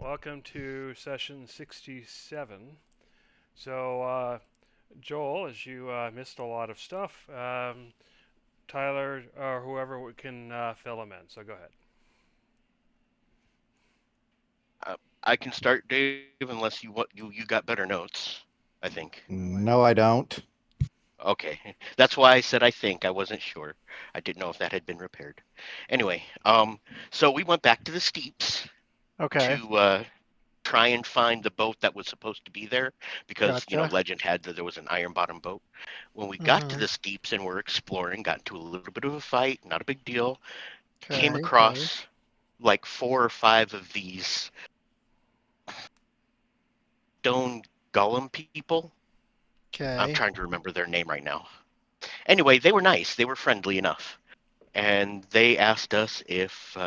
Welcome to session 67. Joel, as you missed a lot of stuff, Tyler or whoever can fill them in. So go ahead. I can start, Dave, unless you got better notes. I think. No, I don't. Okay, that's why I said I think. I wasn't sure. I didn't know if that had been repaired. Anyway, so we went back to the steeps Okay, to try and find the boat that was supposed to be there because gotcha. legend had that there was an iron bottom boat. When we got to Mm-hmm. the steeps and were exploring, got into a little bit of a fight, not a big deal. Came Okay, okay, across like 4 or 5 of these stone golem people. I'm okay. trying to remember their name right now. Anyway, they were nice. They were friendly enough. And they asked us if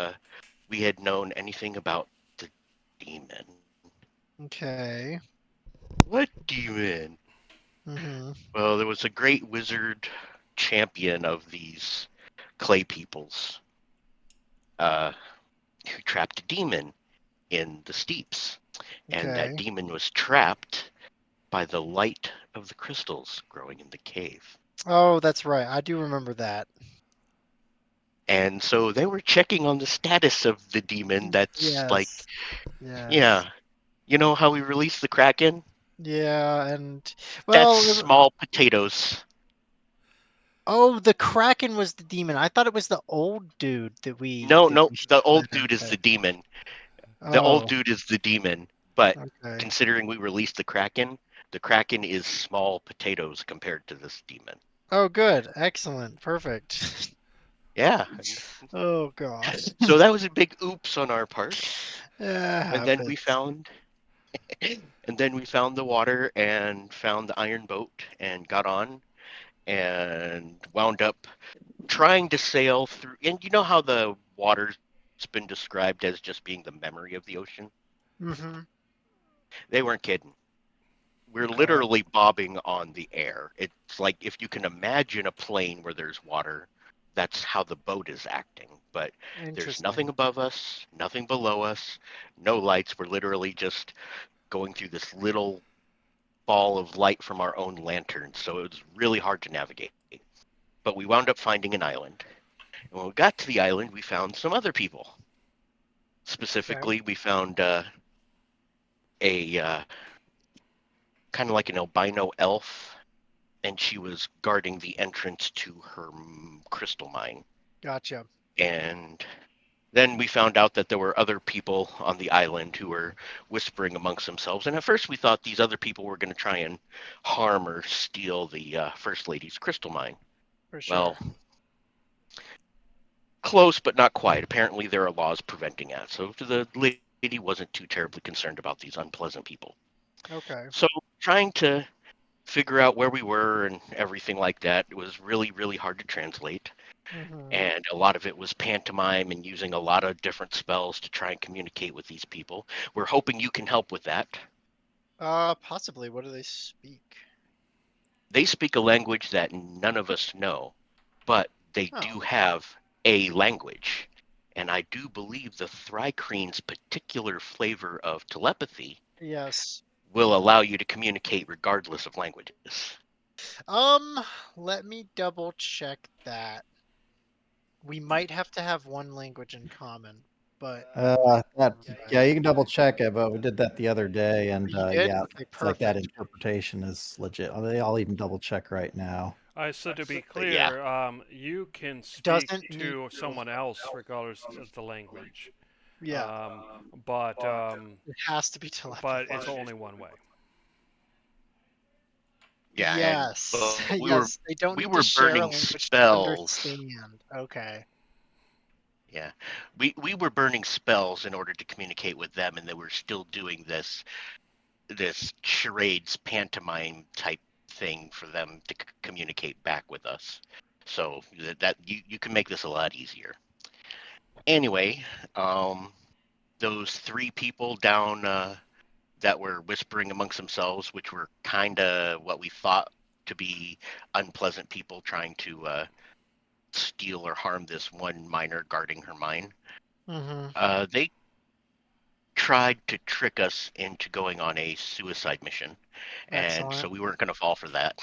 we had known anything about the demon. Okay. What demon? Mm-hmm. Well, there was a great wizard champion of these clay peoples uh, who trapped a demon in the steeps. And that Okay. demon was trapped by the light of the crystals growing in the cave. Oh, that's right. I do remember that. And so they were checking on the status of the demon that's like, Yes. Yes. yeah, you know how we release the Kraken? Yeah, and That's well, small potatoes. oh, the Kraken was the demon. I thought it was the old dude that we No, that no, we the met old out dude is there. the demon. The old Oh, dude is the demon. But okay. considering we released the Kraken is small potatoes compared to this demon. Oh, good. Excellent. Perfect. Yeah. Oh gosh. So that was a big oops on our part. Yeah, And then we happens. found and then we found the water and found the iron boat and got on and wound up trying to sail through. And you know how the water's been described as just being the memory of the ocean? Mm-hmm. They weren't kidding. We're Okay. literally bobbing on the air. It's like if you can imagine a plane where there's water, that's how the boat is acting. But there's nothing Interesting. above us, nothing below us, no lights. We're literally just going through this little ball of light from our own lantern. So it was really hard to navigate. But we wound up finding an island. And when we got to the island, we found some other people. Okay. Specifically, we found a kind of like an albino elf, and she was guarding the entrance to her crystal mine. Gotcha. And then we found out that there were other people on the island who were whispering amongst themselves. And at first, we thought these other people were going to try and harm or steal the First Lady's crystal mine. For Well, sure. close, but not quite. Apparently, there are laws preventing that. So the lady wasn't too terribly concerned about these unpleasant people. Okay. So, trying to figure out where we were and everything like that, it was really, really hard to translate. Mm-hmm. And a lot of it was pantomime and using a lot of different spells to try and communicate with these people. We're hoping you can help with that. Possibly. What do they speak? They speak a language that none of us know, but they Oh, do have a language. And I do believe the Thrycrean's particular flavor of telepathy yes. will allow you to communicate regardless of languages. Um, Let me double check that. We might have to have one language in common, but That uh, yeah, you can double check it, but we did that the other day, and you did? yeah, Okay, it's like that perfect. interpretation is legit. I'll even double check right now. So to be But yeah, clear, you can speak Doesn't need to to. someone else regardless of the language, Yeah, um, but um, it has to be but telepathy. it's only one way. yeah, and Yes, we were yes. They don't we need were to share burning a language to spells. understand. Okay. Yeah, we were burning spells in order to communicate with them, and they were still doing this charades pantomime type thing for them to communicate back with us. So that you can make this a lot easier. Anyway, um, those 3 people down that were whispering amongst themselves, which were kind of what we thought to be unpleasant people trying to steal or harm this one miner guarding her mine. Mm-hmm. They tried to trick us into going on a suicide mission, and so Excellent. we weren't going to fall for that.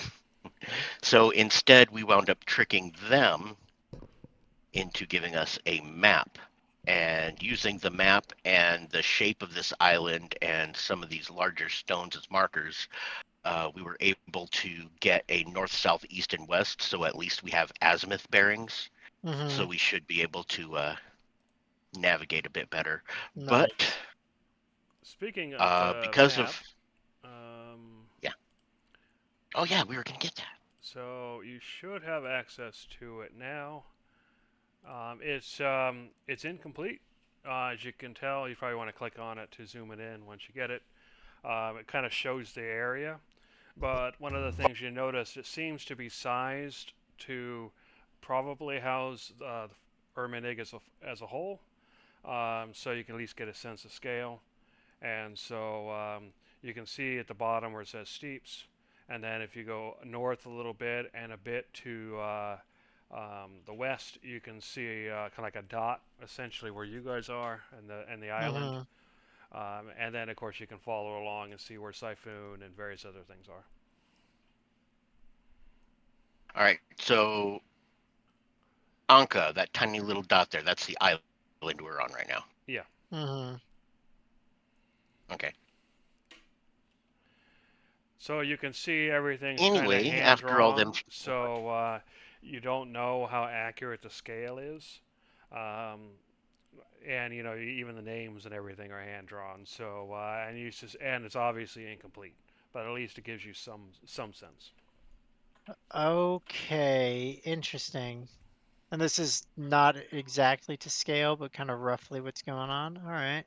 So instead, we wound up tricking them into giving us a map. And using the map and the shape of this island and some of these larger stones as markers, we were able to get a north, south, east, and west. So at least we have azimuth bearings. Mm-hmm. So we should be able to navigate a bit better. Nice. But Speaking of the because map, of um, oh yeah, we were gonna get that. so you should have access to it now. It's incomplete. As you can tell, you probably want to click on it to zoom it in once you get it. It kind of shows the area, but one of the things you notice, it seems to be sized to probably house Erminig as a whole, so you can at least get a sense of scale. And so you can see at the bottom where it says Steeps, and then if you go north a little bit and a bit to the west, you can see kind of like a dot, essentially where you guys are and the island. Mhm. And then, of course, you can follow along and see where Siphon and various other things are. All right, so Anka, that tiny little dot there, that's the island we're on right now. Mhm. Okay. So you can see everything's kind of Anyway, hand after all them, drawn. So you don't know how accurate the scale is. And you know even the names and everything are hand drawn. So and it's obviously incomplete, but at least it gives you some sense. Okay, interesting. And this is not exactly to scale, but kind of roughly what's going on. All right.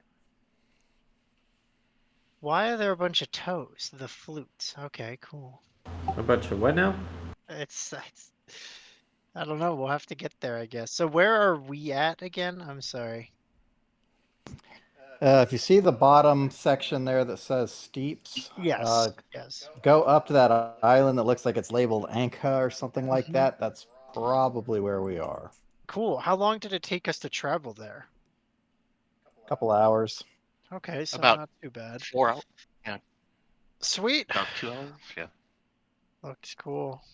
Why are there a bunch of toes? The flutes. Okay, cool. A bunch of what now? It's I don't know. We'll have to get there, I guess. So where are we at again? I'm sorry. If you see the bottom section there that says Steeps, Yes. Yes. go up to that island that looks like it's labeled Anka or something like Mhm. that. That's probably where we are. Cool. How long did it take us to travel there? A couple hours. Okay, so About not too bad. 4 hours, Sweet. about 2 hours, yeah. Looks cool.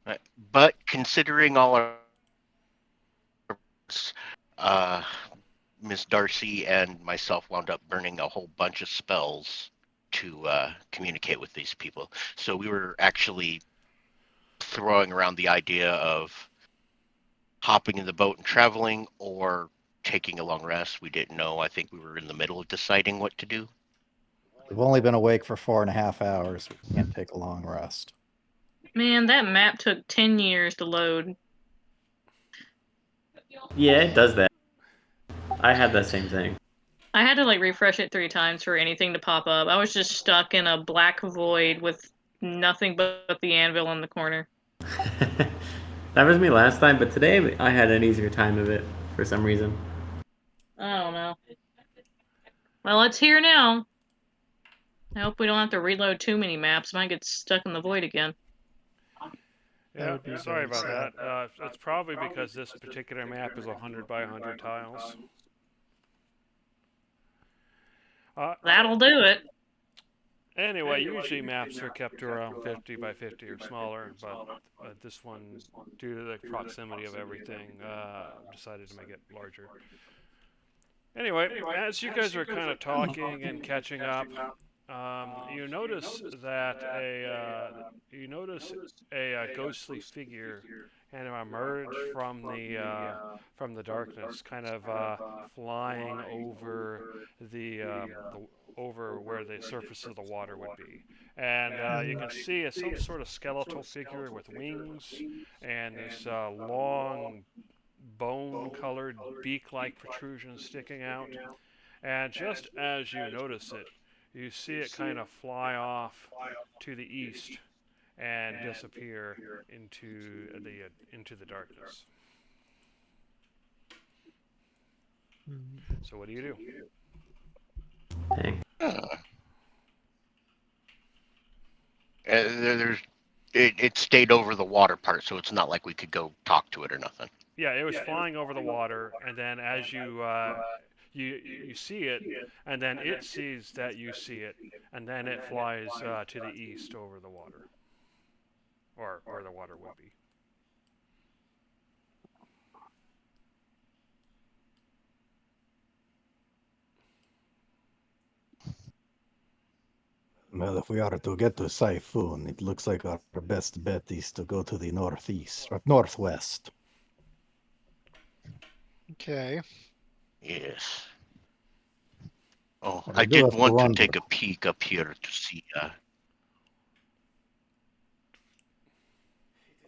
Right. But considering all our uh, Miss Darcy and myself wound up burning a whole bunch of spells to communicate with these people. So we were actually throwing around the idea of hopping in the boat and traveling or taking a long rest. We didn't know. I think we were in the middle of deciding what to do. We've only been awake for 4.5 hours. We can't take a long rest. Man, that map took 10 years to load. Yeah, it does that. I had that same thing. I had to like refresh it 3 times for anything to pop up. I was just stuck in a black void with nothing but the anvil in the corner. That was me last time, but today I had an easier time of it for some reason. I don't know. Well, it's here now. I hope we don't have to reload too many maps. Might get stuck in the void again. That Yeah, would be sorry very about sad. that. It's probably because this particular map is 100 by 100 tiles. That'll do it. Anyway, usually maps are kept to around 50 by 50 or smaller, but this one, due to the proximity of everything, decided to make it larger. Anyway, as you guys are kind of talking and catching up, you notice that a ghostly figure kind of emerge from the darkness, kind of flying over the over where the surface of the water would be, and you can see some sort of skeletal figure with wings and this long bone-colored beak-like protrusion sticking out. And just as you notice it, you see it kind of fly off to the east and disappear into the darkness. So what do you do? Dang. It stayed over the water part, so it's not like we could go talk to it or nothing. Yeah, it was flying over the water, and then as you you see it, and then it sees that you see it, and then it flies to the east over the water, or where the water would be. Well, if we are to get to Siphon, it looks like our best bet is to go to the northeast or northwest. Okay. Yes. Oh, But I do have did want to wonder. take a peek up here to see.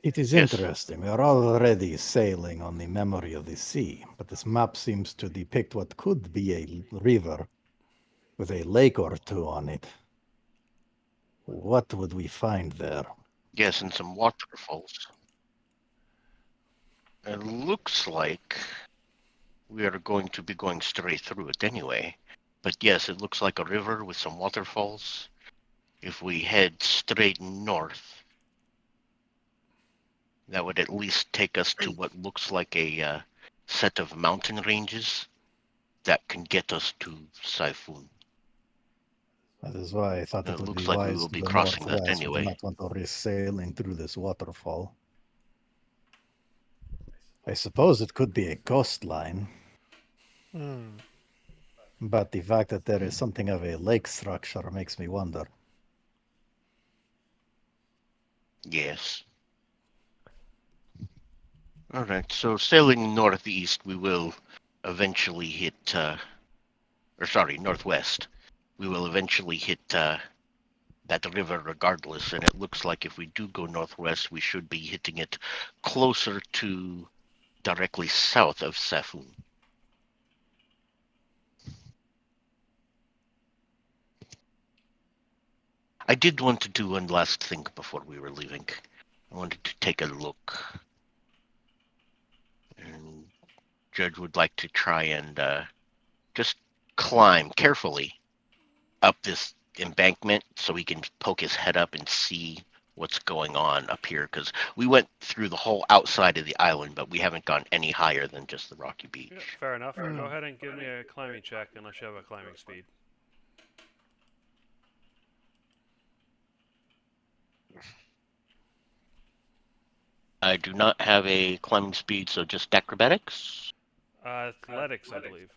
It is Yes. interesting. We are already sailing on the memory of the sea, but this map seems to depict what could be a river with a lake or two on it. What would we find there? Yes, and some waterfalls. It looks like we are going to be going straight through it anyway. But yes, it looks like a river with some waterfalls. If we head straight north, that would at least take us to what looks like a set of mountain ranges that can get us to Siphon. That is why I thought It it would be looks like we wise will to be go crossing that northwest. We do anyway. not want to risk sailing through this waterfall. I suppose it could be a coastline, Hmm. but the fact that there is something of a lake structure makes me wonder. Yes. All right, so sailing northeast, we will eventually hit, northwest. We will eventually hit that river regardless, and it looks like if we do go northwest, we should be hitting it closer to directly south of Siphon. I did want to do one last thing before we were leaving. I wanted to take a look. And Judge would like to try and just climb carefully up this embankment so he can poke his head up and see what's going on up here, because we went through the whole outside of the island, but we haven't gone any higher than just the rocky beach. Yeah, fair enough. Hmm. Go ahead and give me a climbing check unless you have a climbing speed. I do not have a climbing speed, so just acrobatics. Athletics, I believe.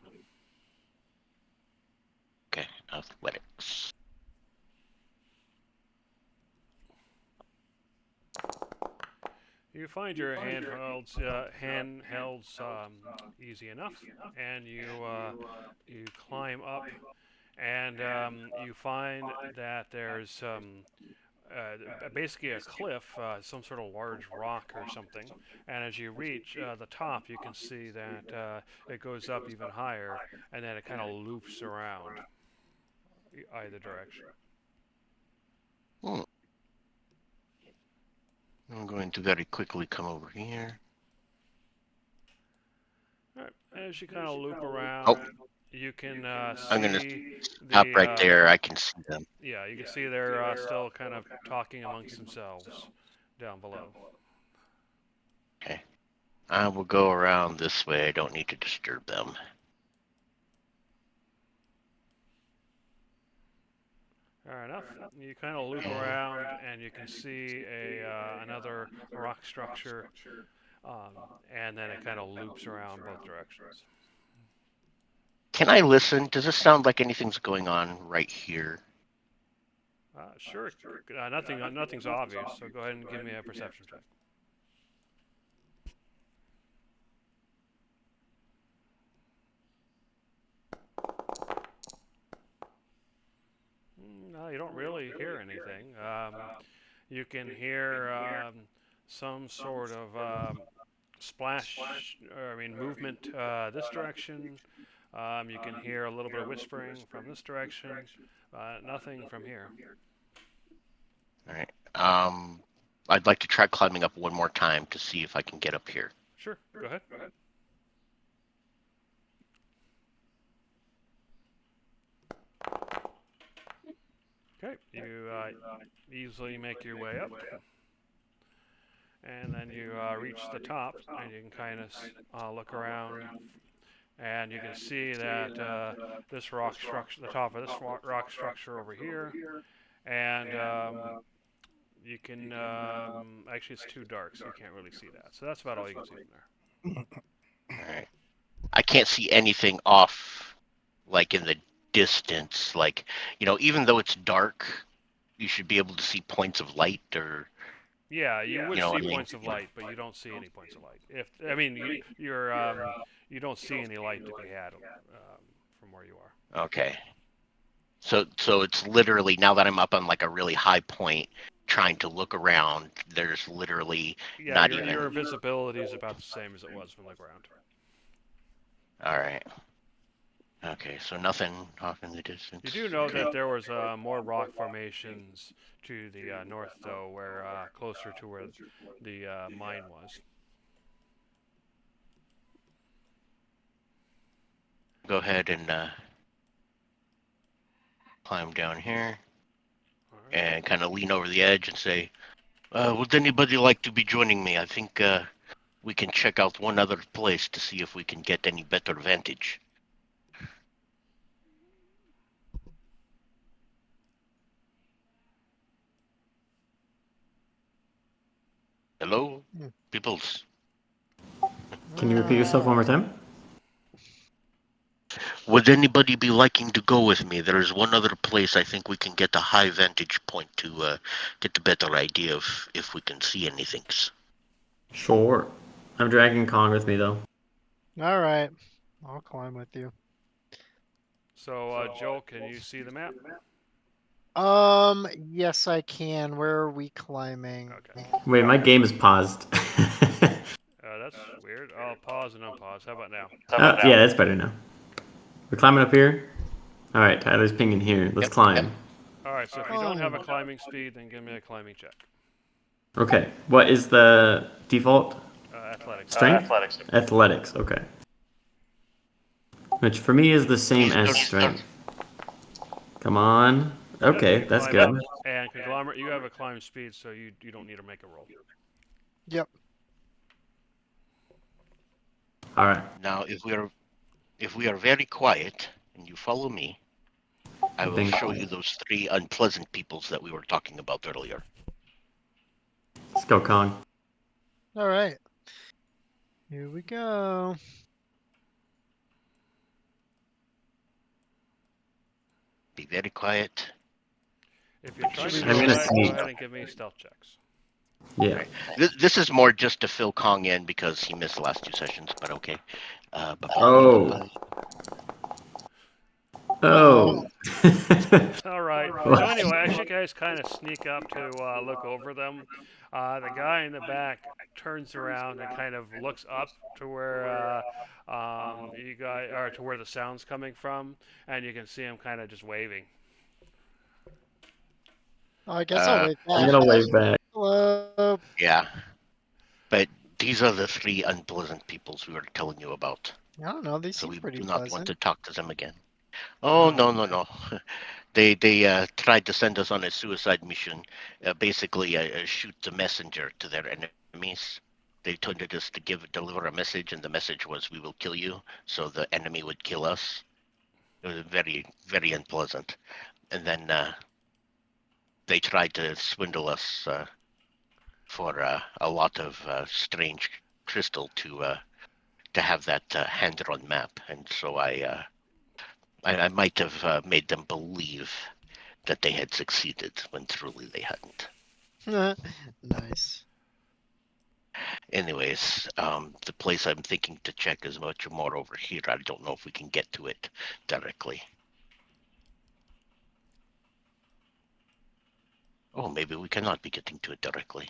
Okay, athletics. You find your handhelds easy enough, and you climb up, and you find that there's basically a cliff, some sort of large rock or something. And as you reach the top, you can see that it goes up even higher, and then it kind of loops around either direction. Hmm. I'm going to very quickly come over here. All right. As you kind of loop around, Oh. you can I'm gonna see Up the right there, I can see them. yeah, you can see they're still kind of talking amongst themselves down below. Okay. I will go around this way. I don't need to disturb them. Fair enough. You kind of loop around, and you can see another rock structure, and then it kind of loops around both directions. Can I listen? Does this sound like anything's going on right here? Sure. Nothing's obvious. So go ahead and give me a perception check. No, you don't really hear anything. You can hear some sort of splash, or I mean movement this direction. You can hear a little bit of whispering from this direction. Nothing from here. All right. I'd like to try climbing up one more time to see if I can get up here. Sure, go ahead. Okay, you easily make your way up, and then you reach the top, and you can kind of look around and you can see that this rock structure, the top of this rock structure over here, and you can actually it's too dark, so you can't really see that. So that's about all you can see from there. All right. I can't see anything off, like in the distance. Like, even though it's dark, you should be able to see points of light or. Yeah, you would what see I mean? points of light, but you don't see any points of light. You don't see any light to be had from where you are. Okay. So it's literally, now that I'm up on like a really high point, trying to look around, there's literally Yeah, not your, even. your visibility is about the same as it was from the ground. All right. Okay, so nothing off in the distance. You do know that there was more rock formations to the north, though, where closer to where the mine was. Go ahead and climb down here All right. and kind of lean over the edge and say, would anybody like to be joining me? I think we can check out one other place to see if we can get any better vantage. Hello, peoples. Can you repeat yourself one more time? Would anybody be liking to go with me? There is one other place I think we can get a high vantage point to get a better idea of if we can see anything. Sure. I'm dragging Kong with me though. All right, I'll climb with you. So, Joel, can you see the map? Yes, I can. Where are we climbing? Okay. Wait, my game is paused. That's weird. I'll pause and unpause. How about now? Yeah, that's better now. We're climbing up here. All right, Tyler's pinging here. Let's climb. All right. So if you don't have a climbing speed, then give me a climbing check. Okay. What is the default? Athletics. Strength? Athletics. Okay. Which for me is the same as strength. Come on. Okay, that's good. And Conglomerate, you have a climb speed, so you don't need to make a roll. Yep. All right. Now, if we are very quiet and you follow me, I will show you those 3 unpleasant peoples that we were talking about earlier. Let's go, Kong. All right. Here we go. Be very quiet. If you're trying to I'm go gonna ahead, sneak. go ahead and give me stealth checks. Yeah. This is more just to fill Kong in because he missed the last 2 sessions, but okay. Oh. Oh. All right. So anyway, as you guys kind of sneak up to look over them, the guy in the back turns around and kind of looks up to where you guys or to where the sound's coming from, and you can see him kind of just waving. Oh, I guess I'll wait I'm back. gonna wave back. Hello. Yeah. But these are the 3 unpleasant peoples we were telling you about. I don't know. These So seem we pretty do not pleasant. want to talk to them again. Oh, no. They tried to send us on a suicide mission. Basically, shoot the messenger to their enemies. They told us to deliver a message, and the message was, "We will kill you," so the enemy would kill us. It was very, very unpleasant. And then they tried to swindle us for a lot of strange crystal to have that hand-drawn map, and so I might have made them believe that they had succeeded when truly they hadn't. Nice. Anyways, the place I'm thinking to check is much more over here. I don't know if we can get to it directly. Oh, maybe we cannot be getting to it directly.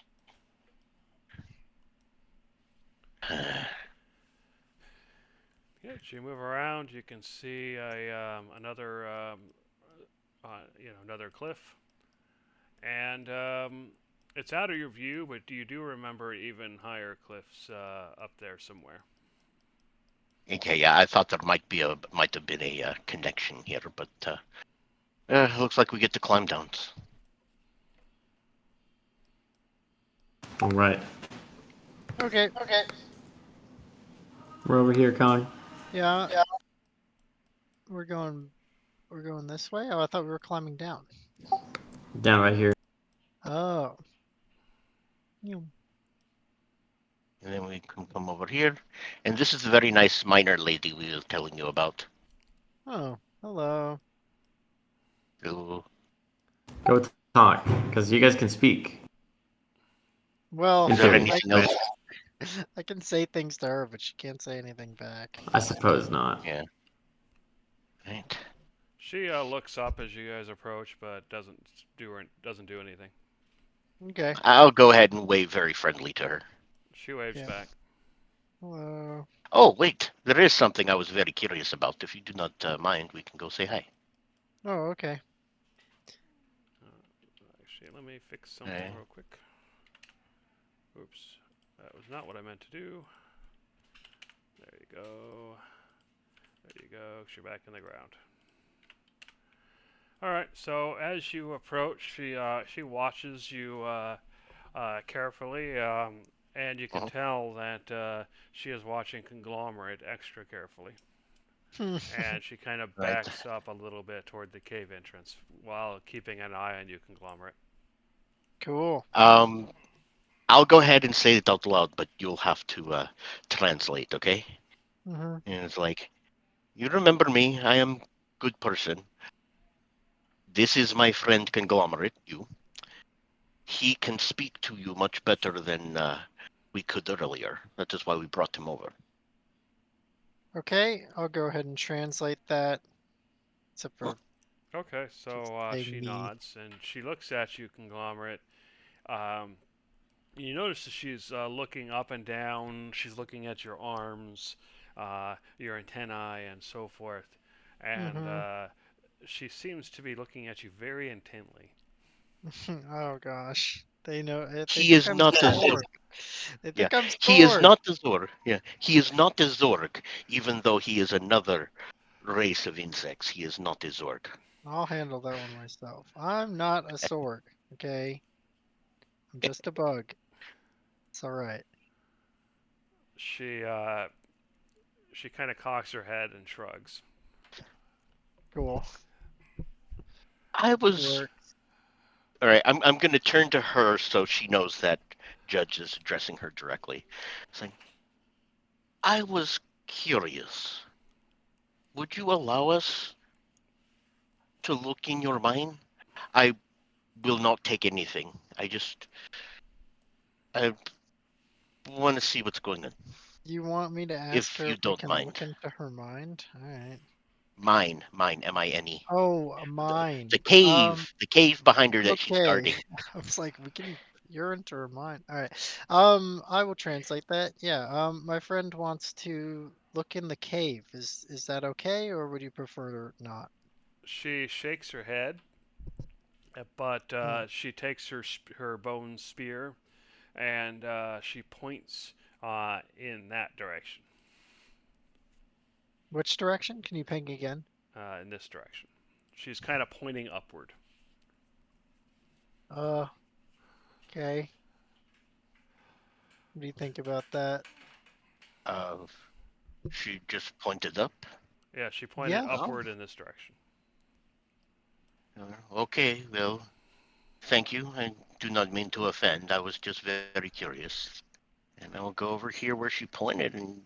Yeah, as you move around, you can see another another cliff, and it's out of your view, but you do remember even higher cliffs up there somewhere. Okay, yeah, I thought there might have been a connection here, but looks like we get to climb down. All right. Okay. We're over here, Kong. Yeah. We're going this way? Oh, I thought we were climbing down. Down right here. Oh. You. And then we can come over here. And this is the very nice miner lady we were telling you about. Oh, hello. Ooh. Go talk, because you guys can speak. Well, In Is there theory. anything else? I can say things to her, but she can't say anything back. I suppose not. Yeah. Right. She looks up as you guys approach, but doesn't do anything. Okay. I'll go ahead and wave very friendly to her. She waves Yeah. back. Hello. Oh, wait. There is something I was very curious about. If you do not mind, we can go say hi. Oh, okay. Actually, let me fix something Okay. real quick. Oops, that was not what I meant to do. There you go. There you go. You're back in the ground. All right. So as you approach, she watches you carefully, and you can Uh-huh. tell that she is watching Conglomerate extra carefully. And she kind of Right. backs up a little bit toward the cave entrance while keeping an eye on you, Conglomerate. Cool. I'll go ahead and say it out loud, but you'll have to translate, okay? Mm-hmm. And it's like, you remember me? I am good person. This is my friend Conglomerate. You. He can speak to you much better than we could earlier. That is why we brought him over. Okay, I'll go ahead and translate that. Except for Okay, so say she me. nods and she looks at you, Conglomerate. Um, you notice that she's looking up and down. She's looking at your arms, your antennae, and so forth. And Mm-hmm. she seems to be looking at you very intently. Oh gosh. They know it. They He think is I'm not a Zorg. They yeah. think I'm He is Zorg. not a Zorg. Yeah. He is not a Zorg, even though he is another race of insects. He is not a Zorg. I'll handle that one myself. I'm not a Zorg, okay? I'm just a bug. It's alright. She she kind of cocks her head and shrugs. Cool. I was Work. all right. I'm going to turn to her so she knows that Judge is addressing her directly. Saying, I was curious. Would you allow us to look in your mind? I will not take anything. I want to see what's going on. You want me to ask If her you if I don't can mind. look into her mind? Alright. Mine, M-I-N-E. Oh, a mind. The cave behind her that she's Okay. guarding. I was like, you're into her mind. All right. I will translate that. Yeah. My friend wants to look in the cave. Is that okay, or would you prefer not? She shakes her head, but Hmm. she takes her bone spear and she points in that direction, Which direction? Can you ping again? in this direction. She's kind of pointing upward. Uh, okay. What do you think about that? Uh, she just pointed up. Yeah, she pointed Yeah. upward in this direction. Okay, well, thank you. I do not mean to offend. I was just very curious. And I'll go over here where she pointed and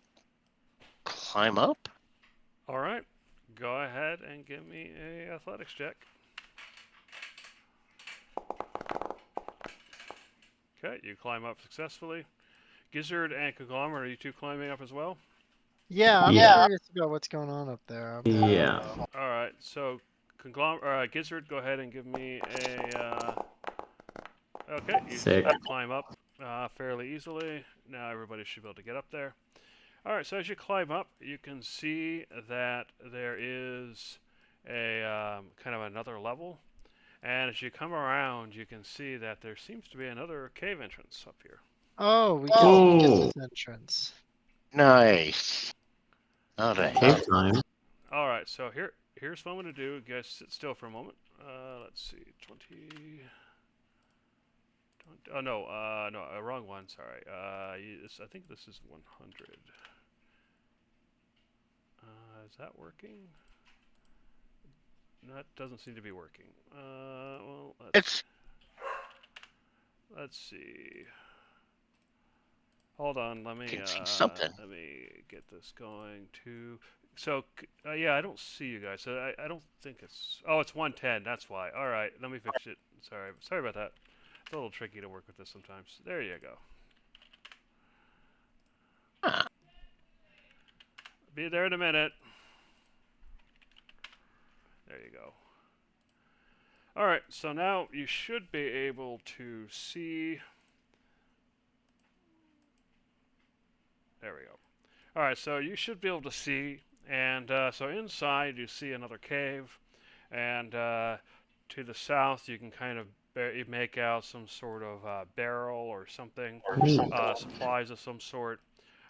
climb up. All right, go ahead and give me a athletics check. Okay, you climb up successfully. Gizzard and Conglomerate, are you two climbing up as well? Yeah. I'm Yeah. curious about what's going on up there. Yeah. All right, so Gizzard, go ahead and give me a. Okay, Sick. you climb up fairly easily. Now everybody should be able to get up there. All right, so as you climb up, you can see that there is a kind of another level. And as you come around, you can see that there seems to be another cave entrance up here. Oh, we can see Oh, this entrance. Nice. All right. cave time. All right, so here's what I'm going to do. You guys sit still for a moment. Let's see, 20. Oh no, no, wrong one. Sorry. I think this is 100. Is that working? That doesn't seem to be working. Well, let's see. Hold on, let me Can see something. let me get this going too. So yeah, I don't see you guys. So I don't think it's. Oh, it's 110. That's why. All right, let me fix it. Sorry about that. It's a little tricky to work with this sometimes. There you go. Huh. Be there in a minute. There you go. All right, so now you should be able to see. There we go. All right, so you should be able to see, and so inside you see another cave, and to the south you can kind of make out some sort of barrel or something, supplies of some sort.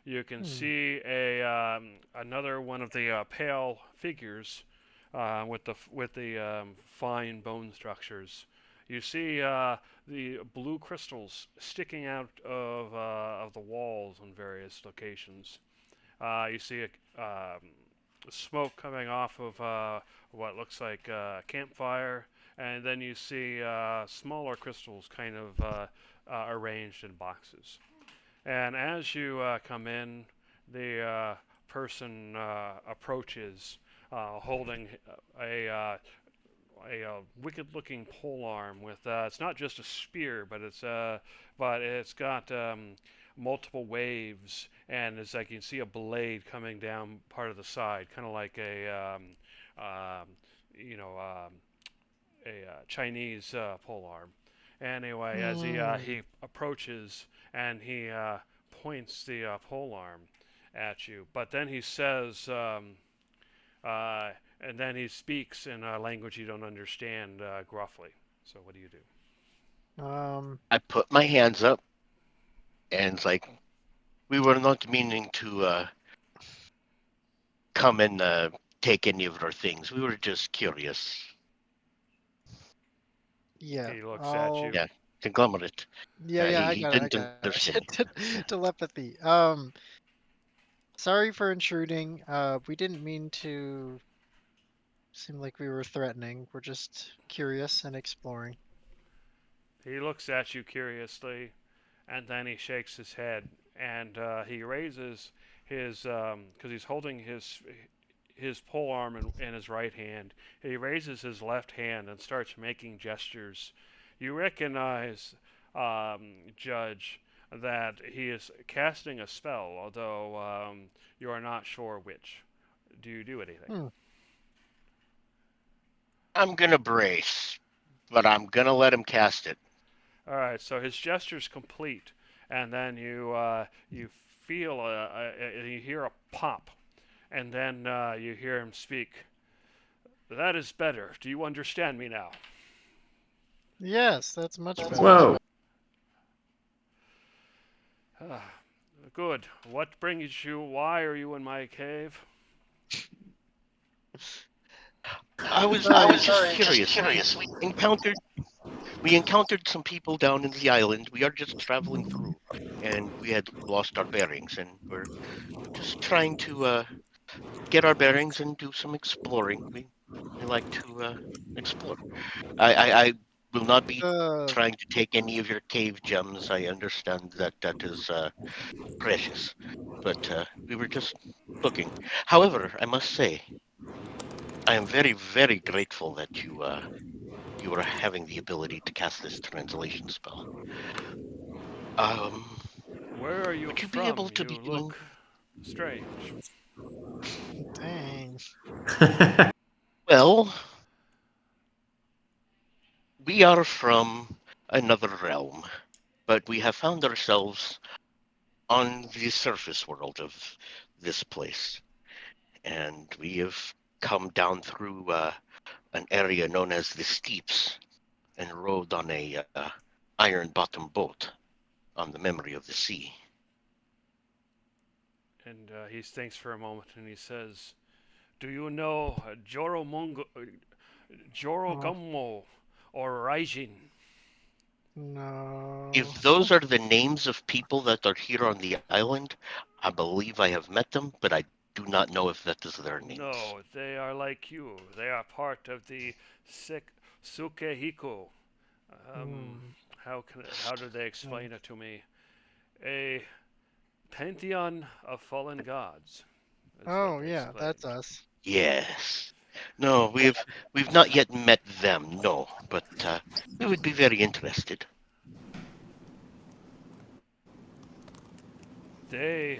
You can see another one of the pale figures with the fine bone structures. You see the blue crystals sticking out of the walls in various locations. You see smoke coming off of what looks like a campfire, and then you see smaller crystals kind of arranged in boxes. And as you come in, the person approaches holding a wicked-looking polearm with it's not just a spear, but it's got multiple waves, and it's like you can see a blade coming down part of the side, kind of like a Chinese polearm. Anyway, as he approaches and he points the polearm at you, but then he says, and then he speaks in a language you don't understand gruffly. So what do you do? I put my hands up, and it's like, we were not meaning to come and take any of our things. We were just curious. Yeah. He looks at you. Yeah, conglomerate. Yeah, I he got didn't it. understand. Telepathy. Sorry for intruding. We didn't mean to seem like we were threatening. We're just curious and exploring. He looks at you curiously, and then he shakes his head, and he raises his because he's holding his polearm in his right hand. He raises his left hand and starts making gestures. You recognize, Judge, that he is casting a spell, although you are not sure which. Do you do anything? I'm gonna brace, but I'm gonna let him cast it. All right, so his gesture's complete, and then you feel you hear a pop, and then you hear him speak. That is better. Do you understand me now? Yes, that's much better. Whoa. Good. What brings you? Why are you in my cave? I was just curious. We encountered some people down in the island. We are just traveling through, and we had lost our bearings, and we're just trying to get our bearings and do some exploring. We like to explore. I will not be trying to take any of your cave gems. I understand that is precious, but we were just looking. However, I must say, I am very, very grateful that you are having the ability to cast this translation spell. Where are you Would you from? be able to You be look strange. Dang. Well, we are from another realm, but we have found ourselves on the surface world of this place, and we have come down through an area known as the Steeps and rode on a iron-bottom boat on the memory of the sea. And he thinks for a moment, and he says, "Do you know Jorogummo or Raijin?" No. If those are the names of people that are here on the island, I believe I have met them, but I do not know if that is their names. No, they are like you. They are part of the Sukehiko. How do they explain it to me? A pantheon of fallen gods. Is what Oh they yeah, that's explained. us. Yes. No, we've not yet met them, no, but we would be very interested. I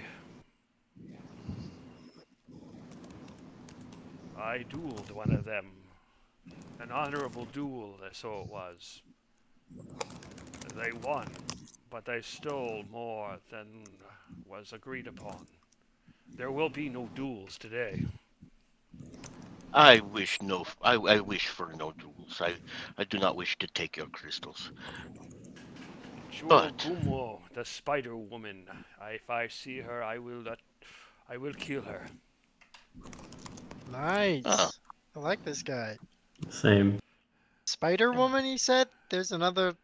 dueled one of them. An honorable duel, so it was. They won, but they stole more than was agreed upon. There will be no duels today. I wish for no duels. I do not wish to take your crystals. But Jorogumo, the Spider Woman. If I see her, I will kill her. Nice. I like this guy. Same. Spider Woman, he said? There's another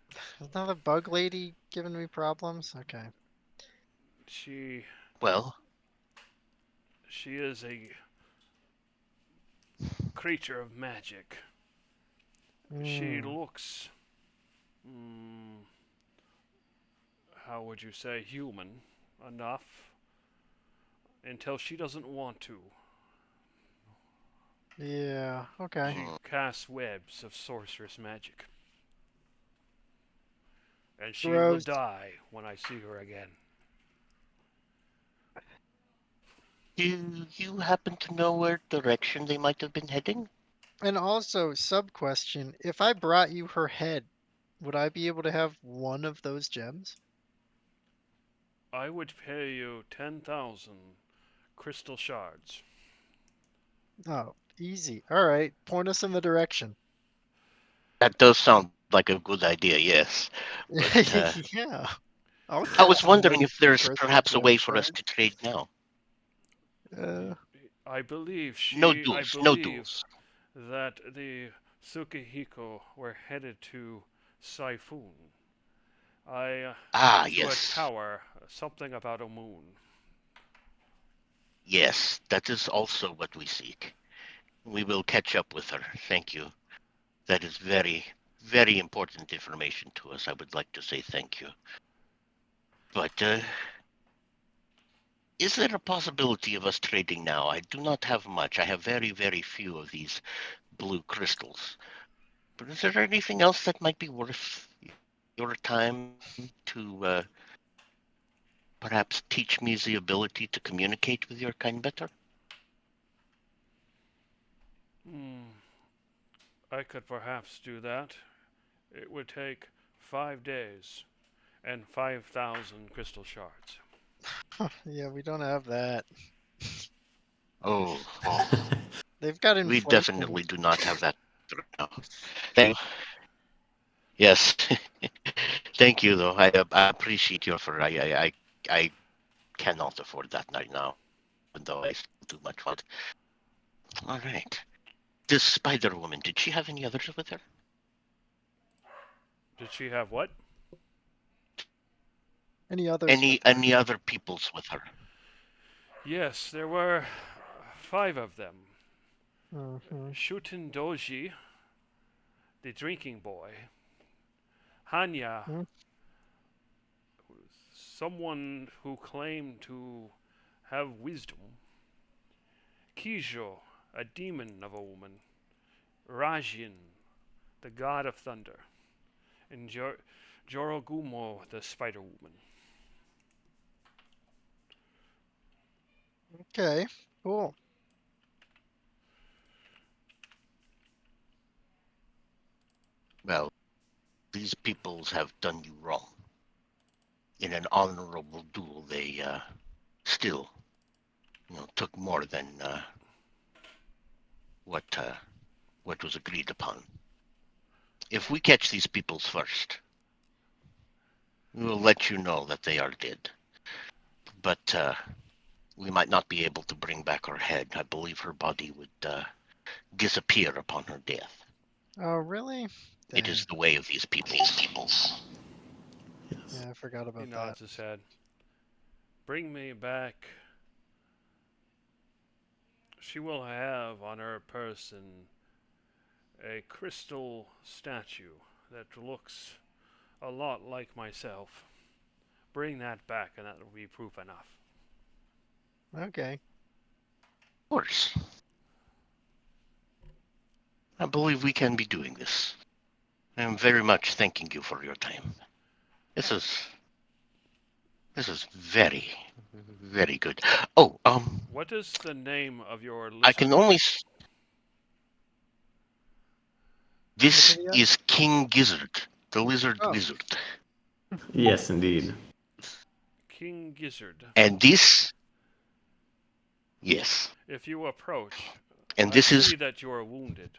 bug lady giving me problems? Okay. She well, is a creature of magic. She Hmm. looks, how would you say, human enough until she doesn't want to. Yeah, okay. She casts webs of sorcerous magic. And she will Gross. die when I see her again. do you happen to know where direction they might have been heading? And also, sub question, if I brought you her head, would I be able to have one of those gems? I would pay you 10,000 crystal shards. Oh, easy. All right, point us in the direction. That does sound like a good idea, yes. But Yeah. I'll I was cast wondering another if there's crystal perhaps a gem way for us shard. to trade now. I believe No I duels, no believe duels. that the Tsukihiko were headed to Saifoon. Ah, To a yes. tower, something about a moon. Yes, that is also what we seek. We will catch up with her. Thank you. That is very, very important information to us. I would like to say thank you. But is there a possibility of us trading now? I do not have much. I have very, very few of these blue crystals. But is there anything else that might be worth your time to perhaps teach me the ability to communicate with your kind better? I could perhaps do that. It would take 5 days and 5,000 crystal shards. Yeah, we don't have that. Oh, They've got we inflation. definitely do not have that right now. Thank Yes. Thank you, though. I appreciate your offer. I cannot afford that right now, even though I still do much fun. All right. This Spider Woman, did she have any others with her? Did she have what? Any others? Any other peoples with her? Yes, there were 5 of them. Mm-hmm. Shuten Doji, the drinking boy. Hanya, someone who claimed to have wisdom. Kijo, a demon of a woman. Rajin, the god of thunder. And Jorogumo, the spider woman. Okay, cool. Well, these peoples have done you wrong. In an honorable duel, they still, took more than what was agreed upon. If we catch these peoples first, we will let you know that they are dead. But we might not be able to bring back her head. I believe her body would disappear upon her death. Oh, really? It Dang. is the way of these peoples. Yes. Yeah, I forgot He about that. nods his head. Bring me back She will have on her person a crystal statue that looks a lot like myself. Bring that back, and that will be proof enough. Okay. Of course. I believe we can be doing this. I am very much thanking you for your time. This is very, very good. Oh, What is the name of your lizard? I can only. This did he ask? is King Gizzard, the lizard Oh. wizard, Yes, indeed. King Gizzard. and this, yes, If you approach, and I this see is that you are wounded.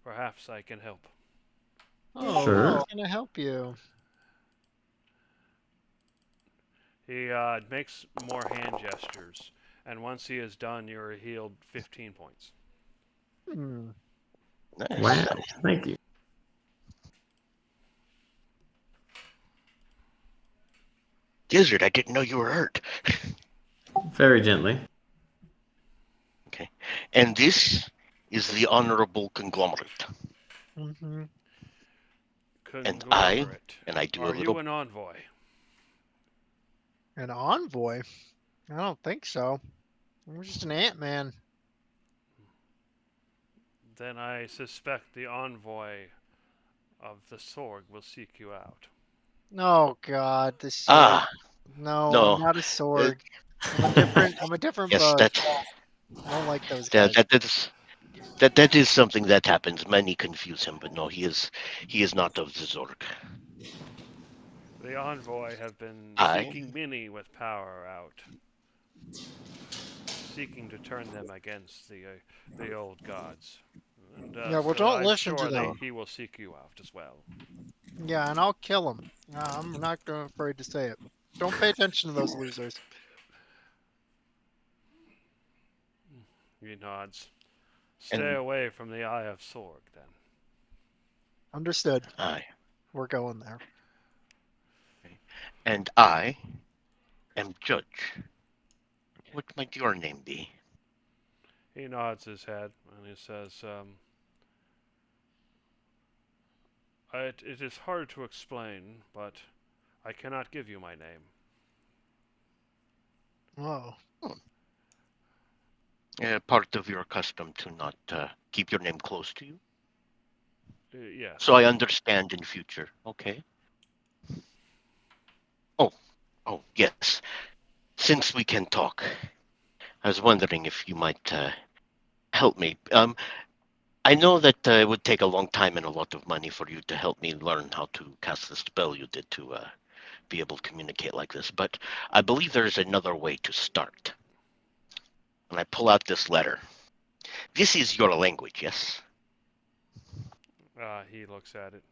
Perhaps I can help. Oh, Sure. how can I help you? He makes more hand gestures, and once he is done, you're healed 15 points. Hmm. nice. Wow. Thank you. Gizzard. I didn't know you were hurt. Very gently. And this is the honorable conglomerate, Mm-hmm. Conglomerate. and I do Are a little. you an envoy? An envoy? I don't think so. I'm just an ant-man. Then I suspect the envoy of the Sorg will seek you out. Oh God, the sword. Ah, No, no. I'm not a sword. I'm a different yes, bug. that I don't like those guys. that is something that happens. Many confuse him, but no, he is not of the Zorg. The envoy have been I- seeking many with power out, seeking to turn them against the old gods. And, Yeah, well, don't I'm listen to sure them. he will seek you out as well. Yeah, and I'll kill him. I'm not afraid to say it. Don't pay attention to those losers. He nods. Stay And- away from the Eye of Sorg, then. Understood. Aye. We're going there. And I am Judge. What might your name be? He nods his head and he says, it is hard to explain, but I cannot give you my name. Oh. Part of your custom to not keep your name close to you. Yes. So I understand in future. Okay. Oh, yes. Since we can talk, I was wondering if you might help me. I know that it would take a long time and a lot of money for you to help me learn how to cast the spell you did to be able to communicate like this, but I believe there is another way to start. And I pull out this letter. This is your language, yes? He looks at it.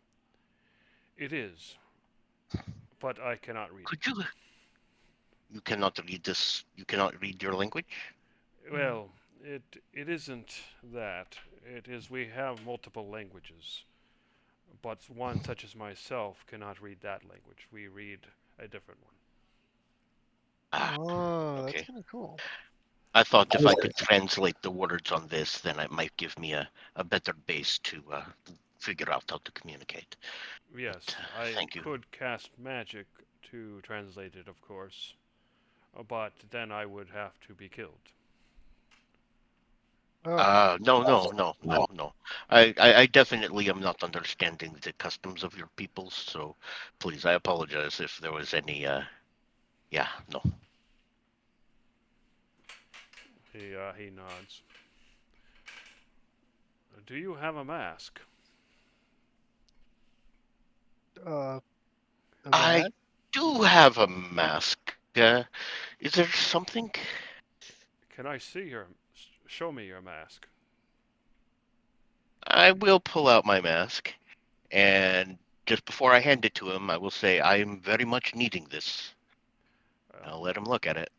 It is, but I cannot read Could you? You cannot read this. You cannot read your language. it. Well, it isn't that. It is we have multiple languages, but one such as myself cannot read that language. We read a different one. Ah, Oh, okay. that's kind of cool. I thought if I could translate the words on this, then it might give me a better base to figure out how to communicate. Yes, But, I thank you. could cast magic to translate it, of course, but then I would have to be killed. Oh, No. I definitely am not understanding the customs of your peoples, so please, I apologize if there was any, yeah, no. He nods. Do you have a mask? a I rat? do have a mask. Is there something? Can I see your? Show me your mask. I will pull out my mask, and just before I hand it to him, I will say I am very much needing this. I'll let him look at it.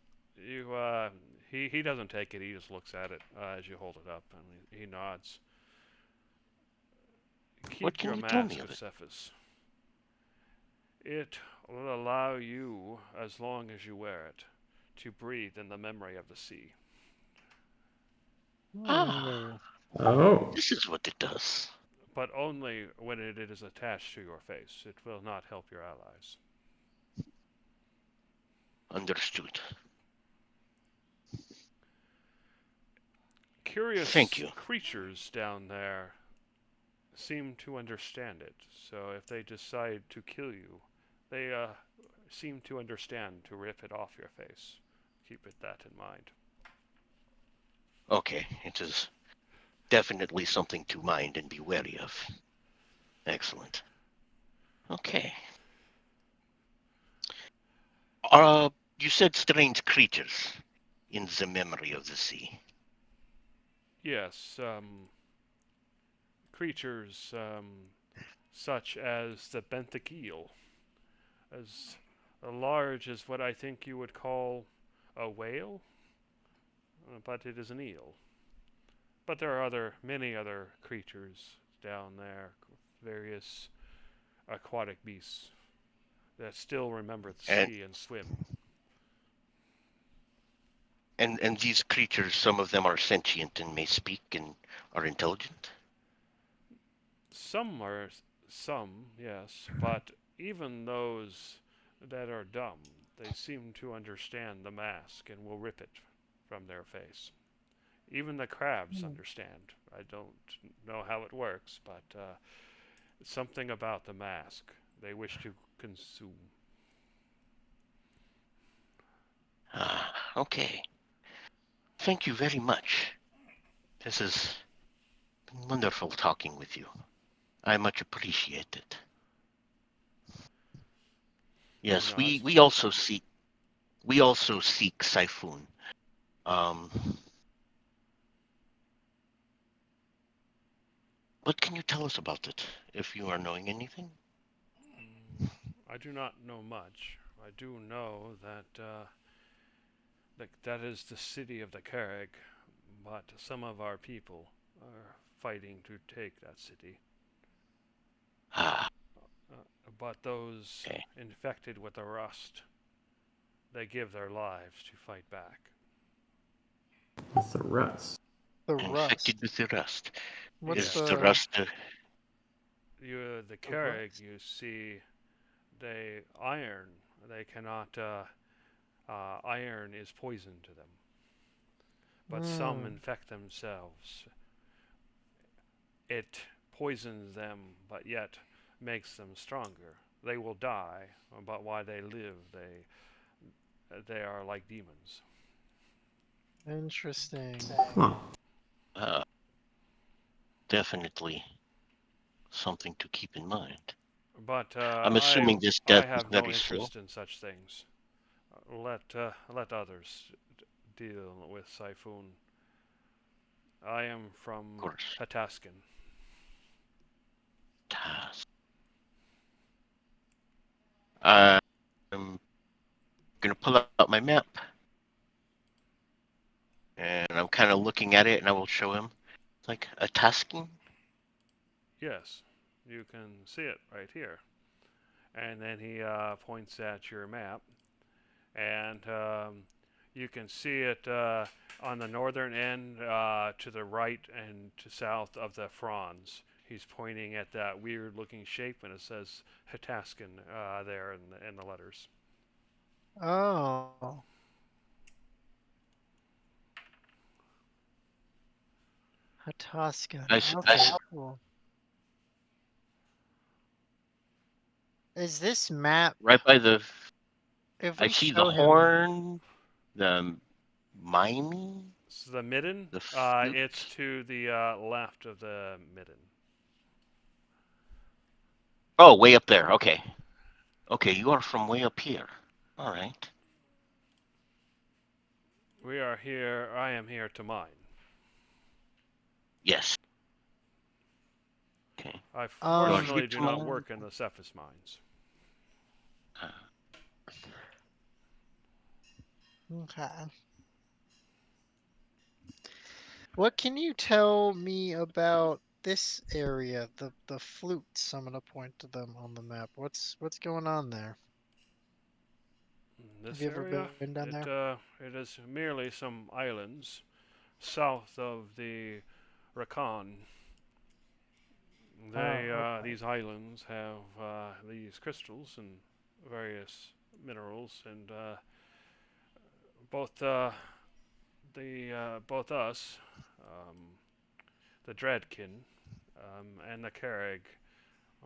You he doesn't take it. He just looks at it as you hold it up, and he nods. Keep What can your you tell mask, me of it? Cephas. It will allow you, as long as you wear it, to breathe in the memory of the sea. Ah, Oh. this is what it does. But only when it is attached to your face. It will not help your allies. Understood. Curious Thank you. creatures down there seem to understand it. So if they decide to kill you, they seem to understand to rip it off your face. Keep that in mind. Okay, it is definitely something to mind and be wary of. Excellent. Okay. You said strange creatures in the memory of the sea. Yes, creatures such as the benthic eel, as large as what I think you would call a whale, but it is an eel. But there are many other creatures down there, various aquatic beasts that still remember the And sea and swim. and these creatures, some of them are sentient and may speak and are intelligent. Some, yes, but even those that are dumb, they seem to understand the mask and will rip it from their face. Even the crabs understand. I don't know how it works, but something about the mask they wish to consume. Okay. Thank you very much. This has been wonderful talking with you. I much appreciate it. Yes, Very nice. we also seek Siphon. What can you tell us about it, if you are knowing anything? I do not know much. I do know that that is the city of the Carrig, but some of our people are fighting to take that city. Ah, But those okay. infected with the rust, they give their lives to fight back. What's the rust? The rust. Infected with the rust. What's Is Yes. the rust The Carrig, you see, they iron. They cannot. Iron is poison to them. But some infect themselves. It poisons them, but yet makes them stronger. They will die, but while they live, they are like demons. Interesting. Huh. definitely something to keep in mind? But I'm assuming this I death is have no very slow. interest in such things. Let others deal with Siphon. I am from Of course. Hataskin. Task. I'm gonna pull out my map, and I'm kind of looking at it, and I will show him. It's like a tasking. Yes, you can see it right here. And then he points at your map, and you can see it on the northern end to the right and to south of the fronds. He's pointing at that weird-looking shape, and it says Hataskin there in the letters. Oh. Hataskin. Okay, cool. Is this map? Right by the. If I we see the show him, horn, the Miami. So the midden, The flute? it's to the left of the midden. Oh, way up there. Okay. Okay, you are from way up here. All right. We are here. I am here to mine. Yes. Okay. I Um, fortunately here do to not mine? work in the Cephas mines. okay. What can you tell me about this area? The flutes. I'm gonna point to them on the map. What's going on there? This Have you ever area, been down there? it is merely some islands south of the Rakan. Okay. These islands have these crystals and various minerals, and both both us, um, the Dreadkin, and the Carrig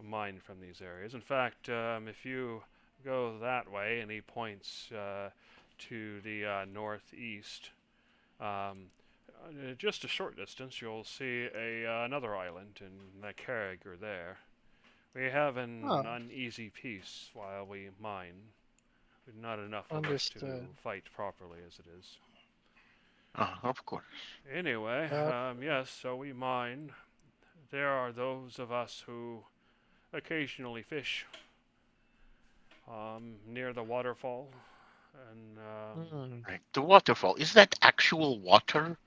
mine from these areas. In fact, if you go that way, and he points to the northeast, just a short distance, you'll see another island, and the Carrig are there. We have an Oh, uneasy peace while we mine. Not enough of it to understood. fight properly as it is. Of course. Anyway, Uh, yes, so we mine. There are those of us who occasionally fish near the waterfall, and hmm. Right. The waterfall, is that actual water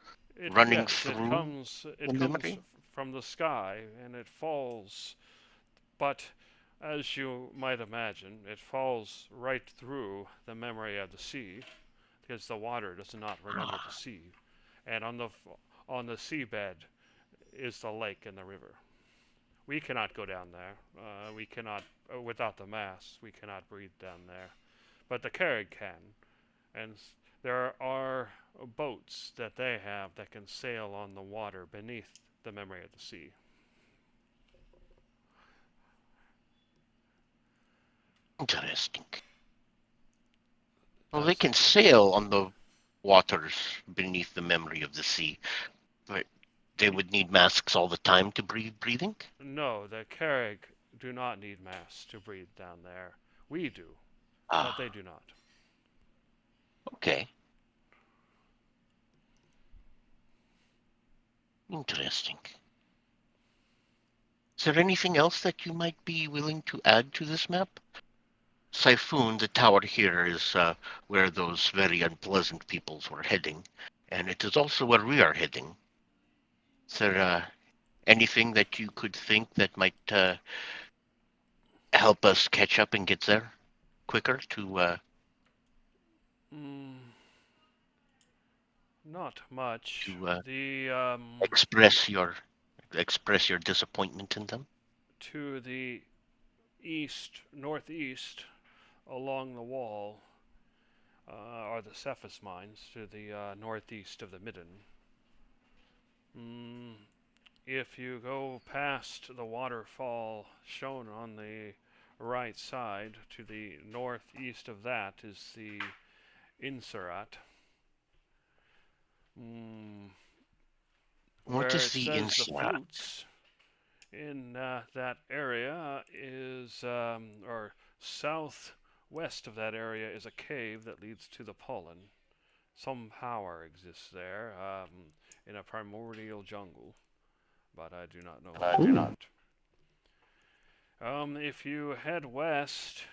running yes, through it the comes memory? from the sky and it falls, but as you might imagine, it falls right through the memory of the sea because the water does not remember the sea, and on the seabed is the lake and the river. We cannot go down there. We cannot, without the mass, we cannot breathe down there. But the Carrig can, and there are boats that they have that can sail on the water beneath the memory of the sea. Interesting. Well, they That's can sail on the waters beneath the memory of the sea, but they would need masks all the time to breathing? no, the Carrig do not need masks to breathe down there. We do, but they Ah, do not. okay. Interesting. Is there anything else that you might be willing to add to this map? Siphon, the tower here, is where those very unpleasant peoples were heading, and it is also where we are heading. Is there anything that you could think that might help us catch up and get there quicker to Mm, not much. to The express your disappointment in them? to the northeast, along the wall, are the Cephas mines to the northeast of the Midden. Mm, if you go past the waterfall shown on the right side, to the northeast of that is the Insurat. Mm, What where is it the says the inside? flutes in that area is, or southwest of that area is a cave that leads to the pollen. Some power exists there in a primordial jungle, but I do not know more than Ooh. that. If you head west,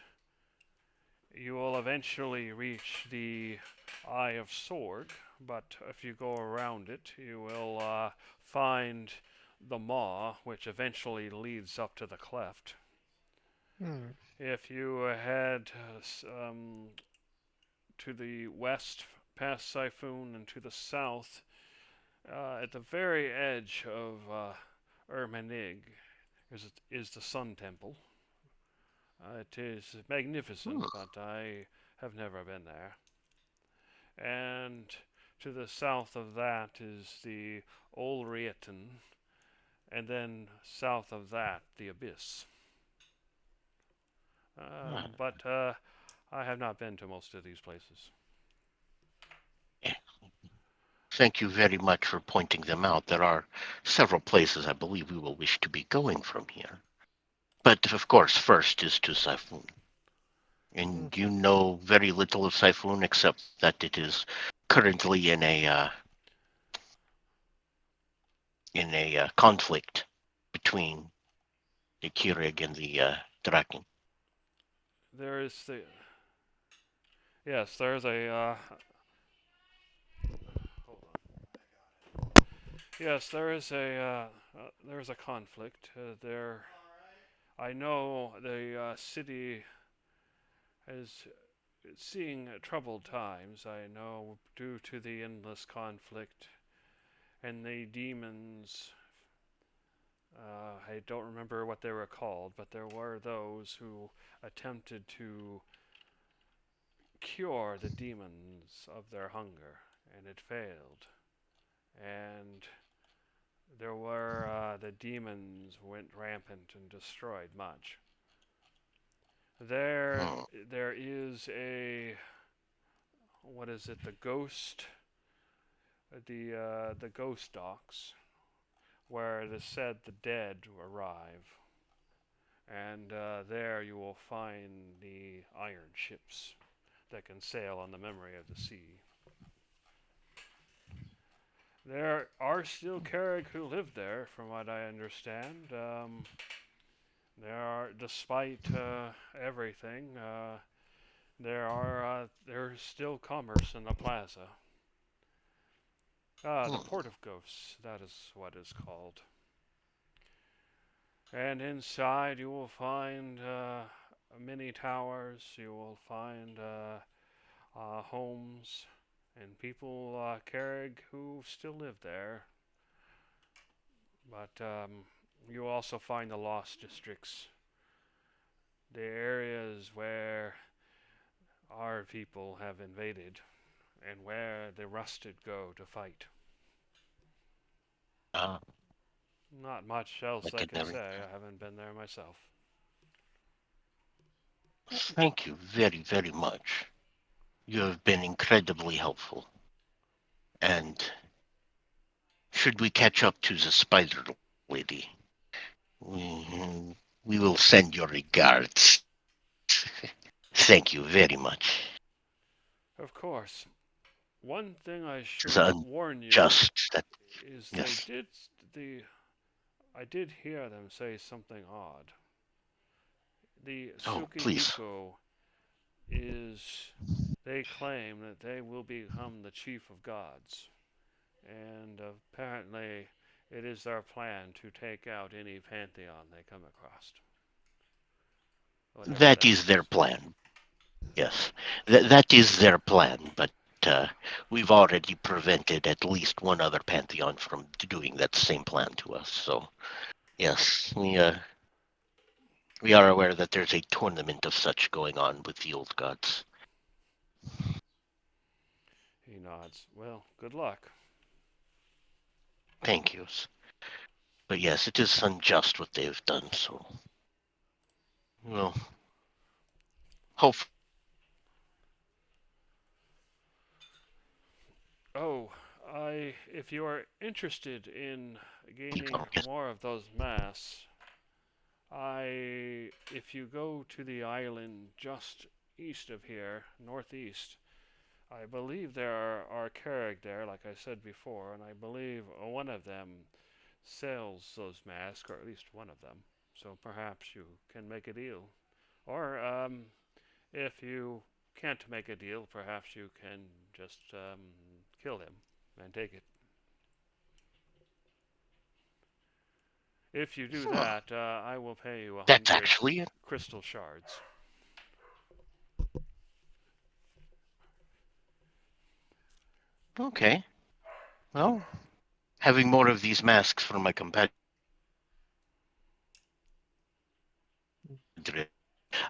you will eventually reach the Eye of Sorg, but if you go around it, you will find the Maw, which eventually leads up to the cleft. Hmm. If you head to the west past Siphon and to the south, at the very edge of Ermanig is the Sun Temple. It is magnificent, Hmm. but I have never been there. And to the south of that is the Olrieten, and then south of that, the Abyss. But I have not been to most of these places. Thank you very much for pointing them out. There are several places I believe we will wish to be going from here. But of course, first is to Siphon. And Okay. you know very little of Siphon except that it is currently in a conflict between the Keurig and the Draken. There is the yes, there's a hold on. Yes, there is a conflict there. I know the city is seeing troubled times. I know due to the endless conflict and the demons. I don't remember what they were called, but there were those who attempted to cure the demons of their hunger, and it failed. And there were the demons went rampant and destroyed much. There, Hmm. there is a what is it? The ghost, the ghost docks, where it is said the dead arrive, and there you will find the iron ships that can sail on the memory of the sea. There are still Carrick who live there, from what I understand. There are, despite everything, there's still commerce in the plaza. The Hmm. Port of Ghosts, that is what is called. And inside you will find many towers. You will find homes and people, Carrig, who still live there. But you also find the lost districts, the areas where our people have invaded, and where the rusted go to fight. Ah, Not much else I I could can never. say. I haven't been there myself. Thank you very, very much. You have been incredibly helpful. And should we catch up to the spider lady, we will send your regards. Thank you very much. Of course. One thing I It's should warn you unjust that. is Yes. the I did hear them say something odd. The Oh, please. Tsukihiko is they claim that they will become the chief of gods, and apparently it is their plan to take out any pantheon they come across. Whatever That that is their means. plan. Yes. That is their plan, but uh, we've already prevented at least one other pantheon from doing that same plan to us. So, yes, we are aware that there's a tournament of such going on with the old gods. He nods. Well, good luck. Thank yous. But yes, it is unjust what they've done, so. Well, hopefully. Oh, if you are interested in gaining Yes. more of those masks, if you go to the island just east of here, northeast, I believe there are Carrig there, like I said before, and I believe one of them sells those masks, or at least one of them. So perhaps you can make a deal. Or if you can't make a deal, perhaps you can just kill him and take it. If you do Huh. that, I will pay you That's 100 actually it. crystal shards. Okay. Well, having more of these masks for my competitor. Just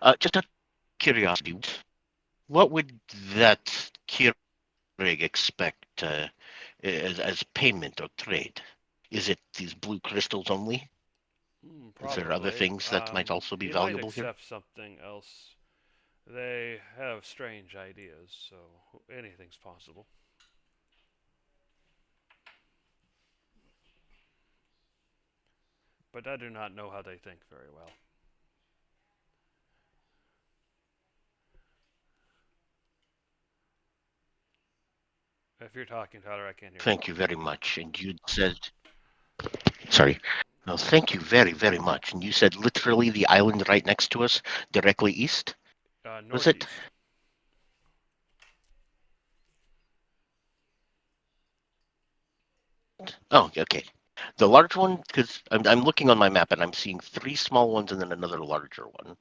out of curiosity, what would that Keurig expect as payment or trade? Is it these blue crystals only? Is there other Probably. things that might also be He might valuable here? accept something else. They have strange ideas, so anything's possible. But I do not know how they think very well. If you're talking, Tyler, I can't hear you. Thank you very much. And you said, sorry. No, thank you very, very much. And you said literally the island right next to us, directly east, was it? Northeast. Oh, okay. The large one, because I'm looking on my map and I'm seeing three small ones and then another larger one.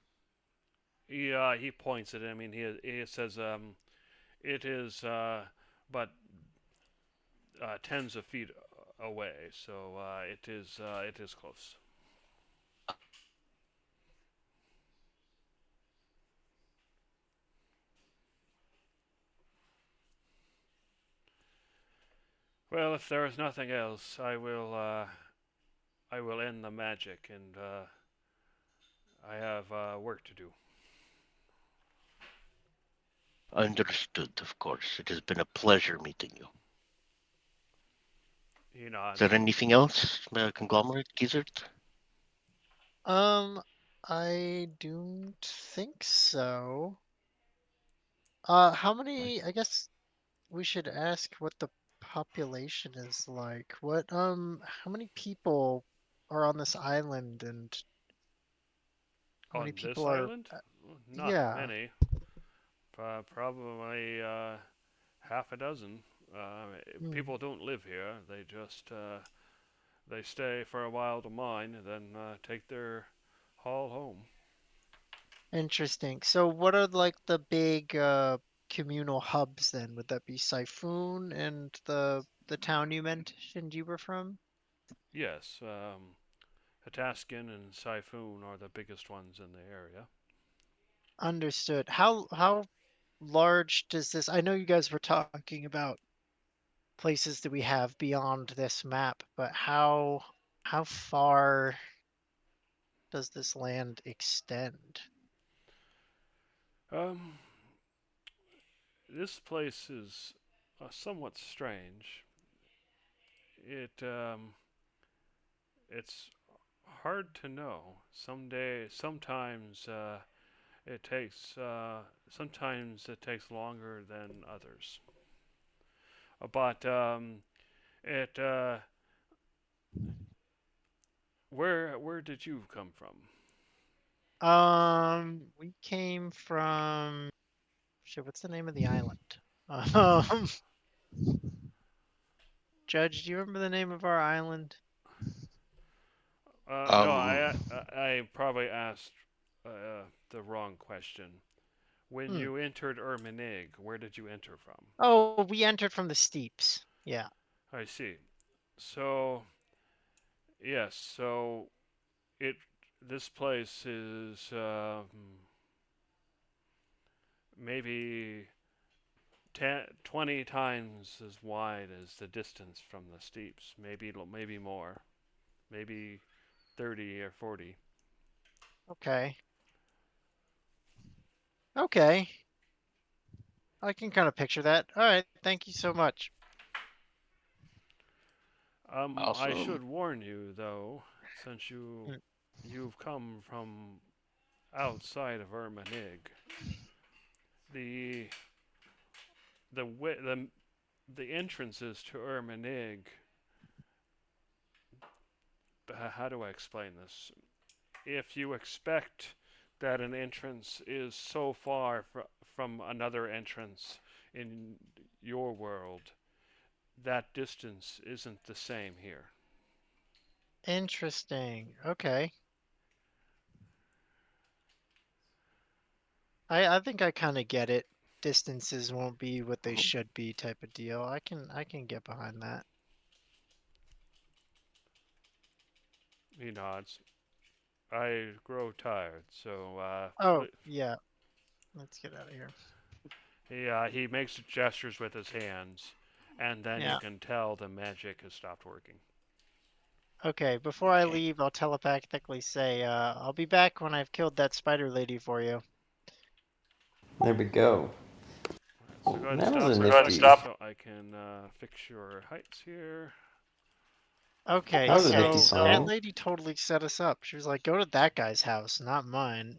He points at it. I mean, he says it is but tens of feet away, so it is close. Well, if there is nothing else, I will end the magic, and I have work to do. Understood, of course. It has been a pleasure meeting you. He Is there nods. anything else, Conglomerate Gizzard? I don't think so. How many? I guess we should ask what the population is like. How many people are on this island, and how many On this people are? island, not Yeah, many. Probably half a dozen. hmm, People don't live here. They stay for a while to mine, and then take their haul home. interesting. So, what are like the big communal hubs then? Would that be Siphon and the town you mentioned you were from? Yes, Hataskin and Siphon are the biggest ones in the area. Understood. How large does this? I know you guys were talking about places that we have beyond this map, but how far does this land extend? Um, this place is somewhat strange. It's hard to know. Sometimes it takes, sometimes it takes longer than others. But it, where did you come from? We came from shit, what's the name of the island? Um, Judge, do you remember the name of our island? No, Um, I probably asked the wrong question. When Hmm. you entered Erminig, where did you enter from? Oh, we entered from the steeps. Yeah. I see. So yes, so it this place is maybe 20 times as wide as the distance from the steeps. Maybe more. Maybe 30 or 40. Okay. Okay. I can kind of picture that. All right. Thank you so much. I awesome. should warn you though, since Hmm. you've come from outside of Ermanig, the the wi- the entrances to Ermanig. How do I explain this? If you expect that an entrance is so far from another entrance in your world, that distance isn't the same here. Interesting. Okay. I think I kind of get it. Distances won't be what they Mhm. should be type of deal. I can get behind that. He nods. I grow tired, so Oh, yeah. Let's get out of here. he makes gestures with his hands, and then you Yeah. can tell the magic has stopped working. Okay, before I Okay. leave, I'll telepathically say, I'll be back when I've killed that spider lady for you. There we go. So go ahead and That was stop a for a nifty. second so I can fix your heights here. Okay, That was a nifty so that song. lady totally set us up. She was like, go to that guy's house, not mine.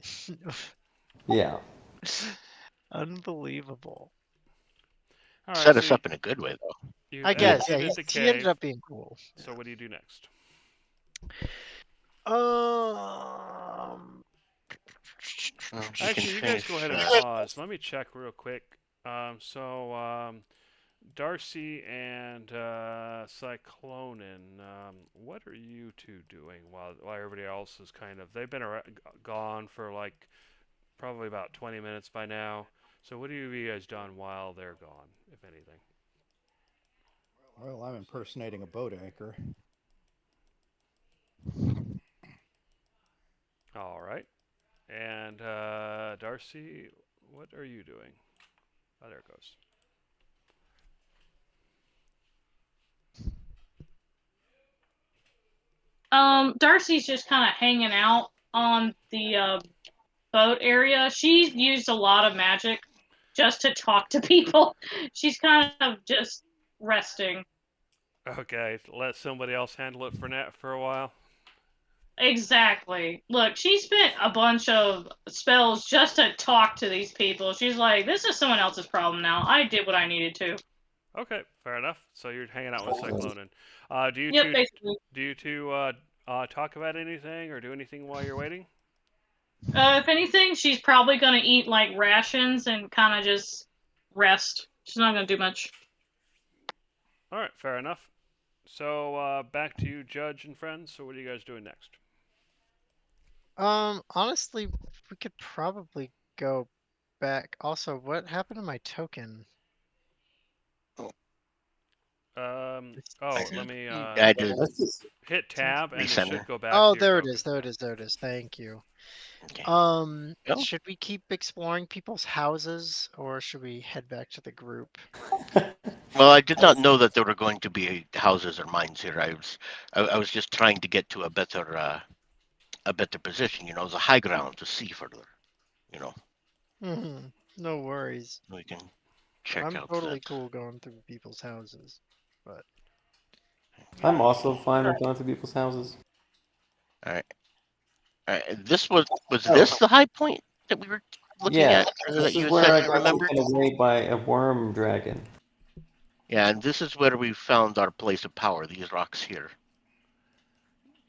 Yeah. Unbelievable. All right, Set so us up in a good way, though. you've I guess, yeah, exited the he ended cave. up being cool. So what do you do next? Um, Well, we can Actually, you guys go finish. ahead and pause. Let me check real quick. Darcy and Cyclonin, what are you two doing while everybody else is they've been gone for like probably about 20 minutes by now. So what have you guys done while they're gone, if anything? Well, I'm impersonating a boat anchor. All right. And Darcy, what are you doing? Oh, there it goes. Darcy's just kind of hanging out on the boat area. She's used a lot of magic just to talk to people. She's kind of just resting. Okay, let somebody else handle it for a while. Exactly. Look, she spent a bunch of spells just to talk to these people. She's like, this is someone else's problem now. I did what I needed to. Okay, fair enough. So you're hanging out with Cyclone, and do you Yep, two basically. talk about anything or do anything while you're waiting? If anything, she's probably gonna eat like rations and kind of just rest. She's not gonna do much. All right, fair enough. So back to you, Judge and friends. So what are you guys doing next? Honestly, we could probably go back. Also, what happened to my token? Oh, let me I did Let's just hit tab, and it resend should her. go back Oh, to your there it token. is. There it is. There it is. Thank you. Okay. Go. Should we keep exploring people's houses, or should we head back to the group? Well, I did not know that there were going to be houses or mines here. I was just trying to get to a better position. You know, the high ground to see further. You know, No worries. we can check I'm out totally that. cool going through people's houses, but I'm also fine with going to people's houses. All right. All right. Was Oh. this the high point that we were looking Yeah, at? Or that this is you where said I you got remembered? taken away by a worm dragon. Yeah, and this is where we found our place of power. These rocks here.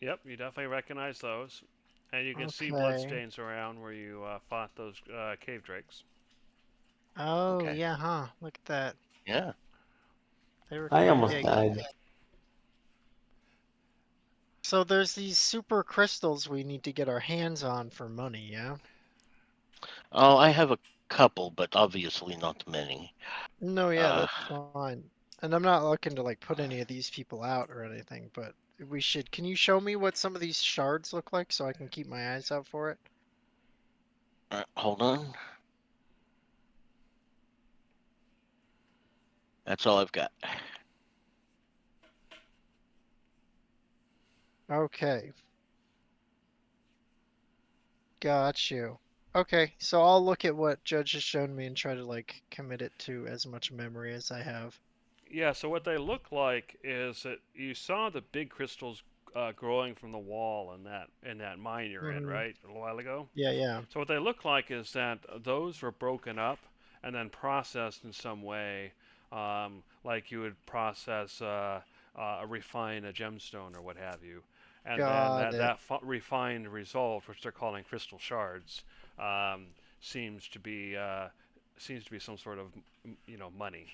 Yep, you definitely recognize those, and you can see okay. bloodstains around where you fought those cave drakes. Oh Okay. yeah, huh? Look at that. Yeah. They were I kind of almost big. died. So there's these super crystals we need to get our hands on for money, yeah? Oh, I have a couple, but obviously not many. No, yeah, Uh, that's fine. And I'm not looking to like put any of these people out or anything, but we should. Can you show me what some of these shards look like so I can keep my eyes out for it? hold on. That's all I've got. Okay. Got you. Okay, so I'll look at what Judge has shown me and try to like commit it to as much memory as I have. Yeah, so what they look like is that you saw the big crystals growing from the wall in that mine you're in, Mhm. right, a little while ago. Yeah, yeah. So what they look like is that those were broken up and then processed in some way, like you would process refine a gemstone or what have you, and then Got it. refined result, which they're calling crystal shards, um, seems to be some sort of money.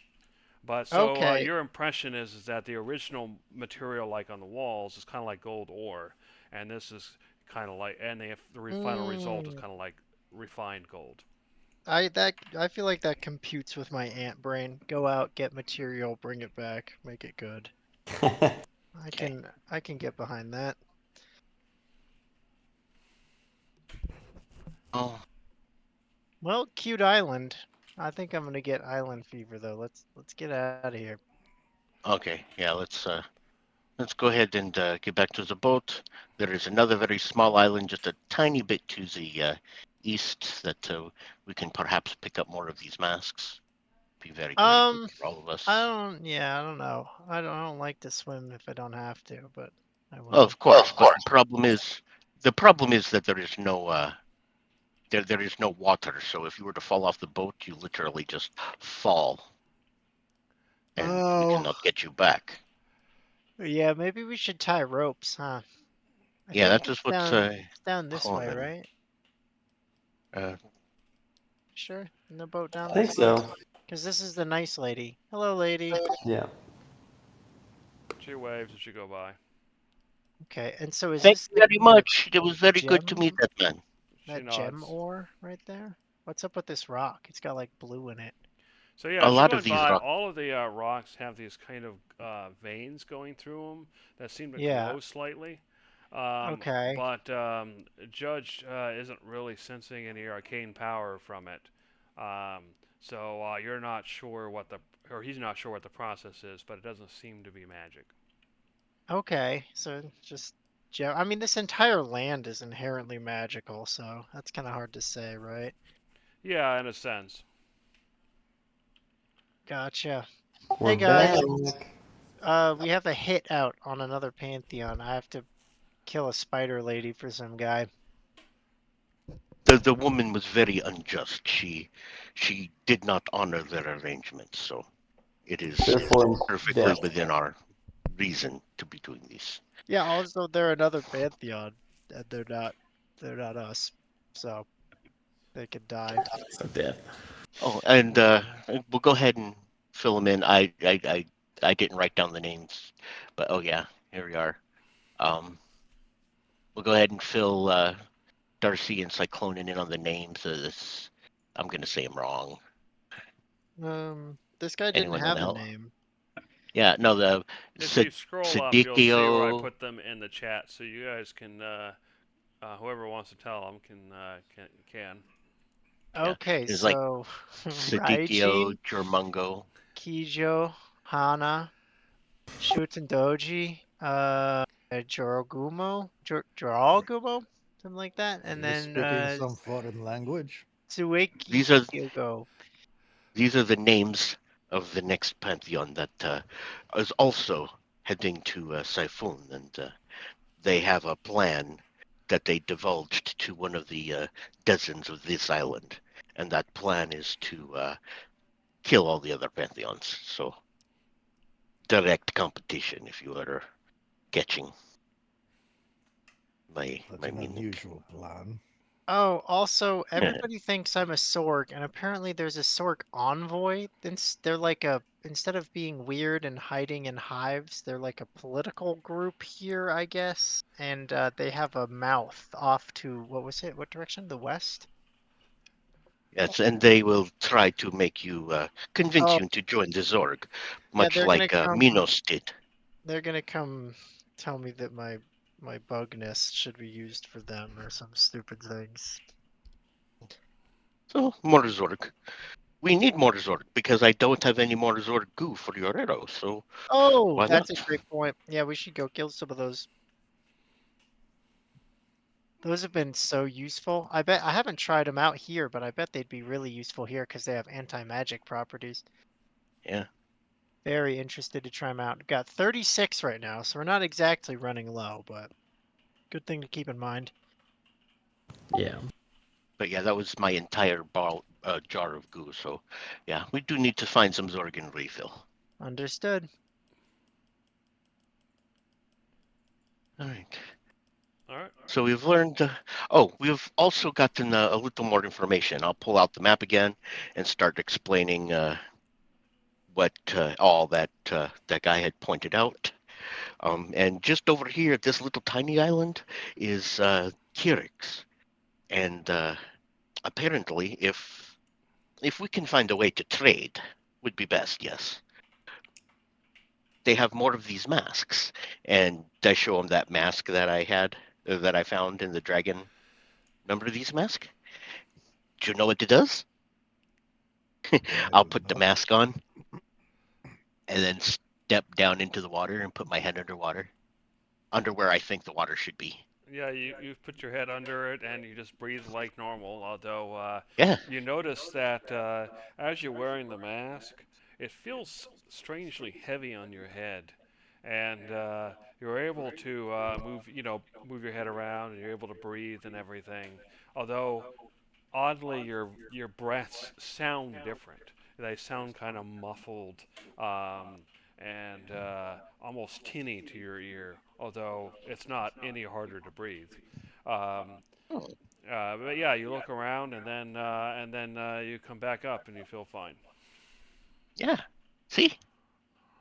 But so Okay. your impression is that the original material, like on the walls, is kind of like gold ore, and this is kind of like, and the final result is Mm, kind of like refined gold. I feel like that computes with my ant brain. Go out, get material, bring it back, make it good. Okay. I can get behind that. Oh, Well, cute island. I think I'm gonna get island fever though. Let's get out of here. okay. Yeah, let's go ahead and get back to the boat. There is another very small island, just a tiny bit to the east, that we can perhaps pick up more of these masks. Be very good for all of us. I don't know. I don't like to swim if I don't have to, but I Oh, will. of course. But the problem is that there is no there is no water. So if you were to fall off the boat, you literally just fall, and we Oh, cannot get you back. yeah, maybe we should tie ropes, huh? I Yeah, think that is what it's down this way, Conan. right? Uh, Sure, in the boat down I think this way. so. Because this is the nice lady. Hello, lady. Yeah. She waves as you go by. Okay, and so is thank this you very much. It was very good to gem meet that man. She that gem nods. ore right there? What's up with this rock? It's got like blue in it. So yeah, A as you're lot of going these by, rock. all of the rocks have these kind of veins going through them that seem to Yeah. glow slightly. Okay. But Judge isn't really sensing any arcane power from it. Um, so you're not sure what the, or he's not sure what the process is, but it doesn't seem to be magic. Okay. So just I mean, this entire land is inherently magical, so that's kind of hard to say, right? Yeah, in a sense. Gotcha. We're Hey guys, back. we have a hit out on another Pantheon. I have to kill a spider lady for some guy. The woman was very unjust. She did not honor their arrangements, so it is Therefore, perfectly death. within our reason to be doing this. Yeah, also they're another Pantheon, and they're not us, so they could die. So death. Oh, and we'll go ahead and fill them in. I didn't write down the names, but oh yeah, here we are. Um, we'll go ahead and fill Darcy and Cyclonin in on the names of this. I'm gonna say them wrong. This guy didn't Anyone know the have a hell? name. Yeah, no, the If you scroll up, you'll see where I Sidikio. put them in the chat, so you guys can, whoever wants to tell them can. Yeah, Okay, it's like so Sidikio, Raiji, Jormungo. Kijo, Hana, Shutendoji, Jorogumo, Jorogumo, something like that, Are and you then speaking some foreign language? Tsueki These are Hyogo. these are the names of the next pantheon that is also heading to Siphon, and they have a plan that they divulged to one of the denizens of this island, and that plan is to kill all the other pantheons. So direct competition, if you are catching That's my an meaning. unusual plan. Oh, also, Yeah. everybody thinks I'm a Sorg, and apparently there's a Sorg envoy. They're like a, instead of being weird and hiding in hives, they're like a political group here, I guess. And they have a mouth off to, what was it? What direction? The west? Yes, and they will try to make you convince Oh, you to join the Zorg, yeah, much like Minos did. they're gonna come tell me that my bug nest should be used for them or some stupid things. So more Zorg. We need more Zorg because I don't have any more Zorg goo for your arrow. So Oh, why that's a not? great point. Yeah, we should go kill some of those. Those have been so useful. I bet I haven't tried them out here, but I bet they'd be really useful here because they have anti-magic properties. Yeah. Very interested to try them out. Got 36 right now, so we're not exactly running low, but good thing to keep in mind. Yeah. But yeah, that was my entire jar of goo. So yeah, we do need to find some Zorg and refill. Understood. All right. All right. So we've learned. We've also gotten a little more information. I'll pull out the map again and start explaining what all that that guy had pointed out. And just over here, this little tiny island is Kirix, and apparently, if we can find a way to trade, would be best. Yes, they have more of these masks, and I show them that mask that I had that I found in the dragon. Remember these masks? Do you know what it does? I I'll do put the not. mask on and then step down into the water and put my head underwater, under where I think the water should be. Yeah, you put your head under it and you just breathe like normal. Although Yeah, you notice that as you're wearing the mask, it feels strangely heavy on your head, and you're able to move your head around and you're able to breathe and everything. Although oddly, your breaths sound different. They sound kind of muffled and almost tinny to your ear, although it's not any harder to breathe. Um, but yeah, you look around and then you come back up and you feel fine. yeah. See,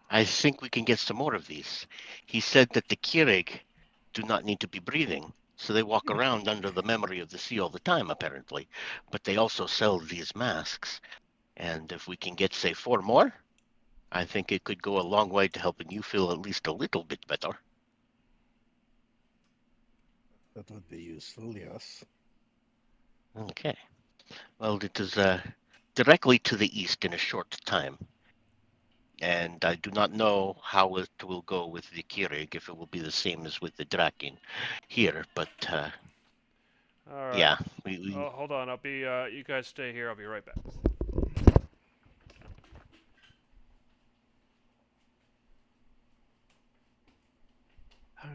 I think we can get some more of these. He said that the Kirig do not need to be breathing, so they walk around under the memory of the sea all the time, apparently. But they also sell these masks. And if we can get, say, 4 more, I think it could go a long way to helping you feel at least a little bit better. That would be useful, yes. Okay. Well, it is directly to the east in a short time. And I do not know how it will go with the Keurig, if it will be the same as with the Draken here, but All right. yeah, we Oh, hold on. I'll be. You guys stay here. I'll be right back.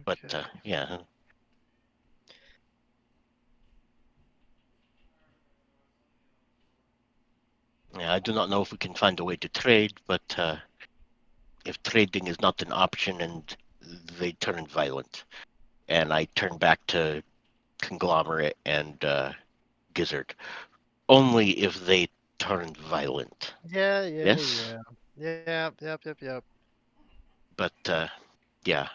but Okay. yeah. Yeah, I do not know if we can find a way to trade, but if trading is not an option and they turn violent, and I turn back to Conglomerate and Gizzard, only if they turn violent. Yeah. Yes, Yep. but yeah,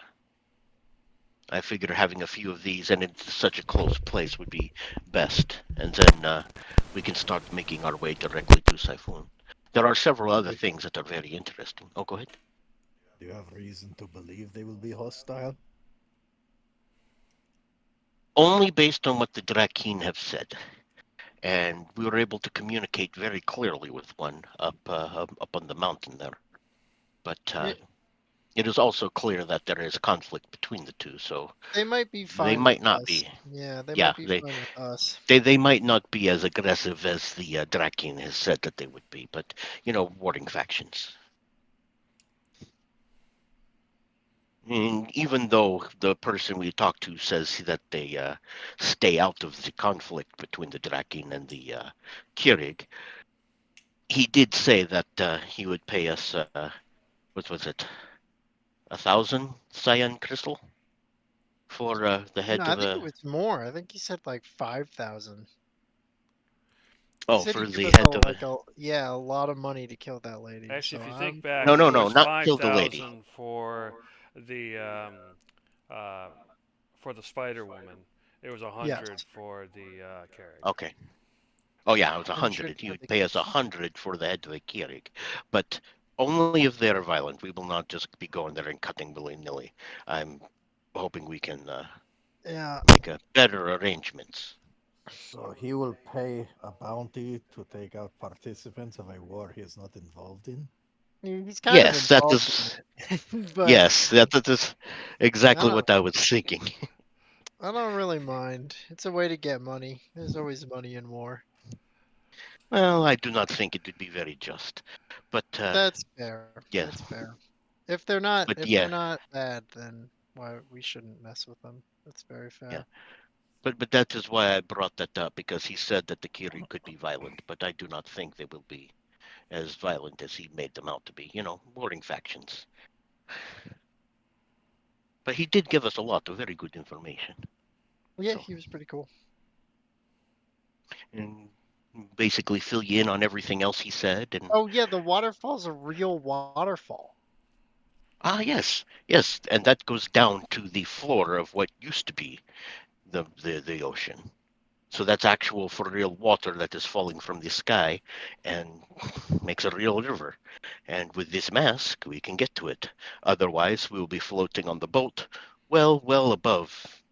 I figure having a few of these and in such a close place would be best, and then we can start making our way directly to Siphon. There are several other things that are very interesting. Oh, go ahead. Do you have reason to believe they will be hostile? Only based on what the Drakeen have said. And we were able to communicate very clearly with one up on the mountain there. But Yeah, it is also clear that there is conflict between the two, so they might be they fine with might not us. be. Yeah, they Yeah, might be fine with us. they might not be as aggressive as the Drakeen has said that they would be, but warring factions. And even though the person we talked to says that they stay out of the conflict between the Drakeen and the Keurig, he did say that he would pay us, what was it, 1,000 cyan crystal for the No, head I of think it a. was more. I think he said like 5,000. He Oh, said for he'd give the us head of a. a lot of money to kill that lady. Actually, So if you think I'm back, No, no, it no, was not kill the lady. 5,000 the uh, for the Spider Woman. It was yes. 100 for the Carrick. Okay. Oh yeah, it was 100 100. He for would the pay us key. 100 for the head of a Keurig, but only if they are violent. We will not just be going there and cutting willy nilly. I'm hoping we can Yeah, make a better arrangements. So he will pay a bounty to take out participants of a war he is not involved in? he's kind of Yes, that involved in is. it, but Yes, that is I exactly don't. what I was thinking. I don't really mind. It's a way to get money. There's always money in war. Well, I do not think it would be very just, but That's fair. yeah, That's fair. If but they're yeah, not bad, then why we shouldn't mess with them. That's very yeah, fair. but that is why I brought that up because he said that the Kiri could be violent, but I do not think they will be as violent as he made them out to be. Warring factions. But he did give us a lot of very good information. Yeah, So, he was pretty cool. and basically fill you in on everything else he said, and Oh yeah, the waterfall's a real waterfall. yes, yes, and that goes down to the floor of what used to be the ocean. So that's actual for real water that is falling from the sky and makes a real river. And with this mask, we can get to it. Otherwise, we will be floating on the boat well above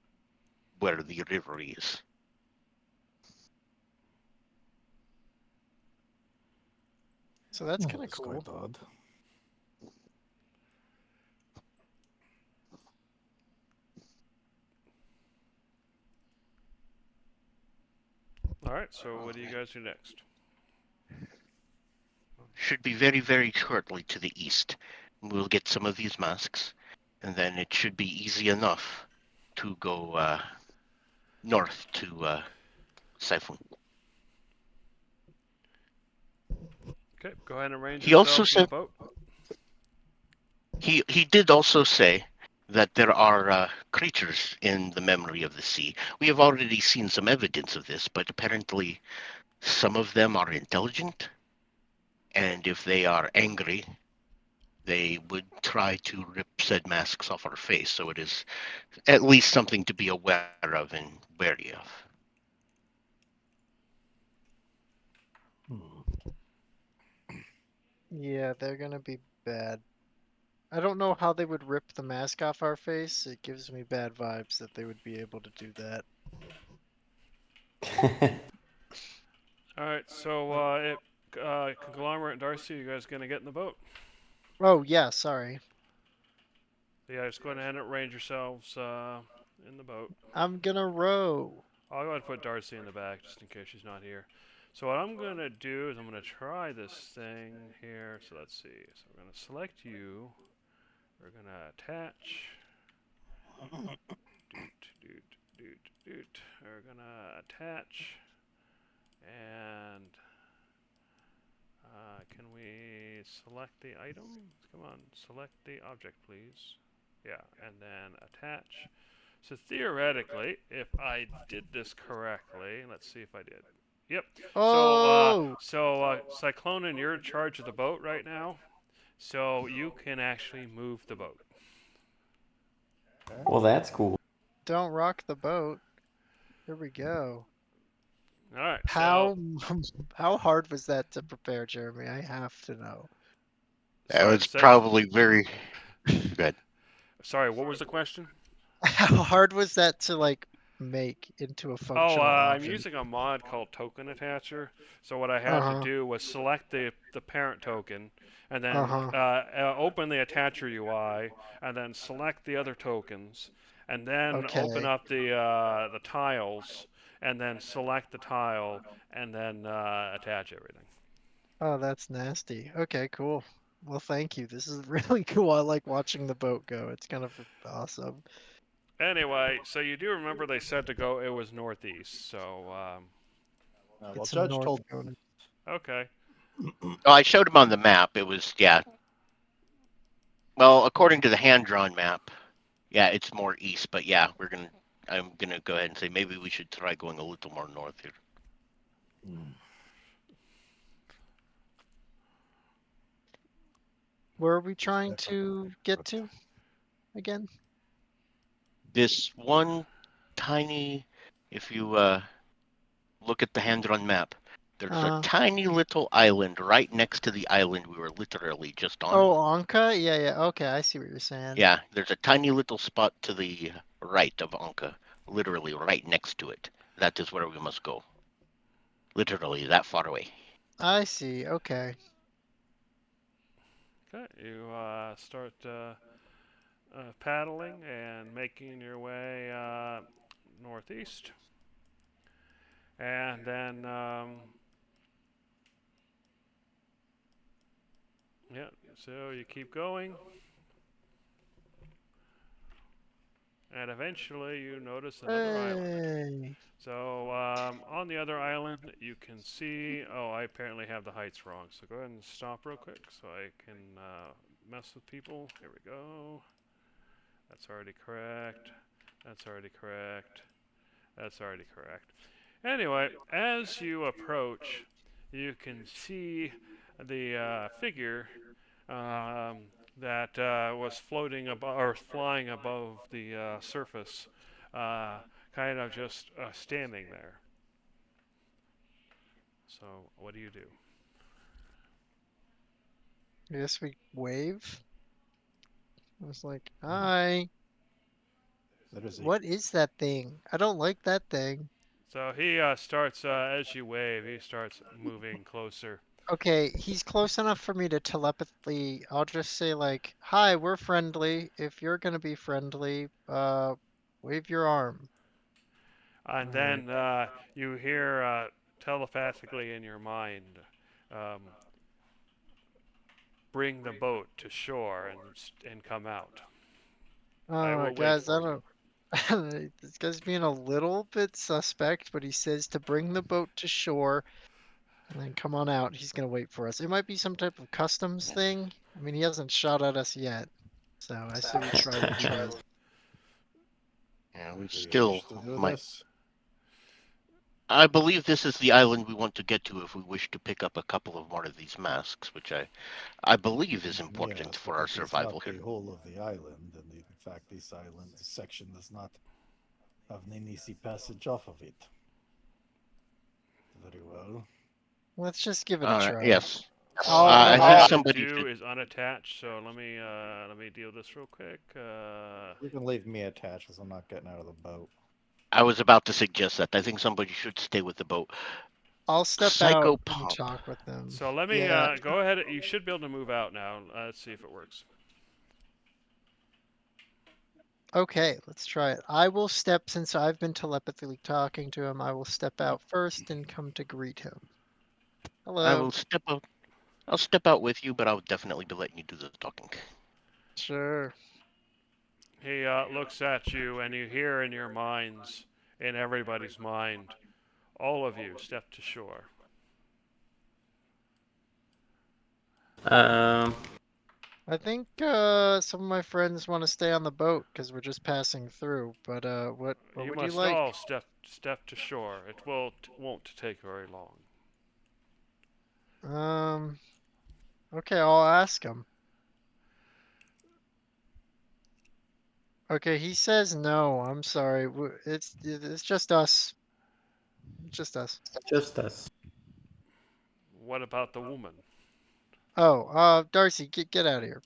where the river is. So that's kind of That's cool. quite odd. All right. So what do you guys do next? Should be very shortly to the east. We'll get some of these masks, and then it should be easy enough to go north to Siphon. Okay. Go ahead and arrange He also yourselves in the said boat. he did also say that there are creatures in the memory of the sea. We have already seen some evidence of this, but apparently some of them are intelligent, and if they are angry, they would try to rip said masks off our face. So it is at least something to be aware of and wary of. Hmm. Yeah, they're gonna be bad. I don't know how they would rip the mask off our face. It gives me bad vibes that they would be able to do that. All right, so Conglomerate and Darcy, you guys gonna get in the boat? Oh, yeah, sorry. Yeah, just go ahead and arrange yourselves in the boat. I'm gonna row. I'll go ahead and put Darcy in the back just in case she's not here. So what I'm gonna do is I'm gonna try this thing here. So let's see. So we're gonna select you. We're gonna attach. We're gonna attach. And can we select the item? Come on, select the object, please. Yeah, and then attach. So theoretically, if I did this correctly, let's see if I did. Yep. Oh! So Cyclonin, you're in charge of the boat right now, so you can actually move the boat. Well, that's cool. Don't rock the boat. Here we go. All right. How how hard was that to prepare, Jeremy? I have to know. That was probably very good. Sorry, what was the question? How hard was that to like make into a functional I'm option? using a mod called Token Attacher. So what I had to do was select the parent token, and then open the attacher UI, and then select the other tokens, and then open up the tiles, and then select the tile, and then attach everything. Oh, that's nasty. Okay, cool. Well, thank you. This is really cool. I like watching the boat go. It's kind of awesome. Anyway, so you do remember they said to go, it was northeast, so... well, It's Judge north told going. Okay. Oh, I showed him on the map. It was, yeah. Well, according to the hand-drawn map, yeah, it's more east. But yeah, I'm gonna go ahead and say maybe we should try going a little more north here. Where are we trying to get to again? This one tiny, if you look at the hand-drawn map, there's a tiny little island right next to the island we were literally just on. Oh, Anka? Yeah, yeah. Okay, I see what you're saying. Yeah, there's a tiny little spot to the right of Anka, literally right next to it. That is where we must go. Literally that far away. I see. Okay. Okay, you start paddling and making your way northeast. And then, yeah, so you keep going. And eventually you notice another island. So on the other island, you can see, oh, I apparently have the heights wrong. So go ahead and stop real quick so I can mess with people. Here we go. That's already correct. That's already correct. That's already correct. Anyway, as you approach, you can see the figure that was floating above or flying above the surface, kind of just standing there. So, what do you do? I guess we wave. I was like, hi. What is that thing? I don't like that thing. So he starts, as you wave, he starts moving closer. Okay, he's close enough for me to telepathically. I'll just say like, hi, we're friendly. If you're gonna be friendly, wave your arm. And then you hear telepathically in your mind, bring the boat to shore and come out. Guys, I don't. This guy's being a little bit suspect, but he says to bring the boat to shore and then come on out. He's gonna wait for us. It might be some type of customs thing. I mean, he hasn't shot at us yet, so I say we try what he does. Yeah, we still might. I believe this is the island we want to get to if we wish to pick up a couple of more of these masks, which I believe is important for our survival here. The whole of the island, and in fact, this island section does not have an easy passage off of it. Very well. Let's just give it a try. Yes. I'll- I All think I somebody do should- is unattached. So let me deal this real quick. You can leave me attached as I'm not getting out of the boat. I was about to suggest that. I think somebody should stay with the boat. I'll step Psycho out and Pump. talk with them. So let me Yeah. go ahead. You should be able to move out now. Let's see if it works. Okay, let's try it. I will step, since I've been telepathically talking to him, I will step out first and come to greet him. I Hello. will step out. I'll step out with you, but I'll definitely be letting you do the talking. Sure. He looks at you, and you hear in your minds, in everybody's mind, all of you step to shore. I think some of my friends want to stay on the boat because we're just passing through. But what You would you must like? all step to shore. It won't take very long. Okay, I'll ask him. Okay, he says no. I'm sorry. It's just us. Just us. Just us. What about the woman? Oh, Darcy, get out of here.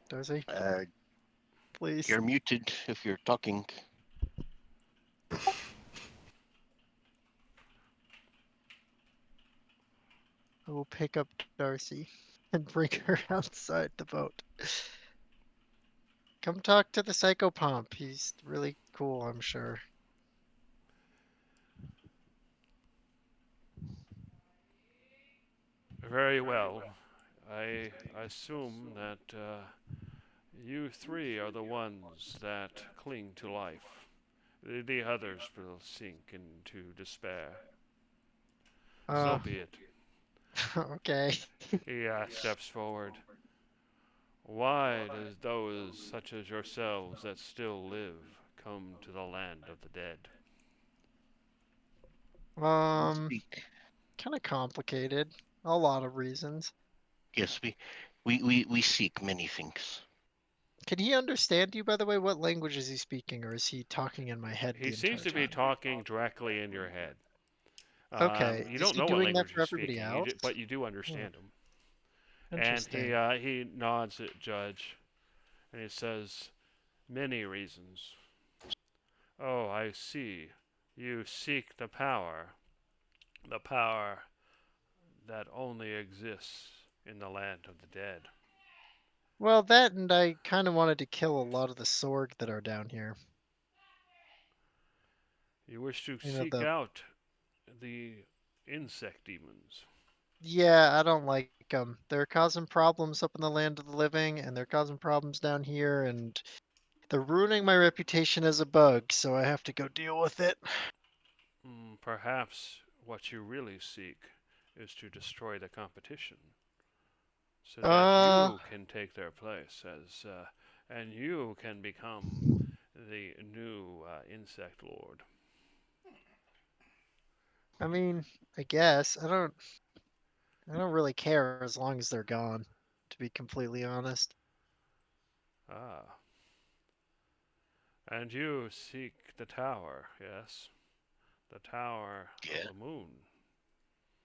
Darcy, please. You're muted if you're talking. I will pick up Darcy and bring her outside the boat. Come talk to the psychopomp. He's really cool, I'm sure. Very well. I assume that you three are the ones that cling to life. The others will sink into despair. So be it. Okay. He steps forward. Why does those such as yourselves that still live come to the land of the dead? Speak. Kind of complicated. A lot of reasons. Yes, we seek many things. Can he understand you, by the way? What language is he speaking, or is he talking in my head He the seems to entire be time? talking directly in your head. Okay. You Is don't he know what doing that language for he's everybody speaking, else? but you do understand him. And Interesting. he nods at Judge, and he says, "Many reasons. Oh, I see. You seek the power that only exists in the land of the dead." Well, that and I kind of wanted to kill a lot of the Sorg that are down here. You wish to You know, seek out the insect demons. Yeah, I don't like them. They're causing problems up in the land of the living, and they're causing problems down here, and they're ruining my reputation as a bug, so I have to go deal with it. Perhaps what you really seek is to destroy the competition, so that you can take their place and you can become the new insect lord. I mean, I guess I don't really care as long as they're gone, to be completely honest. Ah. And you seek the tower, yes? The tower Yeah. of the moon.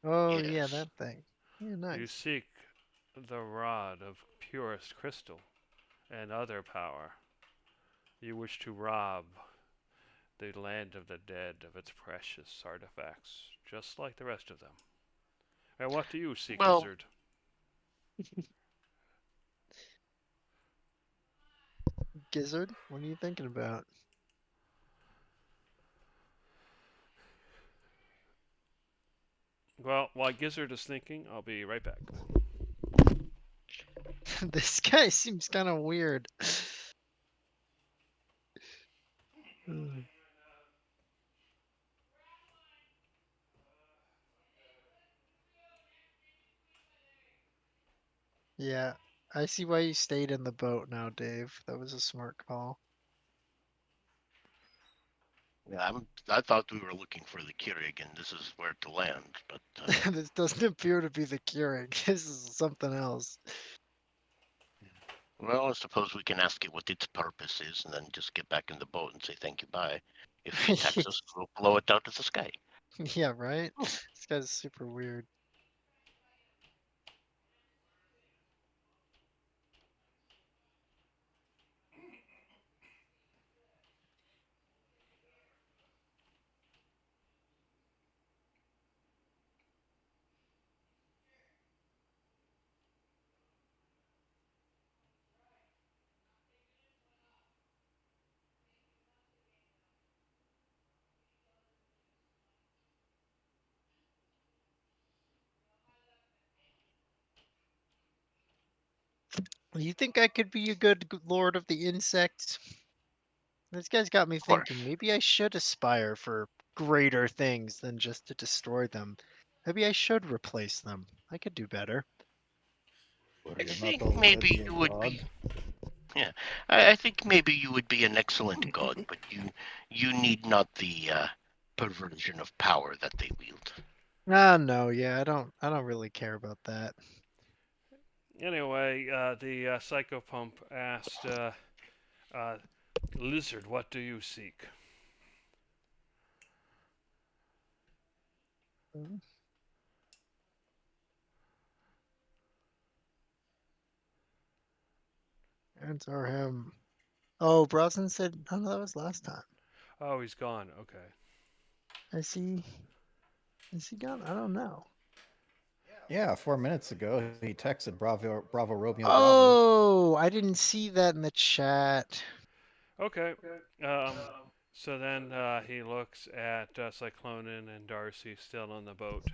Oh yeah, Yes. that thing. Yeah, You nice. seek the rod of purest crystal and other power. You wish to rob the land of the dead of its precious artifacts, just like the rest of them. And what do you seek, Well- wizard? Gizzard, what are you thinking about? Well, while Gizzard is thinking, I'll be right back. This guy seems kind of weird. Yeah, I see why you stayed in the boat now, Dave. That was a smart call. Yeah, I thought we were looking for the Keurig, and this is where to land. But This doesn't appear to be the Keurig. This is something else. well, I suppose we can ask it what its purpose is, and then just get back in the boat and say thank you, bye. If he attacks us, we'll blow it out of the sky. Yeah, right? This guy's super weird. You think I could be a good lord of the insects? This guy's got me Of course. thinking maybe I should aspire for greater things than just to destroy them. Maybe I should replace them. I could do better. Were I you not think maybe already a you would god? be. Yeah, I think maybe you would be an excellent god, but you need not the perversion of power that they wield. Ah, no, yeah, I don't really care about that. Anyway, the psychopump asked, uh, "Lizard, what do you seek?" Answer him. Oh, Brosnan said, oh, no, that was last time. Oh, he's gone. Okay. Is he gone? I don't know. Yeah, 4 minutes ago he texted Bravo Romeo Bravo. Oh, I didn't see that in the chat. Okay. So then he looks at Cyclonin and Darcy still on the boat.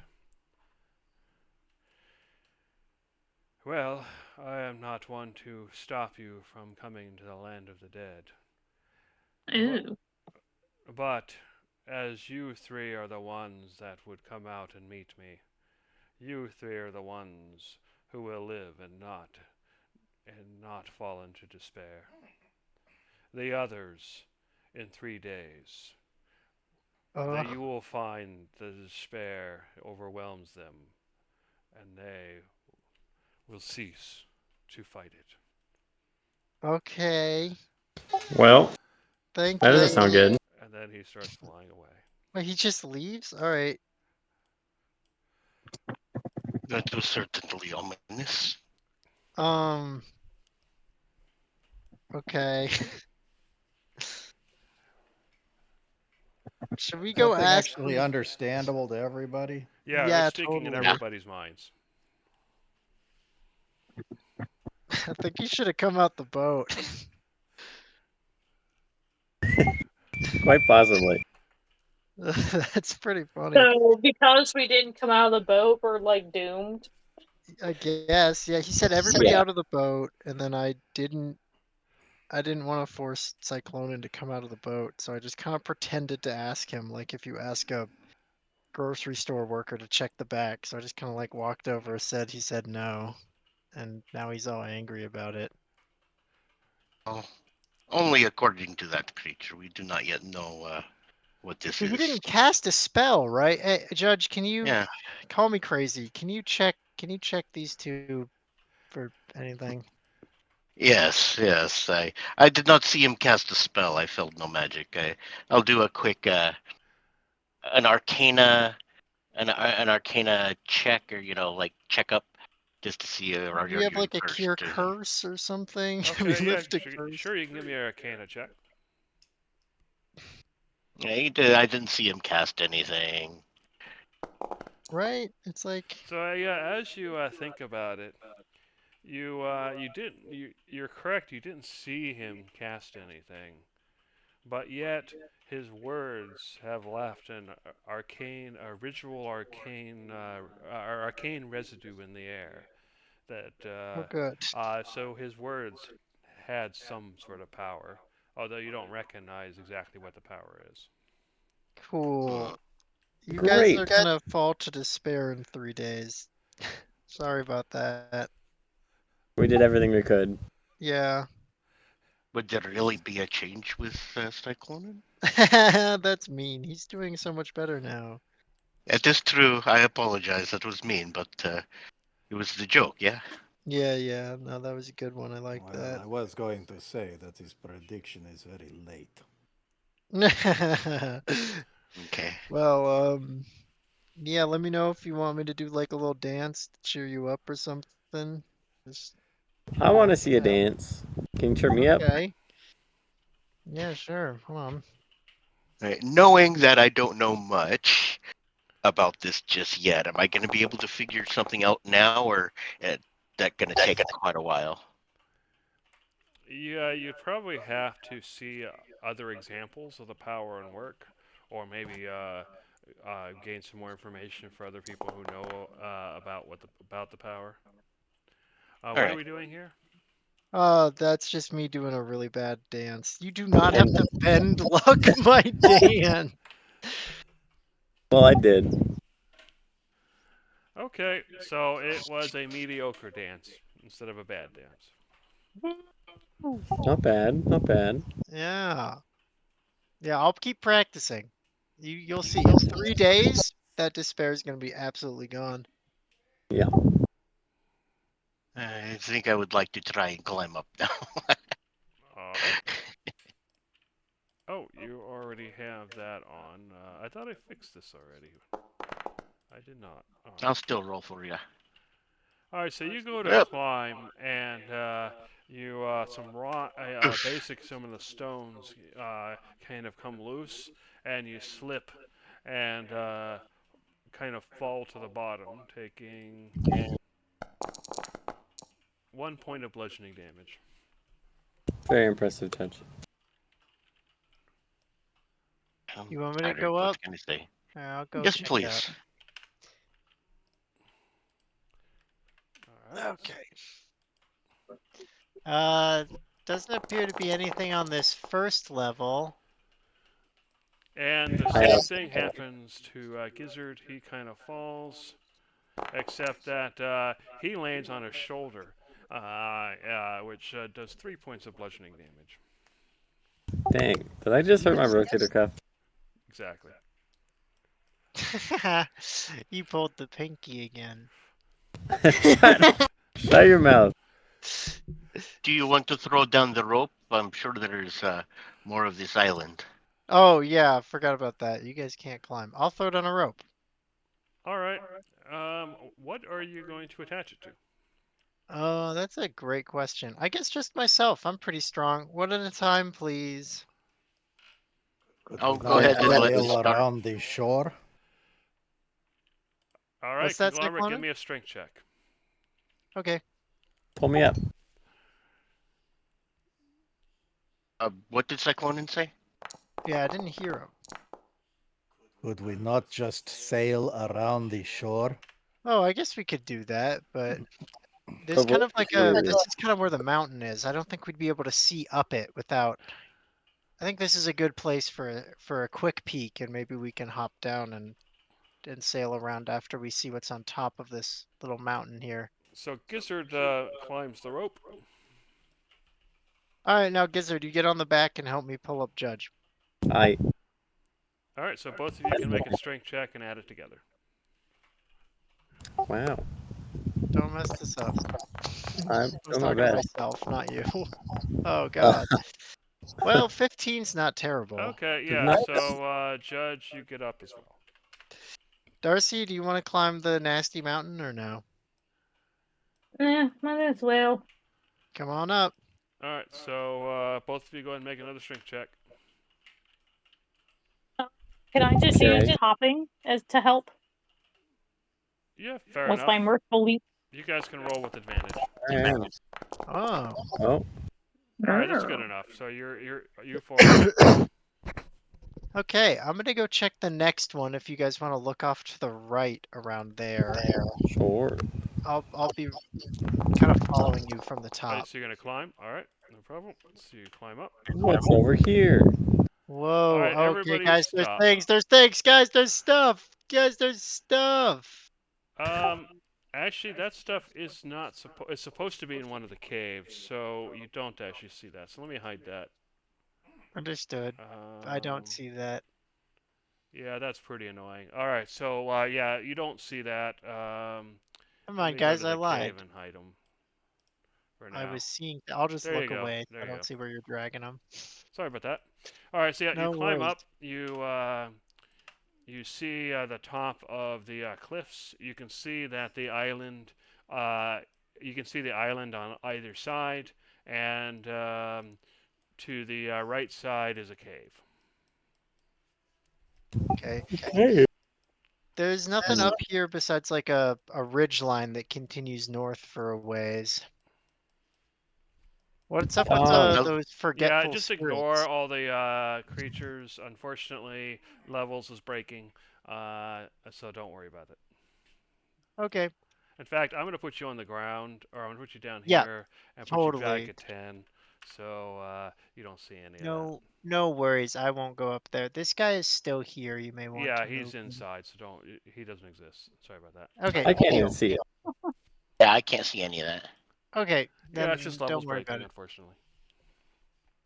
Well, I am not one to stop you from coming to the land of the dead. Ooh. But as you three are the ones that would come out and meet me, you three are the ones who will live and not fall into despair. The others, in 3 days, you will find the despair overwhelms them, and they will cease to fight it. Okay. Well, Thank that you. doesn't sound good. And then he starts flying away. Wait, he just leaves? All right. That was certainly ominous. Okay. Should we go Something ask actually him? understandable to everybody. Yeah, Yeah, it's sticking in totally. everybody's minds. I think he should have come out the boat. Quite possibly. That's pretty funny. So because we didn't come out of the boat, we're like doomed. I guess. Yeah, he said everybody out of the boat, and then I didn't want to force Cyclonin to come out of the boat, so I just kind of pretended to ask him, like if you ask a grocery store worker to check the back. So I just kind of like walked over, he said no, and now he's all angry about it. Well, only according to that creature. We do not yet know what this He is. didn't cast a spell, right? Hey, Judge, can you Yeah. call me crazy? Can you check these two for anything? Yes, yes. I did not see him cast a spell. I felt no magic. I'll do a quick an arcana check, or like checkup, just to see are Do you have you like a cursed. cure curse or something? Can we Okay, yeah, lift a curse? sure, you can give me a Arcana check. Yeah, he did. I didn't see him cast anything. Right? It's like So yeah, as you think about it, you didn't you're correct. You didn't see him cast anything, but yet his words have left an arcane residue in the air. That oh good. so his words had some sort of power, although you don't recognize exactly what the power is. Cool. You guys Great. are gonna fall to despair in 3 days. Sorry about that. We did everything we could. Yeah. Would there really be a change with Cyclonin? That's mean. He's doing so much better now. It is true. I apologize. That was mean, but it was the joke. Yeah. Yeah. No, that was a good one. I like Well, I was going to say that his prediction is very late. that. Okay. Well, yeah, let me know if you want me to do like a little dance to cheer you up or something. Just I want to see a yeah. dance. Can you cheer me up? Okay. Yeah, sure. Hold on. Right. Knowing that I don't know much about this just yet, am I going to be able to figure something out now, or that going to take quite a while? Yeah, you'd probably have to see other examples of the power and work, or maybe gain some more information for other people who know about the power. All What are right. we doing here? That's just me doing a really bad dance. You do not have And to bend luck my dance. well, I did. Okay, so it was a mediocre dance instead of a bad dance. Not bad. Not bad. Yeah. Yeah, I'll keep practicing. You'll see. In 3 days, that despair is gonna be absolutely gone. Yeah. I think I would like to try and climb up now. Uh, oh, you already have that on. I thought I fixed this already. I did not. I'll still roll for you. All right, so you go to Yep. climb, and you some rock, basic some of the stones kind of come loose, and you slip, and kind of fall to the bottom, taking 1 point of bludgeoning damage. Very impressive touch. I'm You want me to tired. go What up? can I say? I'll go Yes, check it out. please. All right. Okay. Doesn't appear to be anything on this first level. And the I same have. thing happens to Gizzard. He kind of falls, except that he lands on his shoulder, which does 3 points of bludgeoning damage. Dang. Did I just hurt my rotator cuff? Exactly. You pulled the pinky again. Shut your mouth. Do you want to throw down the rope? I'm sure there's more of this island. Oh yeah, forgot about that. You guys can't climb. I'll throw it on a rope. All right. What are you going to attach it to? Oh, that's a great question. I guess just myself. I'm pretty strong. One at a time, please. Could I'll we go not ahead and let you sail start. around the shore? All right, What's that, Conglomerate, give Cyclone? me a strength check. Okay. Pull me up. What did Cyclonin say? Yeah, I didn't hear him. Could we not just sail around the shore? Oh, I guess we could do that, but this But kind what of like if we're- this is kind of where the mountain is. I don't think we'd be able to see up it without. I think this is a good place for a quick peek, and maybe we can hop down and sail around after we see what's on top of this little mountain here. So Gizzard climbs the rope. All right, now Gizzard, you get on the back and help me pull up Judge. I All right, so both of you can make a strength check and add it together. wow. Don't mess this up. I'm I was doing my talking to best. myself, not you. Oh God. Well, 15's not terrible. Okay, yeah. Nice. So Judge, you get up as well. Darcy, do you want to climb the nasty mountain or no? Might as well. Come on up. All right, so both of you go ahead and make another strength check. Can I just Okay. use hopping as to help? Yeah, fair What's enough. my mirthful leap? You guys can roll with advantage. I am. Oh. Oh, All right, that's good enough. So you four. Okay, I'm gonna go check the next one if you guys want to look off to the right around there. sure. I'll be kind of following you from the All right, top. so you're gonna climb. All right, no problem. So you climb up. What's over here? Whoa, All right, okay, everybody guys, there's stop. things, guys, there's stuff. Guys, there's stuff. Actually, that stuff is not it's supposed to be in one of the caves, so you don't actually see that. So let me hide that. Understood. I don't Um, see that. Yeah, that's pretty annoying. All right, so yeah, you don't see that. Come Let on, me guys, go I to the lied. cave and hide them for I now. was seeing. I'll just There you look go. away. There I you don't go. see where you're dragging them. Sorry about that. All right, so yeah, you No climb worries. up. You you see the top of the cliffs. You can see that the island. You can see the island on either side, and to the right side is a cave. Okay. Hey. There's nothing up here besides like a ridge line that continues north for a ways. What's up with Oh. those Yeah, forgetful just spirits? ignore all the creatures. Unfortunately, levels is breaking, so don't worry about it. Okay. In fact, I'm gonna put you on the ground, or I'm gonna put you down Yeah, here and put you back totally. at 10, so you don't see any of that. No worries. I won't go up there. This guy is still here. You may want Yeah, to he's move him. inside, so don't. He doesn't exist. Sorry about that. Okay. I can't deal. even see it. Yeah, I can't see any of that. Okay. Then Yeah, it's just levels don't worry breaking, about it. unfortunately.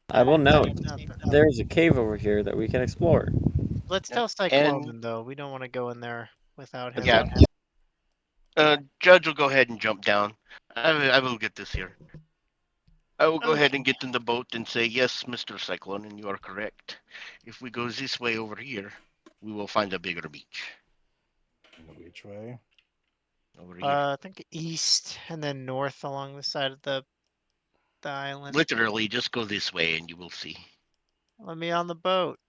I will note Nothing. there's a cave over here that we can explore. Let's Yeah. tell Cycloman though. We don't want to go in there without him. Yeah. Judge will go ahead and jump down. I will get this here. I will go ahead and get in the boat and say, yes, Mr. Cyclone, and you are correct. If we go this way over here, we will find a bigger beach. Which way? Over here. I think east and then north along the side of the island. Literally, just go this way and you will see. Let me on the boat.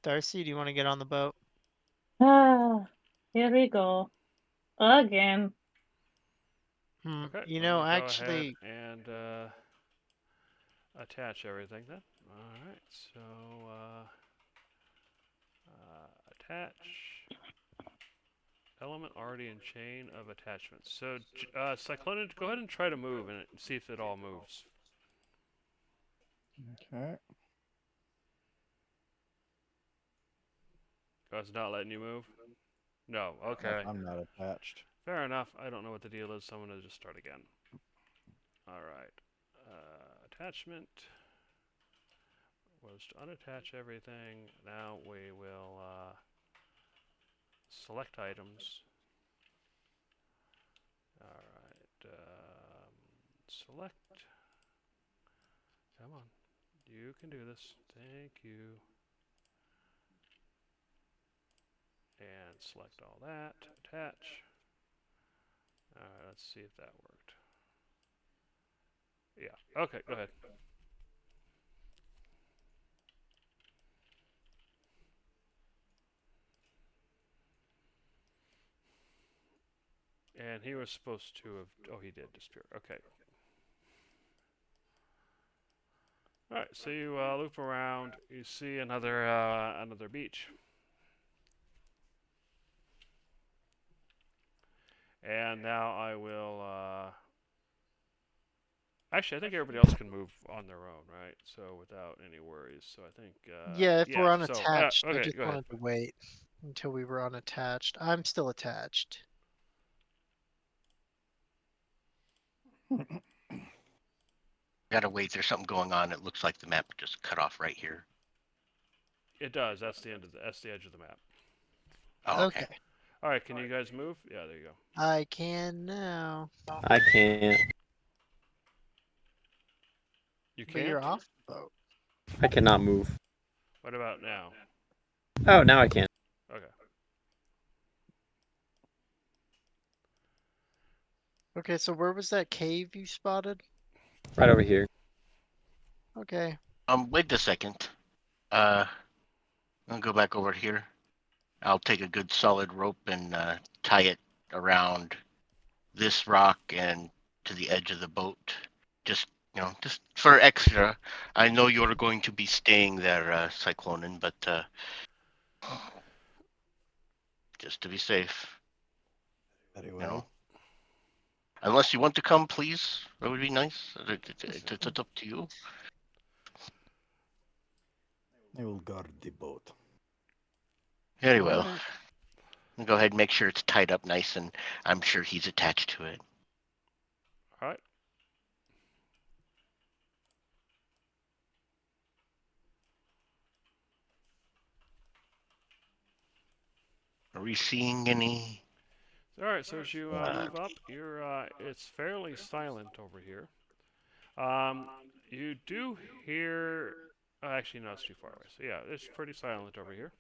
Darcy, do you want to get on the boat? Here we go. Again. Okay. You let know, me go actually, ahead and attach everything then. All right. So attach element already in chain of attachments. So Cyclone, go ahead and try to move and see if it all moves. Okay. Oh, it's not letting you move? No. Okay. I'm not attached. Fair enough. I don't know what the deal is, so I'm going to just start again. All right. Attachment was to unattach everything. Now we will select items. All right. Select. Come on. You can do this. Thank you. And select all that. Attach. All right, let's see if that worked. Yeah, okay, go ahead. And he was supposed to have, oh, he did disappear, okay. All right, so you loop around, you see another beach. And now I will, actually, I think everybody else can move on their own, right? So without any worries. So I think. yeah, if we're So, unattached, I okay, just go ahead. wanted to wait until we were unattached. I'm still attached. Gotta wait. There's something going on. It looks like the map just cut off right here. It does. That's the edge of the map. Oh, okay. All right, can you guys move? Yeah, there you go. I can now. I can't. You But can't? you're off the boat. I cannot move. What about now? Oh, now I can. Okay. Okay, so where was that cave you spotted? Right over here. Okay. Wait a second. I'll go back over here. I'll take a good solid rope and tie it around this rock and to the edge of the boat. Just for extra. I know you're going to be staying there, Cyclonin, but just to be safe. Very well. Unless you want to come, please. That would be nice. It's up to you. I will guard the boat. Very well. Alright. Go ahead and make sure it's tied up nice, and I'm sure he's attached to it. All right. Are we seeing any? All right. So as you move up, it's fairly silent over here. You do hear. Actually, no, it's too far away. So yeah, it's pretty silent over here.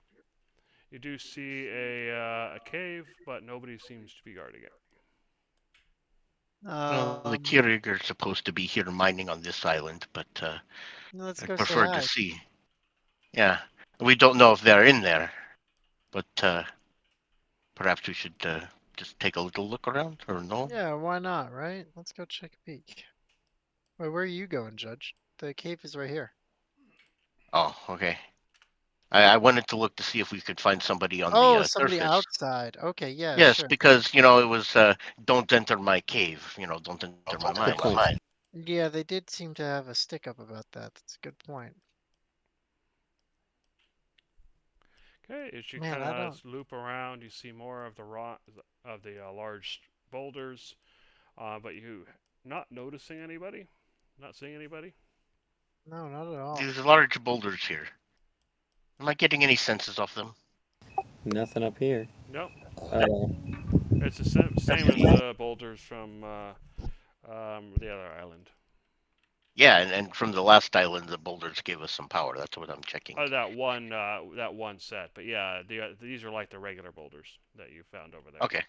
You do see a cave, but nobody seems to be guarding it. Well, the Um, Keurig are supposed to be here mining on this island, but let's I go say prefer hi. to see. Yeah, we don't know if they're in there, but perhaps we should just take a little look around, or no? Yeah, why not, right? Let's go check a peek. Wait, where are you going, Judge? The cave is right here. Oh, okay. I wanted to look to see if we could find somebody on the Oh, somebody surface. outside. Okay, yeah, Yes, sure. because it was don't enter my cave. Don't enter my Good mine. point. Yeah, they did seem to have a stick up about that. That's a good point. Okay, as you Man, kind I of don't. loop around, you see more of the large boulders, but you not noticing anybody, not seeing anybody. No, not at all. There's large boulders here. Am I getting any senses off them? Nothing up here. Nope, Uh, it's the same as the boulders from the other island. Yeah, and from the last island, the boulders gave us some power. That's what I'm checking. That one set, but yeah, these are like the regular boulders that you found over there. Okay.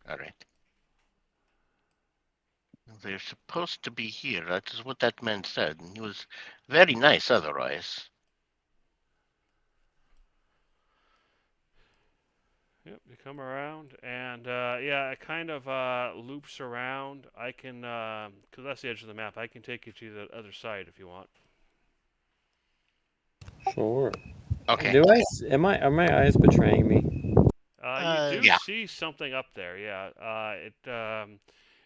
All right. They're supposed to be here. That is what that man said. And he was very nice otherwise. Yep, you come around, and yeah, it kind of loops around. I can, because that's the edge of the map. I can take you to the other side if you want. sure. Okay. Are my eyes betraying me? You do Yeah. see something up there. Yeah.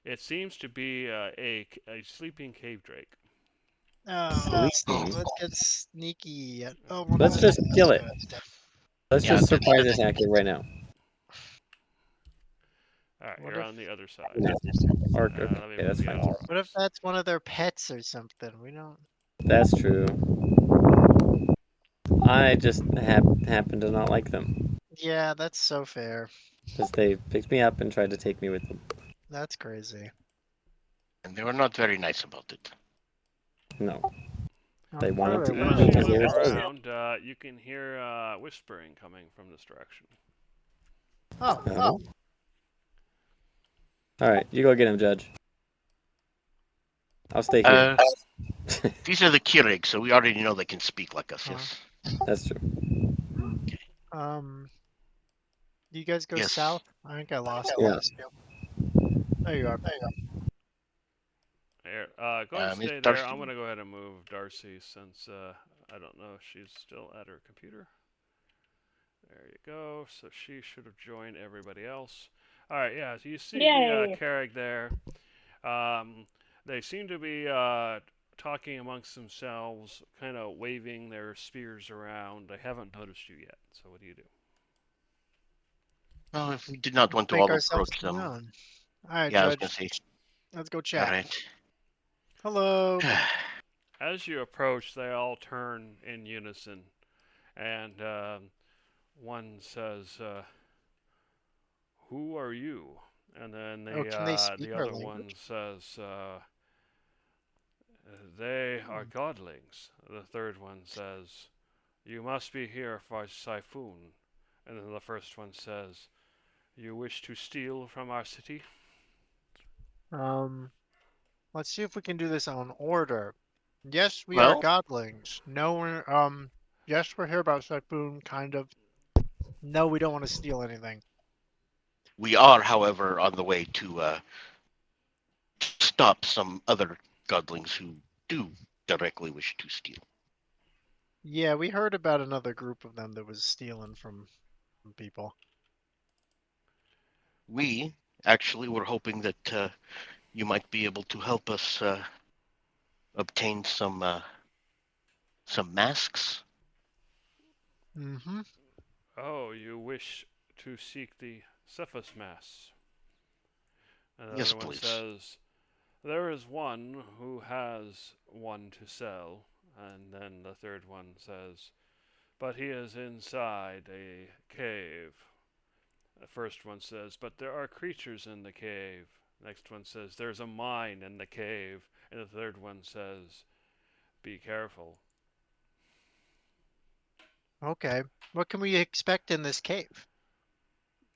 It seems to be a sleeping cave drake. Let's Sleeping. get sneaky. Oh, one Let's of just those kill it. guys. Let's Yeah, just that's- surprise attack it right now. All right, What you're if- on the other side. No. Or, Let me okay, that's move you fine. out of the What if rocks. that's one of their pets or something? We don't. That's true. I just happen to not like them Yeah, that's so fair. because they picked me up and tried to take me with them. That's crazy. And they were not very nice about it. No, I'm They wanted sure to it eat As me you because was. they move were frozen. around, you can hear whispering coming from this direction. Oh, Oh. All right, you go get him, Judge. I'll stay here. These are the Keurig, so we already know they can speak like us. Huh. Yes. That's true. do you guys go Yes. south? I think I lost Yeah. you. There you are. Here, go ahead and Miss stay there. Darcy? I'm going to go ahead and move Darcy since I don't know if she's still at her computer. There you go. So she should have joined everybody else. All right, yeah. So you see the Yay. Carrig there. They seem to be talking amongst themselves, kind of waving their spears around. They haven't noticed you yet. So what do you do? Well, if we did not want to Make all ourselves approach them. known. All right, Yeah, I was Judge. gonna say. Let's go All chat. right. Hello. As you approach, they all turn in unison, and one says, "Who are you?" And then Oh, can they speak the our other language? one says, "They are godlings." The third one says, "You must be here for Siphon." And then the first one says, "You wish to steal from our city?" Let's see if we can do this on order. Yes, we are Well- godlings. No, yes, we're here about Siphon, kind of. No, we don't want to steal anything. We are, however, on the way to stop some other godlings who do directly wish to steal. Yeah, we heard about another group of them that was stealing from people. We actually were hoping that you might be able to help us obtain some masks. Mm-hmm. Oh, you wish to seek the Cephas Mass. And the Yes, other one please. says, "There is one who has one to sell." And then the third one says, "But he is inside a cave." The first one says, "But there are creatures in the cave." Next one says, "There's a mine in the cave." And the third one says, "Be careful." Okay. What can we expect in this cave?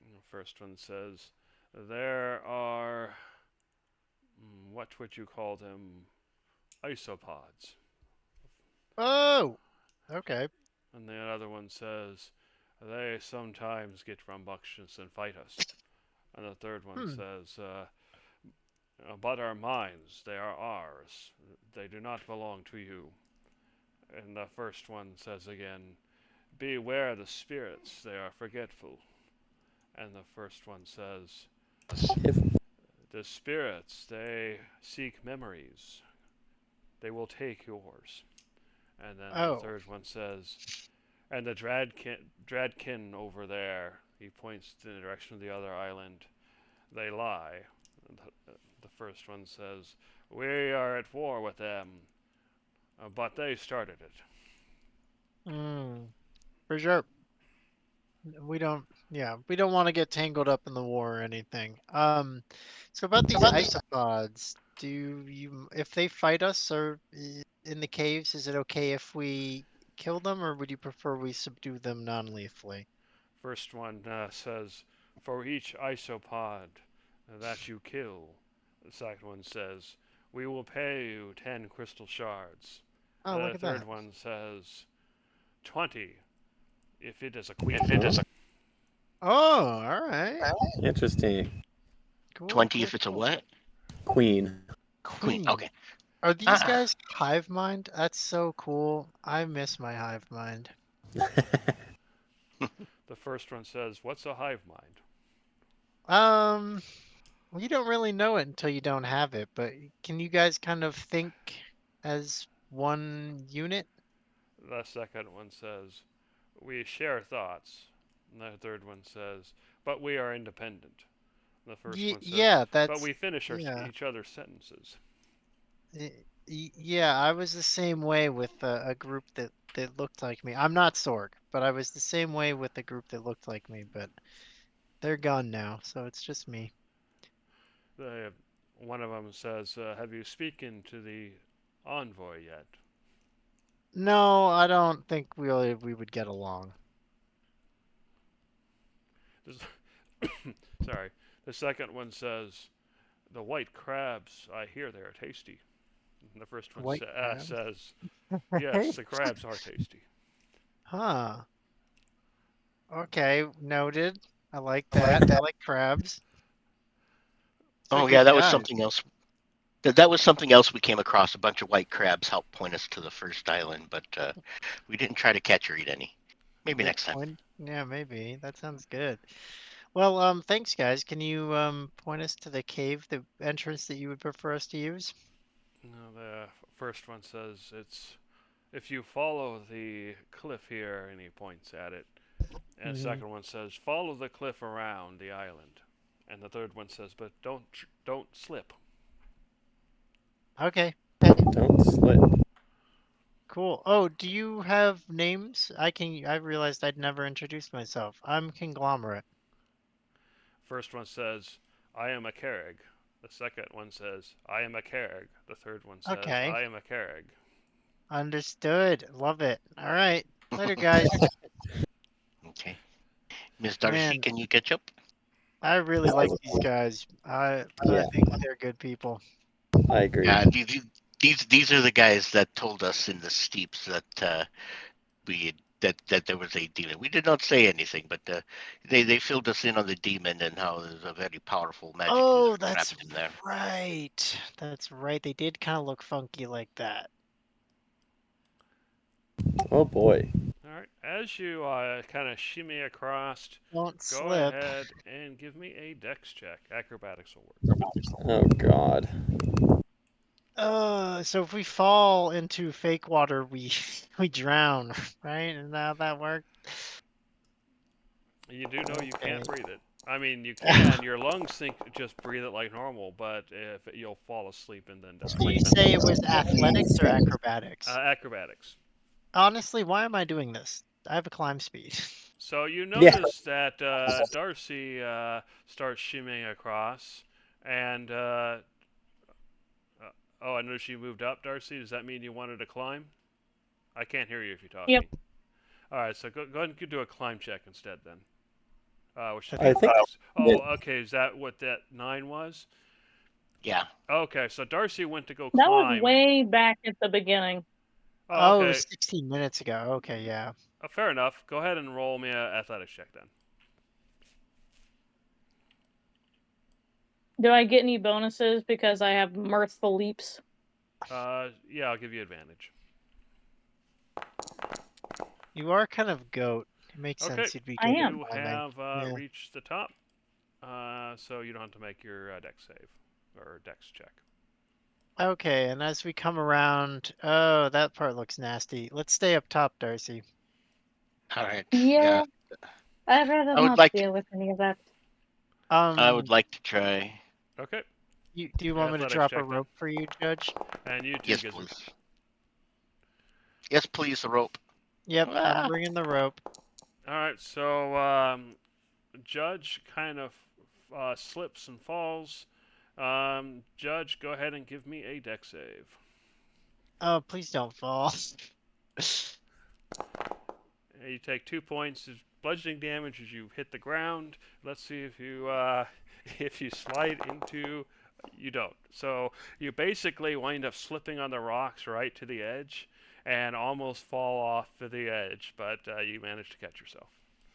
The first one says, there are, what would you call them? Isopods. Oh, okay. And the other one says, they sometimes get rambunctious and fight us. And the third one Hmm. says, but our minds, they are ours. They do not belong to you. And the first one says again, beware the spirits, they are forgetful. And the first one says, If the spirits, they seek memories. They will take yours. And then the Oh. third one says, and the Dradkin over there, he points in the direction of the other island, they lie. And the first one says, we are at war with them, but they started it. Hmm. For sure. We don't want to get tangled up in the war or anything. So about these isopods, if they fight us or in the caves, is it okay if we kill them, or would you prefer we subdue them non-lethally? First one says, for each isopod that you kill. The second one says, we will pay you 10 crystal shards. Oh, The look at third that. one says, 20 if it is a If queen. it is a Oh, all right. interesting. Cool, 20 cool, if it's a cool. what? Queen. Queen. Queen. Okay. Are these Ah. guys hive mind? That's so cool. I miss my hive mind. The first one says, what's a hive mind? Well, you don't really know it until you don't have it, but can you guys kind of think as one unit? The second one says, we share thoughts. And the third one says, but we are independent. The first one says, Yeah, but that's we finish yeah. each other's sentences. Yeah, I was the same way with a group that looked like me. I'm not Sorg, but I was the same way with a group that looked like me, but they're gone now, so it's just me. One of them says, have you spoken to the envoy yet? No, I don't think we would get along. Sorry. The second one says, the white crabs, I hear they are tasty. And the first one White crab. says, yes, the crabs are tasty. Huh. Okay, noted. I like that. I like crabs. They're Oh yeah, good that was guys. something else. That was something else we came across. A bunch of white crabs helped point us to the first island, but we didn't try to catch or eat any. Maybe They next time. point. Yeah, maybe. That sounds good. Well, thanks guys. Can you point us to the cave, the entrance that you would prefer us to use? No, the first one says, it's if you follow the cliff here, and he points at it. And the Mm-hmm. second one says, follow the cliff around the island. And the third one says, but don't slip. Okay, Don't slip. cool. Oh, do you have names? I realized I'd never introduced myself. I'm Conglomerate. First one says, I am a Carrig. The second one says, I am a Carrig. The third one says, Okay, I am a Carrig. understood. Love it. All right. Later, guys. Okay. Miss Darcy, Man, can you catch up? I really like these guys. I Yeah, think they're good people. I agree. Yeah, these are the guys that told us in the steeps that we had, that there was a demon. We did not say anything, but they filled us in on the demon and how there's a very powerful magic user Oh, that's trapped in there. right. That's right. They did kind of look funky like that. Oh boy. All right. As you kind of shimmy across, Don't go slip. ahead and give me a dex check. Acrobatics will work. Oh god. So if we fall into fake water, we we drown, right? And how that work? You do know you Okay. can't breathe it. I mean, you can. Your lungs think just breathe it like normal, but if you'll fall asleep and then So you die. say it was athletics or acrobatics? Acrobatics. Honestly, why am I doing this? I have a climb speed. So you Yeah. notice that Darcy starts shimmying across, and oh, I noticed you moved up, Darcy. Does that mean you wanted to climb? I can't hear you if you're talking. Yep. All right, so go ahead and do a climb check instead then. Which should I be think Oh, okay. Is that what that 9 was? Yeah. Okay, so Darcy went to go That was climb. way back at the beginning. Oh, Oh, it okay. was 16 minutes ago. Okay, yeah. Fair enough. Go ahead and roll me a athletics check then. Do I get any bonuses because I have mirthful leaps? Yeah, I'll give you advantage. You are kind of goat. It makes Okay. sense you'd be I good am. You at climbing. have Yeah. reached the top, so you don't have to make your dex save or dex check. Okay, and as we come around, oh, that part looks nasty. Let's stay up top, Darcy. All right. Yeah. I'd rather I would not like to- deal with any of that. I would like to try. Okay, Do you want me to athletics drop a check then. rope for you, Judge? and you too, Yes, Gizmo. please. Yes, please. The rope. Yep, Ah. I'm bringing the rope. All right, so Judge kind of slips and falls. Judge, go ahead and give me a dex save. Oh, please don't fall. You take 2 points of bludgeoning damage as you hit the ground. Let's see if you if you slide into. You don't. So you basically wind up slipping on the rocks right to the edge, and almost fall off to the edge, but you manage to catch yourself.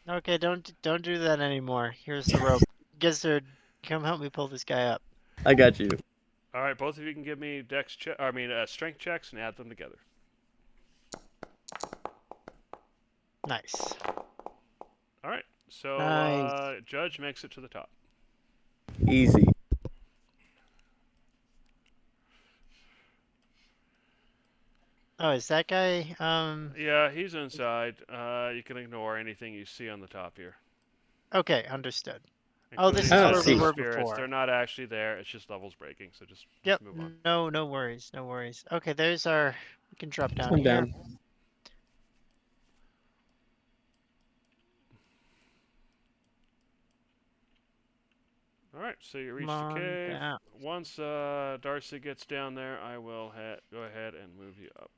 Okay, don't do that anymore. Here's the rope. Gizzard, come help me pull this guy up. I got you. All right, both of you can give me strength checks and add them together. Nice. All right, so Nice. Judge makes it to the top. Easy. Oh, is that guy? Yeah, he's inside. You can ignore anything you see on the top here. Okay, understood. Oh, this is including where the we were spirits. before. They're not actually there. It's just levels breaking. So just Yep. move on. No worries. No worries. Okay, there's our. We can drop down I'm here. down. All right, so you reach Come the on cave. down. Once Darcy gets down there, I will go ahead and move you up.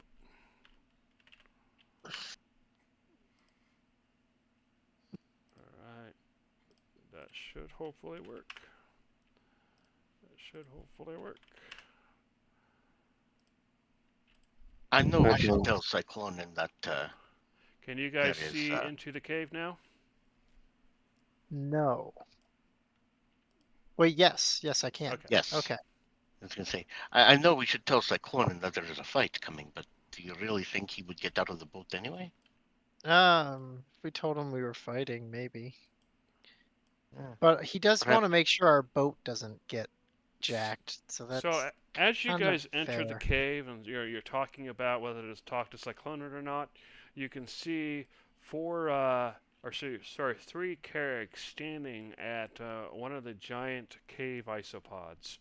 All right, that should hopefully work. I know I Okay. should tell Cyclonin that. Can you guys That is, see into the cave now? No. Wait, yes, I can. Okay. Yes. Okay. I was gonna say. I know we should tell Cyclonin that there is a fight coming, but do you really think he would get out of the boat anyway? If we told him we were fighting, maybe. Yeah. But he does Perhaps- want to make sure our boat doesn't get jacked. So that's. So as you kinda guys enter the fair. cave and you're talking about whether to talk to Cyclonid or not, you can see three Carrigs standing at one of the giant cave isopods.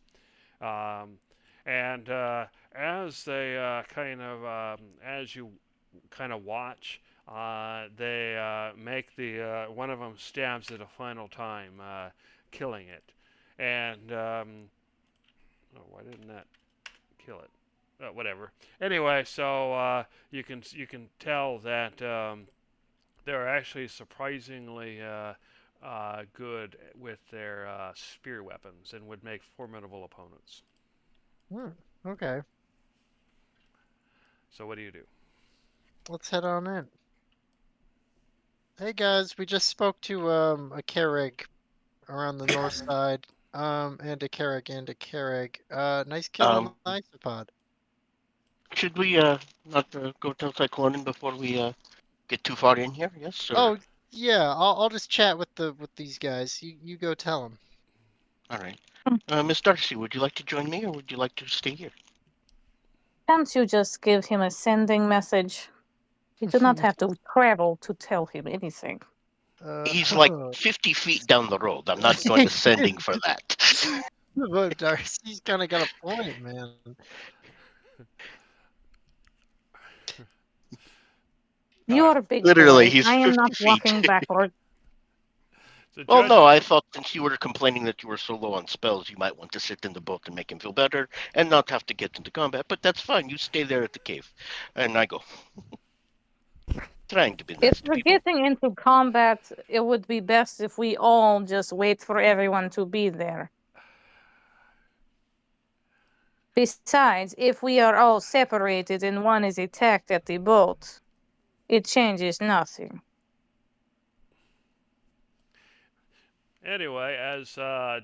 And as they as you kind of watch, they make the one of them stabs it a final time, killing it. And why didn't that kill it? Whatever. Anyway, so you can tell that they're actually surprisingly good with their spear weapons and would make formidable opponents. Okay. So what do you do? Let's head on in. Hey guys, we just spoke to a Carrig around the north side. And a Carrig. Nice kill on the isopod. Should we not go tell Cyclonin before we get too far in here? Yes. Or... Oh yeah, I'll just chat with these guys. You go tell them. All right. Miss Darcy, would you like to join me, or would you like to stay here? Can't you just give him a sending message? You do not have to travel to tell him anything. He's like 50 feet down the road. I'm not going to sending for that. Well, Darcy's kind of got a point, man. You are a big Literally, boy. he's I am 50 not feet. walking backward. So Well, Judge- no, I thought since you were complaining that you were so low on spells, you might want to sit in the boat and make him feel better and not have to get into combat. But that's fine. You stay there at the cave, and I go. Trying to be nice If to we're people. getting into combat, it would be best if we all just wait for everyone to be there. Besides, if we are all separated and one is attacked at the boat, it changes nothing. Anyway, as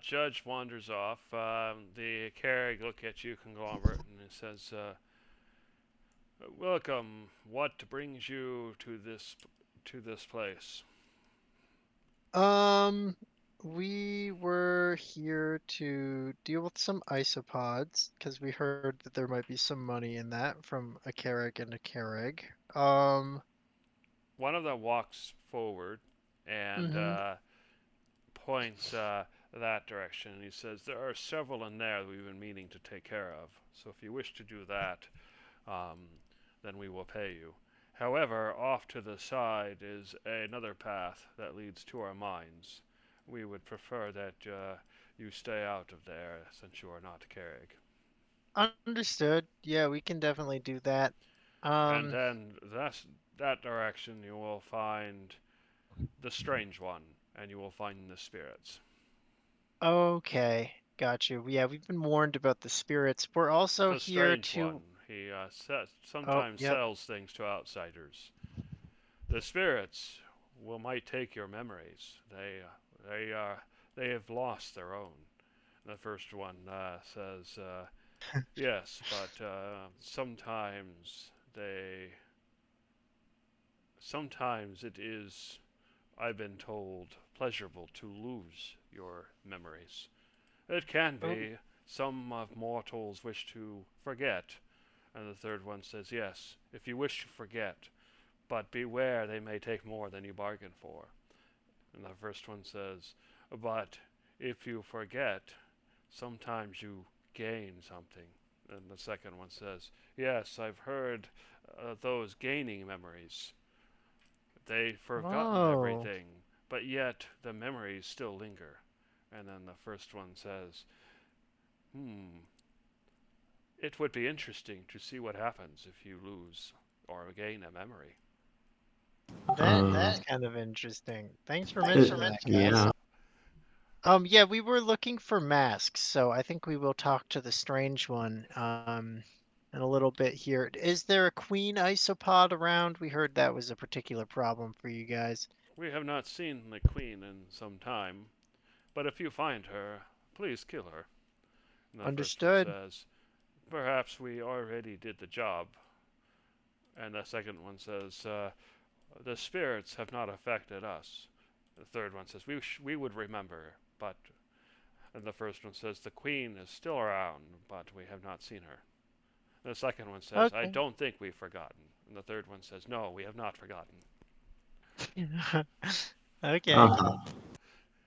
Judge wanders off, the Carrig look at you, Conglomerate, and it says, "Welcome. What brings you to this place?" We were here to deal with some isopods because we heard that there might be some money in that from a Carrig and a Carrig. One of them walks forward and Mhm. points that direction. And he says, "There are several in there that we've been meaning to take care of. So if you wish to do that, then we will pay you. However, off to the side is another path that leads to our mines. We would prefer that you stay out of there since you are not Carrig." Understood. Yeah, we can definitely do that. And then that direction you will find the Strange One, and you will find the spirits. Okay, got you. Yeah, we've been warned about the spirits. We're also The here Strange to. One. He Oh, sometimes yep. sells things to outsiders. The spirits might take your memories. They have lost their own. The first one says, "Yes, but sometimes it is, I've been told, pleasurable to lose your memories. It can Oh, be. Some of mortals wish to forget." And the third one says, "Yes, if you wish to forget, but beware they may take more than you bargained for." And the first one says, "But if you forget, sometimes you gain something." And the second one says, "Yes, I've heard those gaining memories. They've forgotten oh. everything, but yet the memories still linger." And then the first one says, "It would be interesting to see what happens if you lose or gain a memory." That's kind of interesting. Thanks for mentioning that, guys. Yeah. Yeah, we were looking for masks, so I think we will talk to the strange one, in a little bit here. Is there a queen isopod around? We heard that was a particular problem for you guys. We have not seen the queen in some time, but if you find her, please kill her." And the first one Understood. says, "Perhaps we already did the job." And the second one says, "The spirits have not affected us." The third one says, we would remember, but..." And the first one says, "The queen is still around, but we have not seen her." And the second one says, "I Okay. don't think we've forgotten." And the third one says, "No, we have not forgotten." Okay. Uh-huh.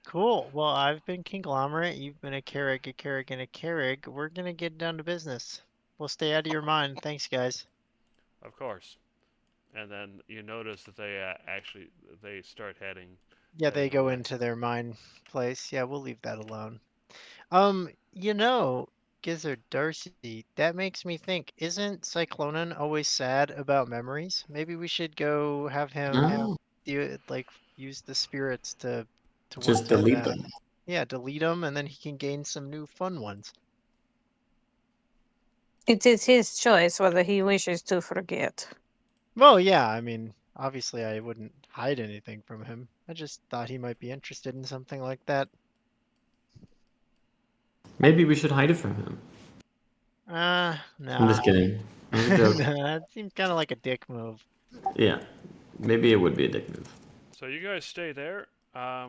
Cool. Well, I've been Conglomerate. You've been a Carrig, a Carrig, and a Carrig. We're gonna get down to business. We'll stay out of your mind. Thanks, guys. Of course. And then you notice that they start heading Yeah, they go away. into their mine place. Yeah, we'll leave that alone. You know, Gizzard Darcy, that makes me think, isn't Cyclonan always sad about memories? Maybe we should go have him Oh, use the spirits to work just through delete that. them. Yeah, delete them and then he can gain some new fun ones. It is his choice whether he wishes to forget. Well, yeah, I mean, obviously I wouldn't hide anything from him. I just thought he might be interested in something like that. Maybe we should hide it from him. No. I'm just kidding. It was a joke. That seems kind of like a dick move. Yeah. Maybe it would be a dick move. So you guys stay there.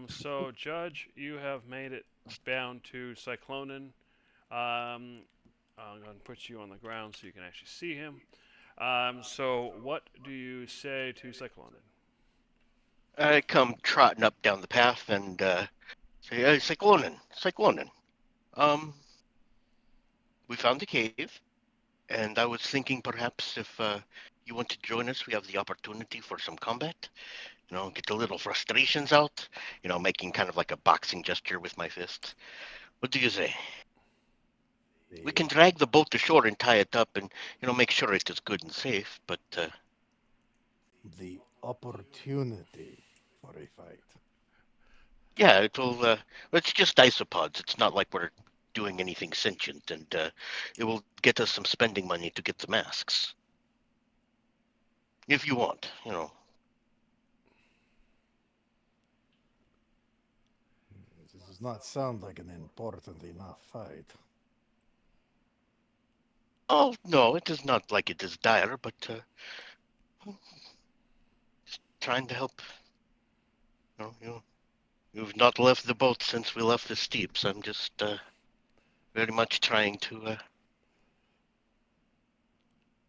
So Judge, you have made it bound to Cyclonin. I'm going to put you on the ground so you can actually see him. So what do you say to Cyclonin? I come trotting up down the path and say, "Hey, Cyclonin. We found the cave, and I was thinking perhaps if you want to join us, we have the opportunity for some combat. Get the little frustrations out. Making kind of like a boxing gesture with my fist. What do you say? We can drag the boat to shore and tie it up and, make sure it is good and safe, but..." The opportunity for a fight. Yeah, it'll. It's just isopods. It's not like we're doing anything sentient, and it will get us some spending money to get the masks. If you want, you know. This does not sound like an important enough fight. Oh no, it is not like it is dire, but just trying to help. You've not left the boat since we left the steeps. I'm just very much trying to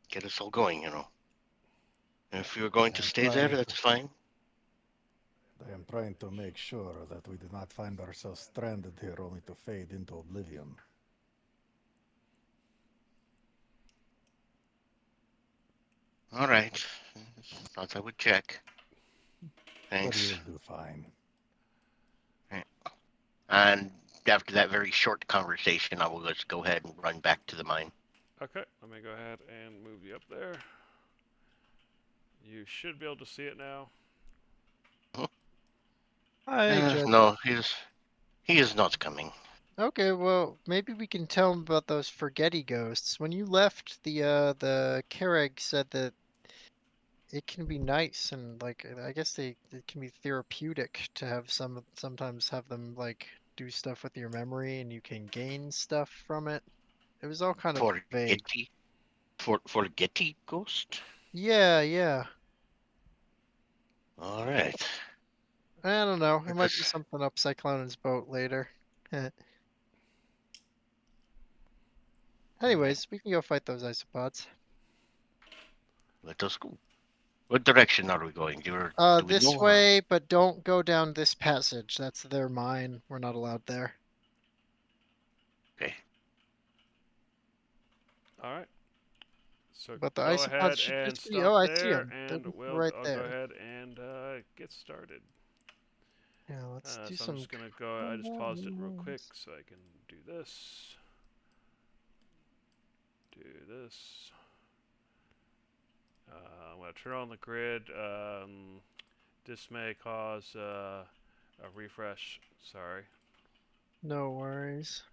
get us all going, you know. And if you're going to I'm stay there, trying that's fine. I am trying to make sure that we do not find ourselves stranded here only to fade into oblivion. All right. Thought I would check. But Thanks. you'll do fine. And after that very short conversation, I will just go ahead and run back to the mine. Okay, let me go ahead and move you up there. You should be able to see it now. Hi, Judge. No, he is not coming. Okay, well, maybe we can tell him about those forgetty ghosts. When you left, the Kereg said that it can be nice and like I guess it can be therapeutic to have sometimes have them like do stuff with your memory and you can gain stuff from it. It was all kind of vague. Forgetty ghost? Yeah. All right. I don't know. It might be Yes. something up Cyclonen's boat later. Anyways, we can go fight those isopods. Let us go. What direction are we going? Do we This know? way, but don't go down this passage. That's their mine. We're not allowed there. Okay. All right. So But the go isopods ahead should and just be. stop Oh, I see there, them. and I'll go ahead and get started. Yeah, let's do So some. I'm just gonna go. I just paused it real quick so I can do this. Do this. I'm gonna turn on the grid. This may cause a refresh. Sorry. No worries.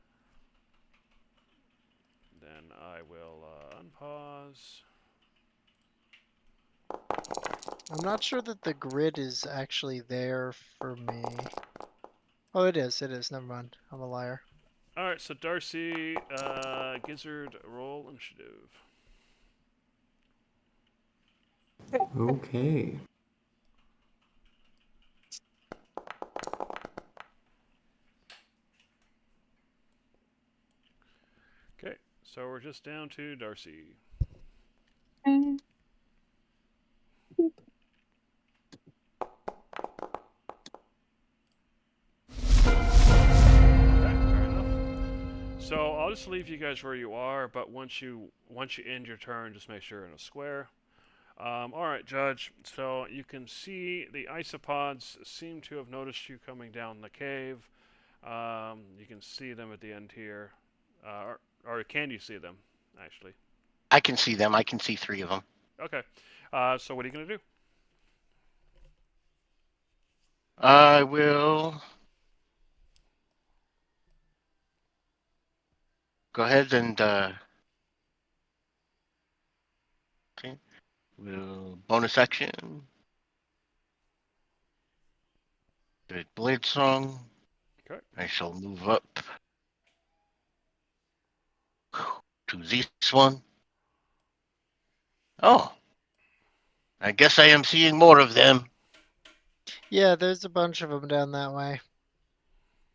Then I will unpause. I'm not sure that the grid is actually there for me. Oh, it is. It is. Never mind. I'm a liar. All right. So Darcy, Gizzard, roll initiative. Okay. Okay. So we're just down to Darcy. So I'll just leave you guys where you are, but once you end your turn, just make sure you're in a square. All right, Judge. So you can see the isopods seem to have noticed you coming down the cave. You can see them at the end here, or can you see them actually? I can see them. I can see 3 of them. Okay. So what are you gonna do? I will go ahead and okay. We'll bonus action. Good blade song. Okay. I shall move up to this one. Oh, I guess I am seeing more of them. Yeah, there's a bunch of them down that way.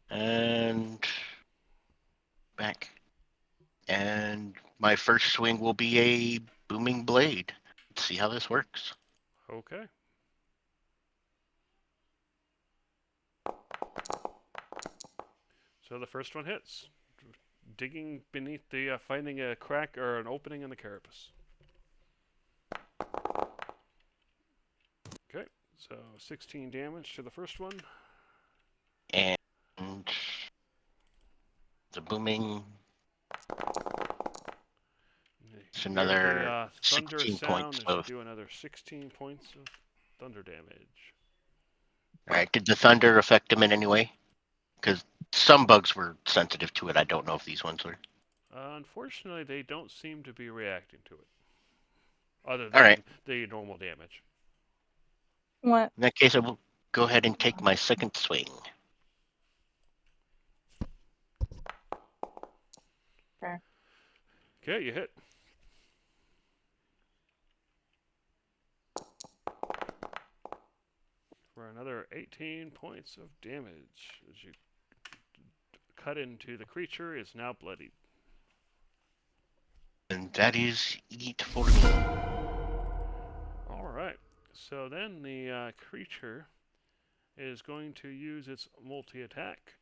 And back. And my first swing will be a booming blade. Let's see how this works. Okay. So the first one hits, digging beneath the, finding a crack or an opening in the carapace. Okay, so 16 damage to the first one. And the booming. It's another the thunderous 16 sound points as you of. do another 16 points of thunder damage. All right. Did the thunder affect him in any way? Because some bugs were sensitive to it. I don't know if these ones were. Unfortunately, they don't seem to be reacting to it, other All than right. the normal damage. What? In that case, I will go ahead and take my second swing. Okay, you hit. For another 18 points of damage as you cut into the creature is now bloodied. And that is it for me. All right. So then the creature is going to use its multi-attack.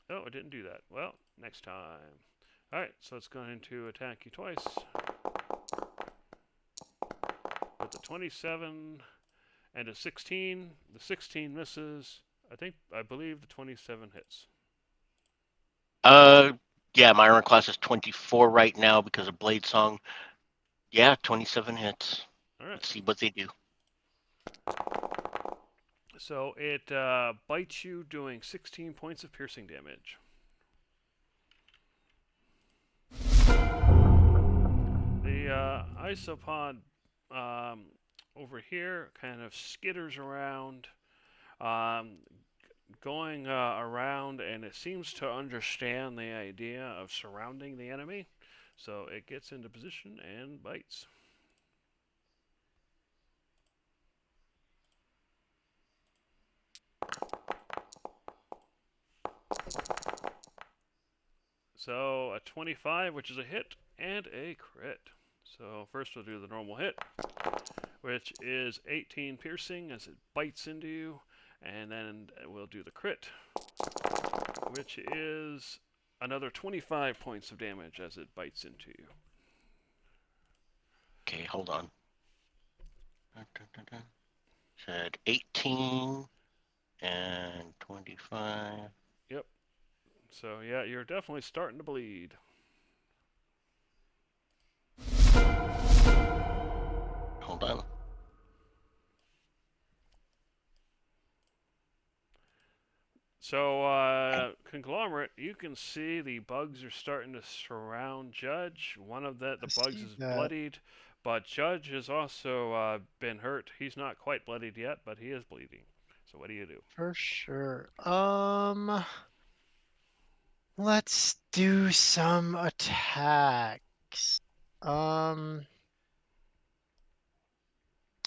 Oh, it didn't do that. Well, next time. All right, so it's going to attack you twice. With the 27 and a 16. The 16 misses. I believe the 27 hits. Yeah, my armor class is 24 right now because of Blade Song. Yeah, 27 hits. All right. Let's see what they do. So it bites you, doing 16 points of piercing damage. The isopod over here kind of skitters around, going around, and it seems to understand the idea of surrounding the enemy. So it gets into position and bites. So a 25, which is a hit, and a crit. So first we'll do the normal hit, which is 18 piercing as it bites into you, and then we'll do the crit, which is another 25 points of damage as it bites into you. Okay, hold on. Said 18 and 25. Yep. So yeah, you're definitely starting to bleed. Hold on. So, Conglomerate, you can see the bugs are starting to surround Judge. One of the bugs see is that. bloodied, but Judge has also been hurt. He's not quite bloodied yet, but he is bleeding. So what do you do? For sure. Let's do some attacks.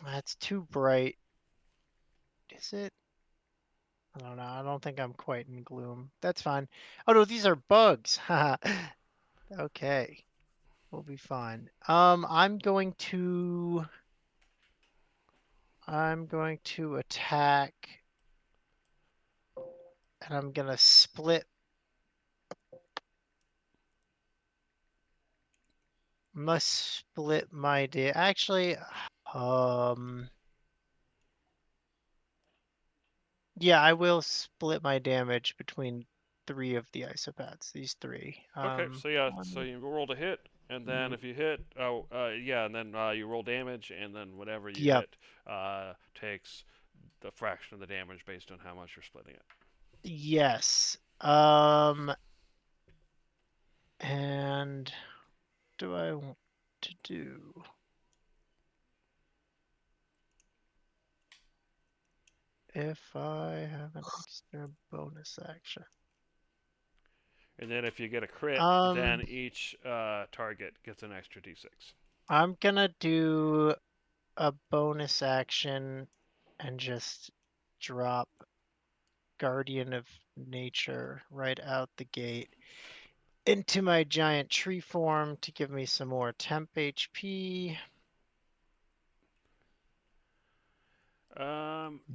That's too bright. Is it? I don't know. I don't think I'm quite in gloom. That's fine. Oh no, these are bugs. Haha. Okay. We'll be fine. I'm going to attack, and I'm gonna split. Must split my day. Actually, yeah, I will split my damage between 3 of the isopaths. These 3. Okay, so yeah, one, so you rolled a hit, and then if you hit, and then you roll damage, and then whatever you Yep. hit takes the fraction of the damage based on how much you're splitting it. Yes. And do I want to do? If I have an extra bonus action. And then if you get a crit, then each target gets an extra d6. I'm gonna do a bonus action and just drop Guardian of Nature right out the gate into my giant tree form to give me some more temp HP.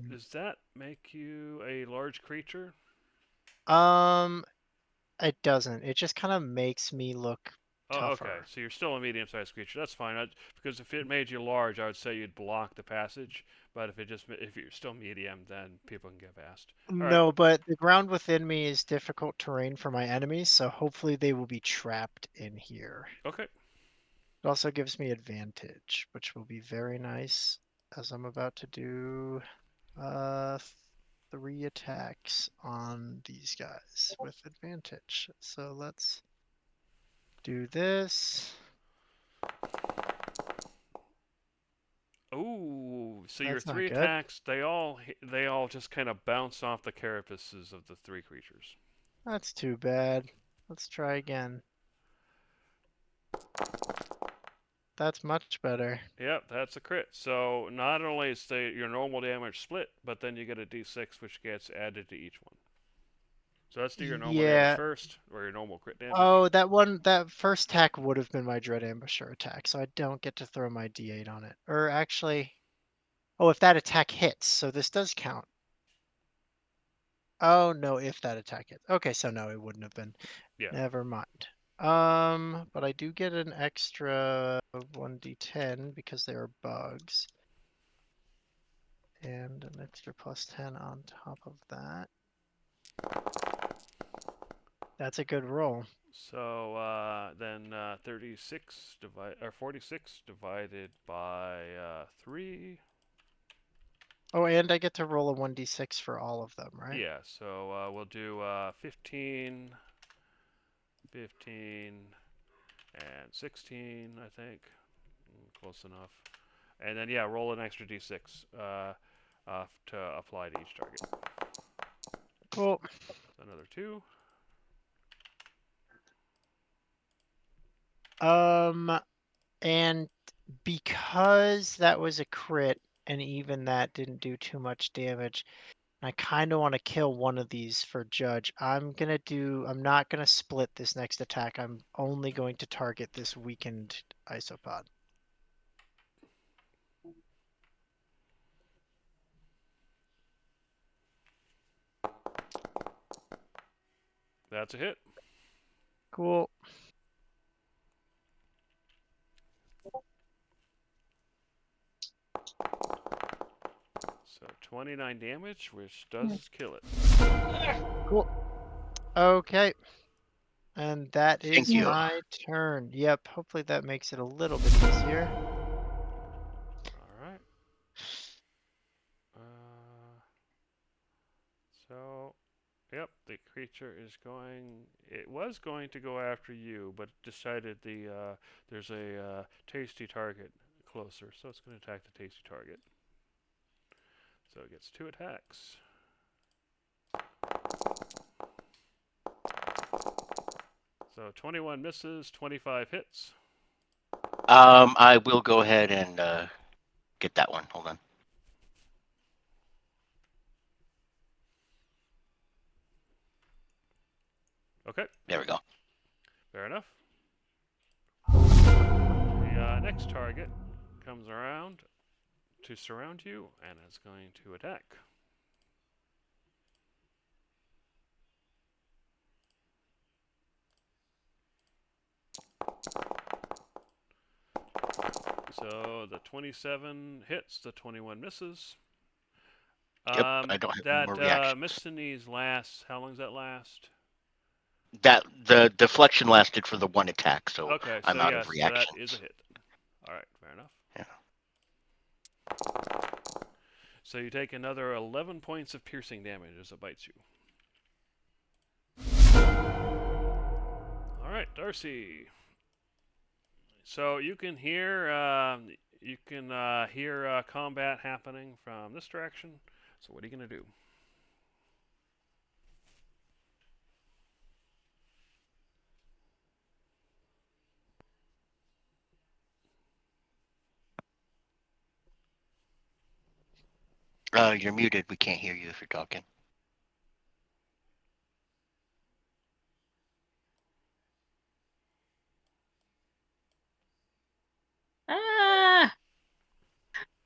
Does that make you a large creature? It doesn't. It just kind of makes me look tougher. Okay. So you're still a medium-sized creature. That's fine. Because if it made you large, I would say you'd block the passage. But if you're still medium, then people can get past. No, but the ground within me is difficult terrain for my enemies, so hopefully they will be trapped in here. Okay. It also gives me advantage, which will be very nice, as I'm about to do 3 attacks on these guys with advantage. So let's do this. Ooh, so your That's not 3 good. attacks, they all just kind of bounce off the carapaces of the 3 creatures. That's too bad. Let's try again. That's much better. Yep, that's a crit. So not only is your normal damage split, but then you get a d6 which gets added to each one. So let's do your normal damage Yeah. first, or your normal crit damage. Oh, that first attack would have been my Dread Ambusher attack, so I don't get to throw my D8 on it. Or actually, oh, if that attack hits, so this does count. Oh no, if that attack hits. Okay, so no, it wouldn't have been. Yeah. Never mind. But I do get an extra 1d10 because they are bugs. And an extra +10 on top of that. That's a good roll. So then 46 divided by 3. Oh, and I get to roll a 1d6 for all of them, right? Yeah. So we'll do 15, 15, and 16. I think close enough. And then yeah, roll an extra d6 to apply to each target. Cool. So another 2. And because that was a crit, and even that didn't do too much damage, I kind of want to kill one of these for Judge. I'm not gonna split this next attack. I'm only going to target this weakened isopod. That's a hit. Cool. So 29 damage, which does kill it. Cool. Okay. And that Thank is you. my turn. Yep. Hopefully that makes it a little bit easier. All right. So, yep, the creature is going. It was going to go after you, but decided there's a tasty target closer, so it's going to attack the tasty target. So it gets 2 attacks. So 21 misses, 25 hits. I will go ahead and get that one. Hold on. Okay, There we go. fair enough. The next target comes around to surround you and is going to attack. So the 27 hits, the 21 misses. Yep, I don't have any more That reactions. misdemeanors lasts. How long does that last? That the deflection lasted for the 1 attack, so Okay, I'm so out yes, of reactions. that is a hit. All right, fair enough. Yeah. So you take another 11 points of piercing damage as it bites you. All right, Darcy. So you can hear combat happening from this direction. So what are you gonna do? You're muted. We can't hear you if you're talking. Ah.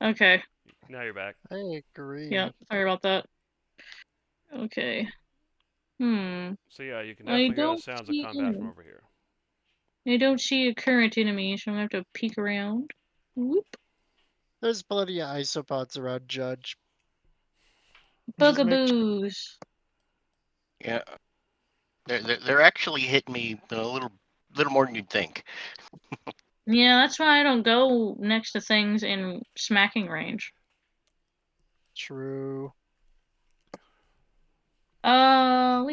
Okay. Now you're back. I agree. Yeah. Sorry about that. Okay. So yeah, you can I definitely hear the don't sounds of see combat from over here. I don't see a current enemy, so I'm gonna have to peek around. Whoop. There's plenty of isopods around Judge. Just make sure- Bugaboos. Yeah. They're actually hitting me a little more than you'd think. Yeah, that's why I don't go next to things in smacking range. True. Well,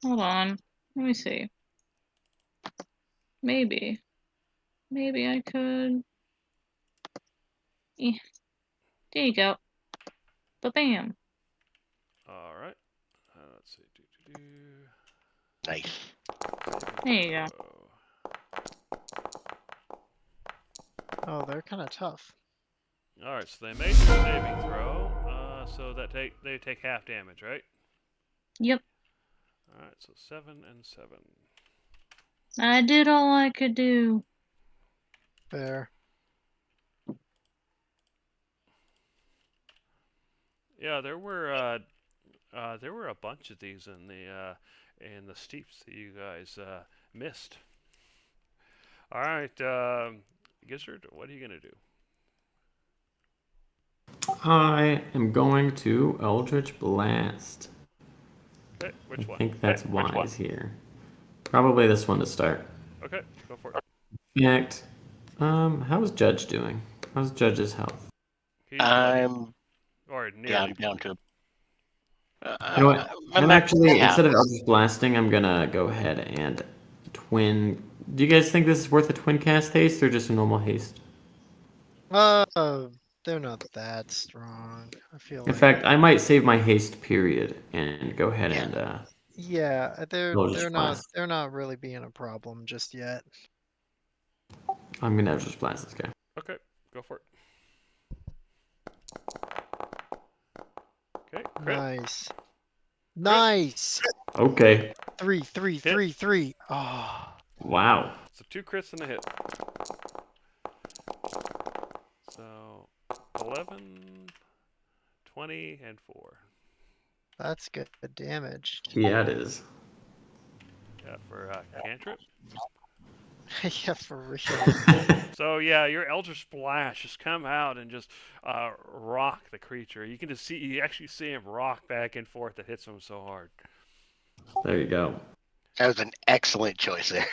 hold on. Let me see. Maybe I could. Yeah, there you go. Ba-bam. All right. Let's see. Nice. There you go. Oh, they're kind of tough. All right. So they made their saving throw. So that they take half damage, right? Yep. All right. So 7 and 7. I did all I could do. Fair. Yeah, there were a bunch of these in the steeps that you guys missed. All right, Gizzard, what are you gonna do? I am going to Eldritch Blast. Okay, which I one? think that's wise here. Probably this one to start. Okay, go for it. In fact, how's Judge doing? How's Judge's health? He's bloody, I'm or nearly yeah, I'm down bloody. to. You know what? I'm I'm at actually, half. instead of Eldritch Blasting, I'm gonna go ahead and twin. Do you guys think this is worth a twin cast haste or just a normal haste? They're not that strong. I feel In like. fact, I might save my haste period and go ahead Yeah. and Yeah, Eldritch Blast. they're not really being a problem just yet. I'm gonna Eldritch Blast this guy. Okay, go for it. Okay, crit. Nice. Nice. Okay. 3, 3, 3, 3. Oh. Wow. So 2 crits and a hit. So 11, 20, and 4. That's good damage. Yeah, it is. Yeah, for cantrip. Yeah, for real. So yeah, your Eldritch Blast just come out and just rock the creature. You can just see, you actually see him rock back and forth. It hits him so hard. There you go. That was an excellent choice there.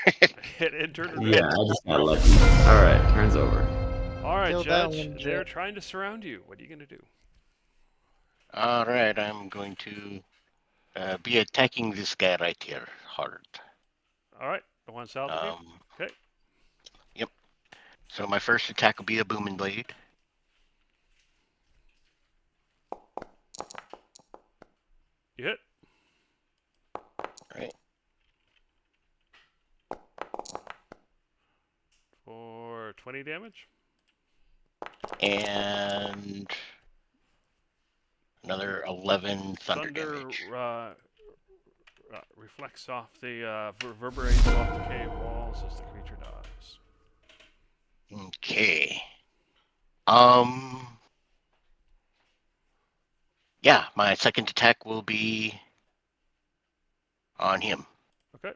it turned around. Yeah, I just got lucky. All right, turns over. All right, Kill that Judge. one, They're Judge. trying to surround you. What are you gonna do? All right, I'm going to be attacking this guy right here hard. All right, the one south of you. Okay. Yep. So my first attack will be a booming blade. You hit. Right. For 20 damage. And another 11 thunder damage. Reflects off the reverberates off the cave walls as the creature dies. Okay. Yeah, my second attack will be on him. Okay.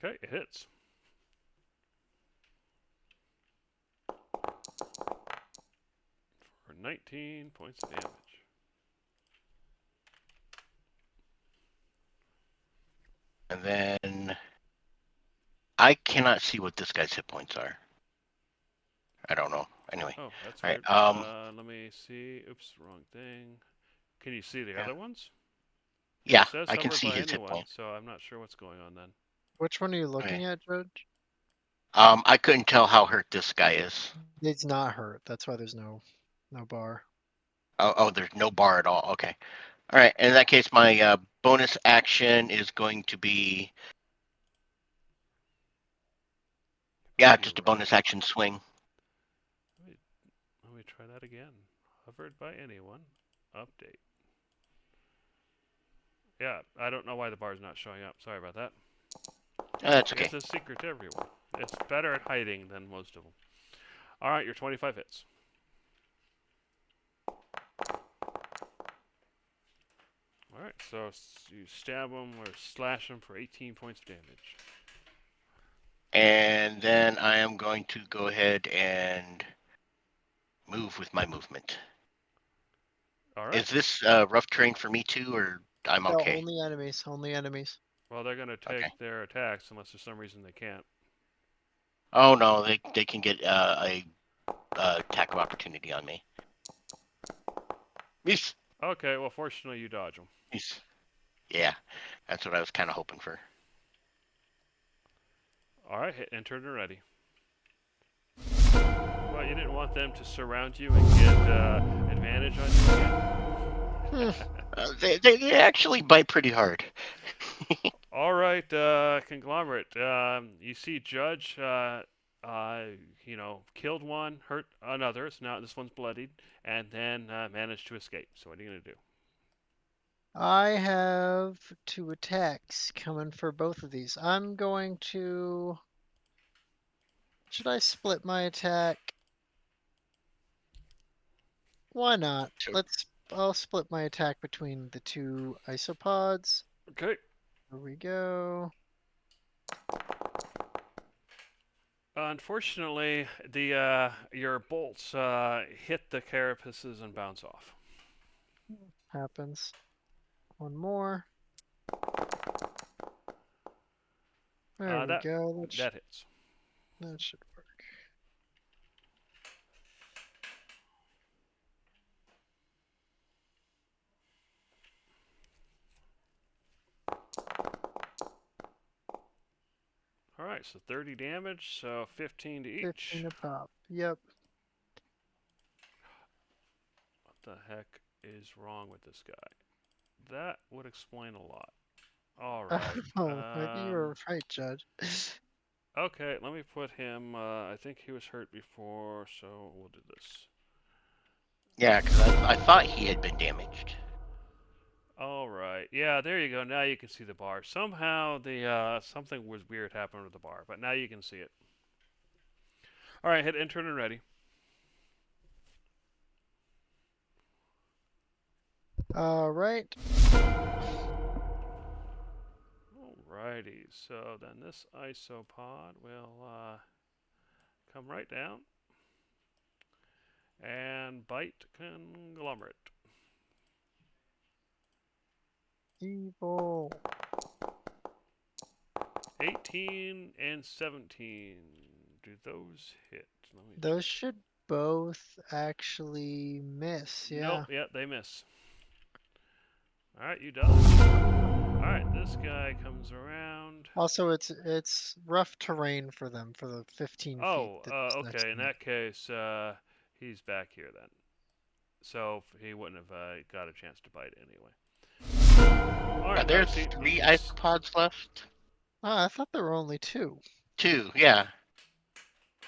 Okay, it hits. For 19 points of damage. And then I cannot see what this guy's hit points are. I don't know. Anyway. Oh, that's All weird. right. Let me see. Oops, wrong thing. Can you see the Yeah. other ones? Yeah, It says I can hovered see by his hit anyone, points. so I'm not sure what's going on then. Which one are you looking at, Judge? I couldn't tell how hurt this guy is. It's not hurt. That's why there's no bar. Oh, there's no bar at all. Okay. All right. In that case, my bonus action is going to be, yeah, just a bonus action swing. Let me try that again. Hovered by anyone. Update. Yeah, I don't know why the bar's not showing up. Sorry about that. That's okay. It's a secret to everyone. It's better at hiding than most of them. All right, your 25 hits. All right, so you stab him or slash him for 18 points of damage. And then I am going to go ahead and move with my movement. All right. Is this rough terrain for me too, or I'm No, okay? only enemies. Only enemies. Well, they're going to take Okay. their attacks unless for some reason they can't. Oh no, they can get a attack of opportunity on me. Yes. Okay, well, fortunately, you dodge them. Yes. Yeah, that's what I was kind of hoping for. All right, hit enter and ready. Well, you didn't want them to surround you and get advantage on you again? They actually bite pretty hard. All right, Conglomerate. You see Judge, killed one, hurt another, so now this one's bloodied, and then managed to escape. So what are you going to do? I have 2 attacks coming for both of these. I'm going to. Should I split my attack? Why not? Sure. I'll split my attack between the 2 isopods. Okay. Here we go. Unfortunately, your bolts hit the carapaces and bounce off. Happens. One more. There we that go. that hits. That should work. All right, so 30 damage, so 15 to each. 15 a pop. Yep. What the heck is wrong with this guy? That would explain a lot. All right. Oh, you were right, Judge. Okay, let me put him. I think he was hurt before, so we'll do this. Yeah, because I thought he had been damaged. All right. Yeah, there you go. Now you can see the bar. Somehow the something was weird happened with the bar, but now you can see it. All right, hit enter and ready. All right. Alrighty. So then this isopod will come right down and bite Conglomerate. Evil. 18 and 17. Do those hit? Let me Those should both actually miss. Yeah. Nope, yeah, they miss. Alright, you dodge. Alright, this guy comes around. Also, it's rough terrain for them for the 15 Oh, feet. that's next okay, to in me. that case, he's back here then. So he wouldn't have got a chance to bite anyway. Alright, There's Darcy, 3 you can isopods left. Ah, I thought there were only 2. 2, yeah.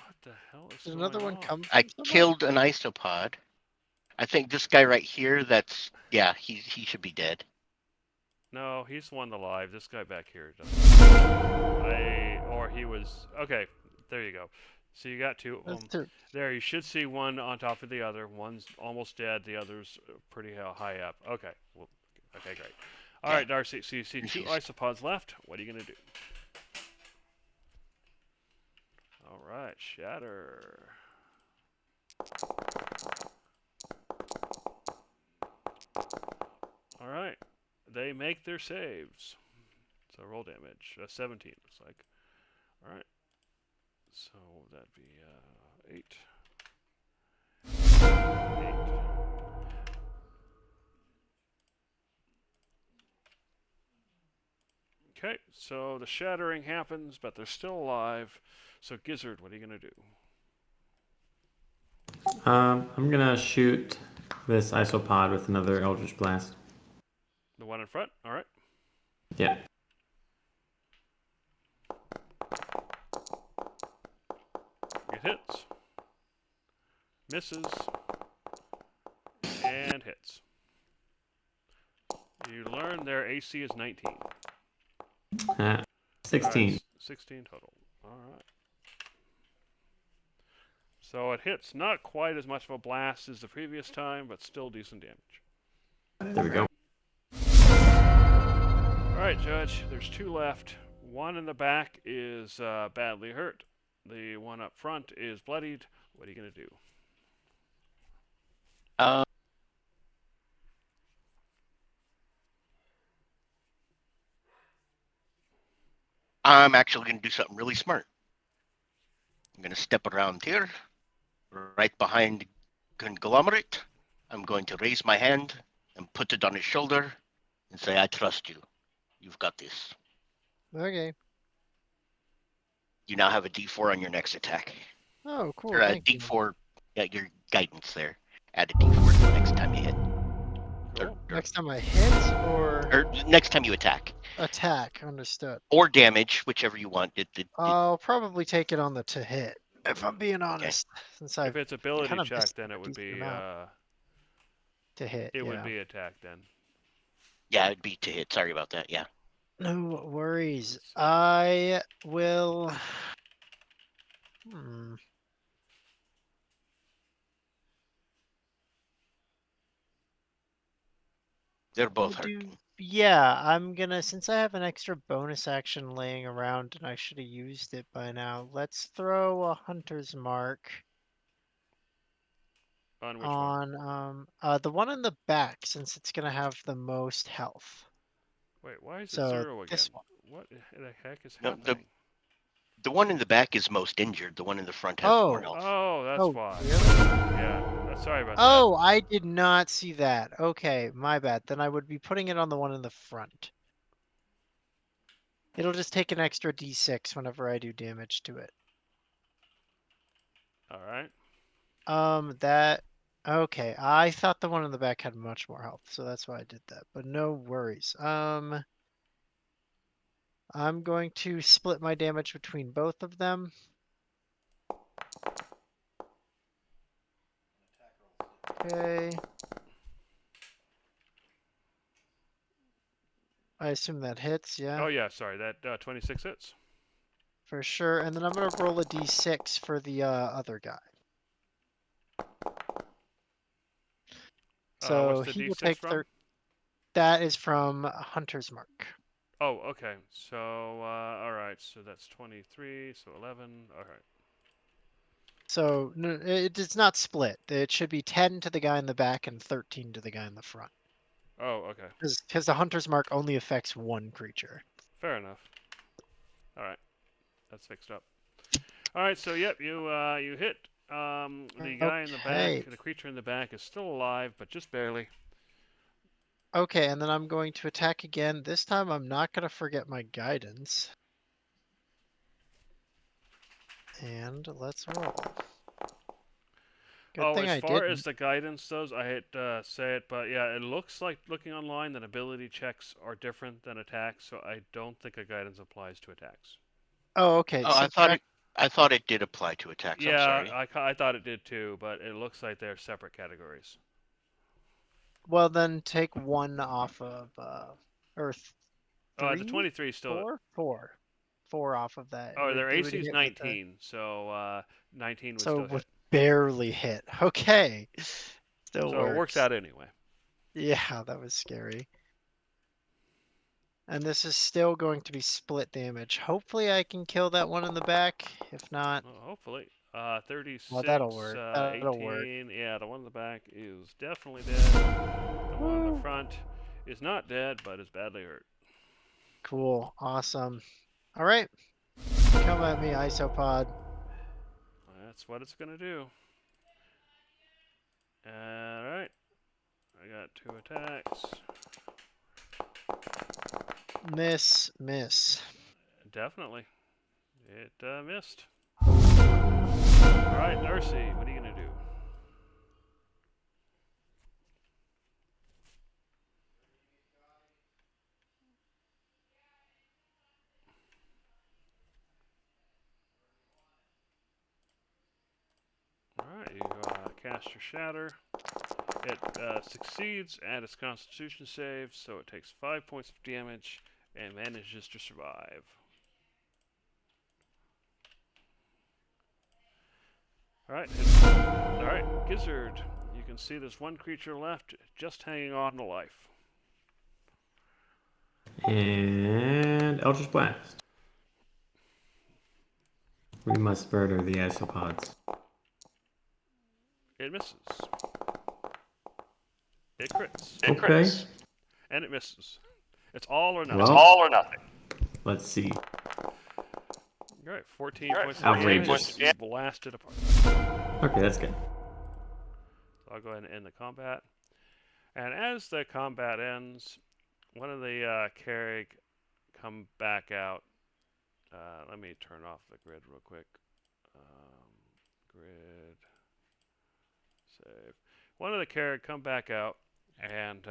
What the hell is Did going another one on? come from I somewhere? killed an isopod. I think this guy right here, he should be dead. No, he's the one alive. This guy back here doesn't. Or he was. Okay, there you go. So you got 2 of That's them. 2. There, you should see one on top of the other. One's almost dead. The other's pretty high up. Okay. Well, okay, great. All right, Darcy. So you see 2 isopods left. What are you gonna do? All right, shatter. All right, they make their saves. So roll damage. 17 looks like. All right. So that'd be 8. 8. Okay, so the shattering happens, but they're still alive. So Gizzard, what are you gonna do? I'm gonna shoot this isopod with another Eldritch Blast. The one in front. All right. Yeah. It hits. Misses. And hits. You learn their AC is 19. 16. Right, 16 total. Alright. So it hits not quite as much of a blast as the previous time, but still decent damage. There we go. Alright, Judge. There's 2 left. One in the back is badly hurt. The one up front is bloodied. What are you going to do? I'm actually going to do something really smart. I'm going to step around here, right behind Conglomerate. I'm going to raise my hand and put it on his shoulder and say, I trust you. You've got this. Okay. You now have a D4 on your next attack. Oh, cool. Or a Thank you. D4, your guidance there. Add a D4 the next time you hit. Cool. Next time I hit Or next time you attack. attack, understood. Or damage, whichever you want. I'll probably take it on the to hit, if I'm being honest, since I've If it's ability kind of check, missed then a it would decent be amount to hit. it yeah. would be attack then. Yeah, it'd be to hit. Sorry about that. Yeah. No worries. I will. They're both We'll hurt. Yeah, I'm gonna, since I have an extra bonus action laying around and I should have used it by now, let's throw a hunter's mark On which one? on the one in the back, since it's gonna have the most health. Wait, why is it So 0 again? this one. What the heck is No, happening? The one in the back is most injured. The one in the front has more health. Oh, that's Oh, why. really? Yeah, sorry about that. Oh, I did not see that. Okay, my bad. Then I would be putting it on the one in the front. It'll just take an extra d6 whenever I do damage to it. All right. Okay, I thought the one in the back had much more health, so that's why I did that. But no worries. I'm going to split my damage between both of them. Okay. I assume that hits, yeah. Oh yeah, sorry. That 26 hits. For sure. And then I'm gonna roll a d6 for the other guy. So what's the he will D6 take from? That is from Hunter's Mark. Oh, okay. So all right. So that's 23. So 11. All right. So no, it's not split. It should be 10 to the guy in the back and 13 to the guy in the front. Oh, okay. Because the Hunter's Mark only affects one creature. Fair enough. All right. That's fixed up. All right. So yep, you hit. The guy in the Okay. back, the creature in the back, is still alive, but just barely. Okay, and then I'm going to attack again. This time I'm not going to forget my guidance. And let's roll. Good thing as I far didn't. as the guidance goes, I hate to say it, but yeah, it looks like looking online that ability checks are different than attacks, so I don't think a guidance applies to attacks. Oh, okay. Oh, I thought it did apply to attacks. I'm sorry. I thought it did too, but it looks like they're separate categories. Well, then take one off of Earth. The 23 still. Four off of that. Oh, their It would AC is hit with 19, so 19 would still hit. Barely hit. Okay. Still So it works out anyway. Yeah, that was scary. And this is still going to be split damage. Hopefully I can kill that one in the back. If not... Well, hopefully. 36, well, that'll work. That'll 18. work. Yeah, the one in the back is definitely dead. The one in the front is not dead, but is badly hurt. Cool. Awesome. All right. Come at me, Isopod. That's what it's going to do. All right. I got 2 attacks. Miss. Definitely. It missed. All right, Darcy, what are you going to do? Alright, you cast your Shatter. It succeeds at its Constitution save, so it takes 5 points of damage and manages to survive. Alright, Gizzard, you can see there's one creature left just hanging on to life. And Eldritch Blast. We must murder the isopods. It misses. It crits. Okay. And it misses. It's all or nothing. Well, It's all or nothing. Let's see. right, 14 points of Outrageous. damage. You blasted apart. Okay, that's good. So I'll go ahead and end the combat. And as the combat ends, one of the Carrig come back out. Let me turn off the grid real quick. Grid. Save. One of the Carrig come back out and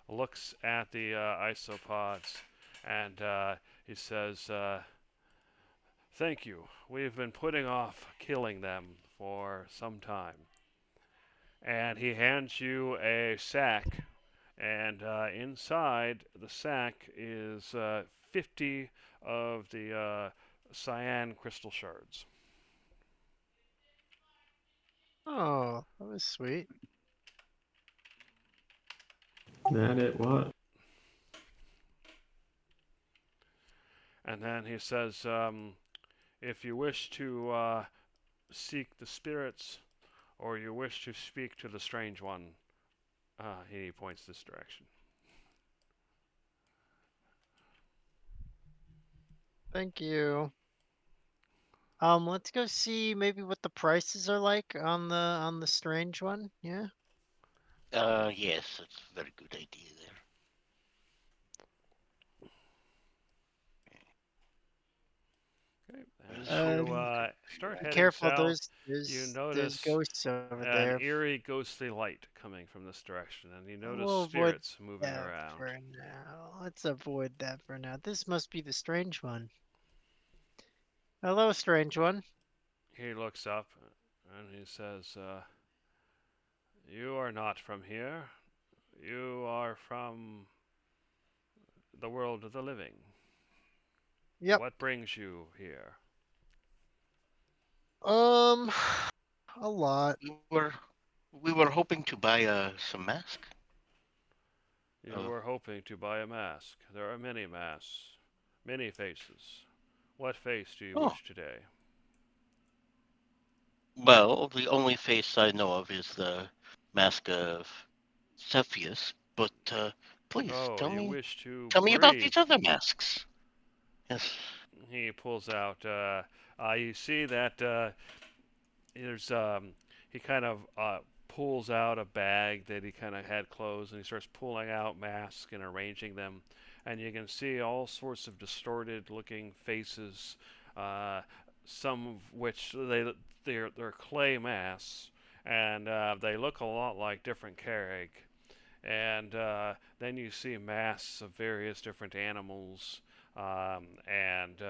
looks at the isopods, and he says, "Thank you. We've been putting off killing them for some time." And he hands you a sack, and inside the sack is 50 of the cyan crystal shards. Oh, that was sweet. That it was. And then he says, if you wish to seek the spirits, or you wish to speak to the strange one, he points this direction. Thank you. Let's go see maybe what the prices are like on the strange one. Yeah. Yes, that's a very good idea there. Okay. As Um, you start Be heading careful. south, There's you there's notice ghosts over an there. eerie, ghostly light coming from this direction, and you notice We'll avoid spirits moving that around. for now. Let's avoid that for now. This must be the strange one. Hello, strange one. He looks up and he says, "You are not from here. You are from the world of the living. Yep. What brings you here?" A lot. We were hoping to buy some mask. You were hoping to buy a mask. There are many masks, many faces. What face do you Oh. wish today? Well, the only face I know of is the mask of Cepheus. But please Oh, tell you me wish to about breathe. these other masks. Yes. He pulls out. You see that there's he kind of pulls out a bag that he kind of had closed, and he starts pulling out masks and arranging them, and you can see all sorts of distorted-looking faces, some of which they're clay masks, and they look a lot like different Carrig. And then you see masks of various different animals, and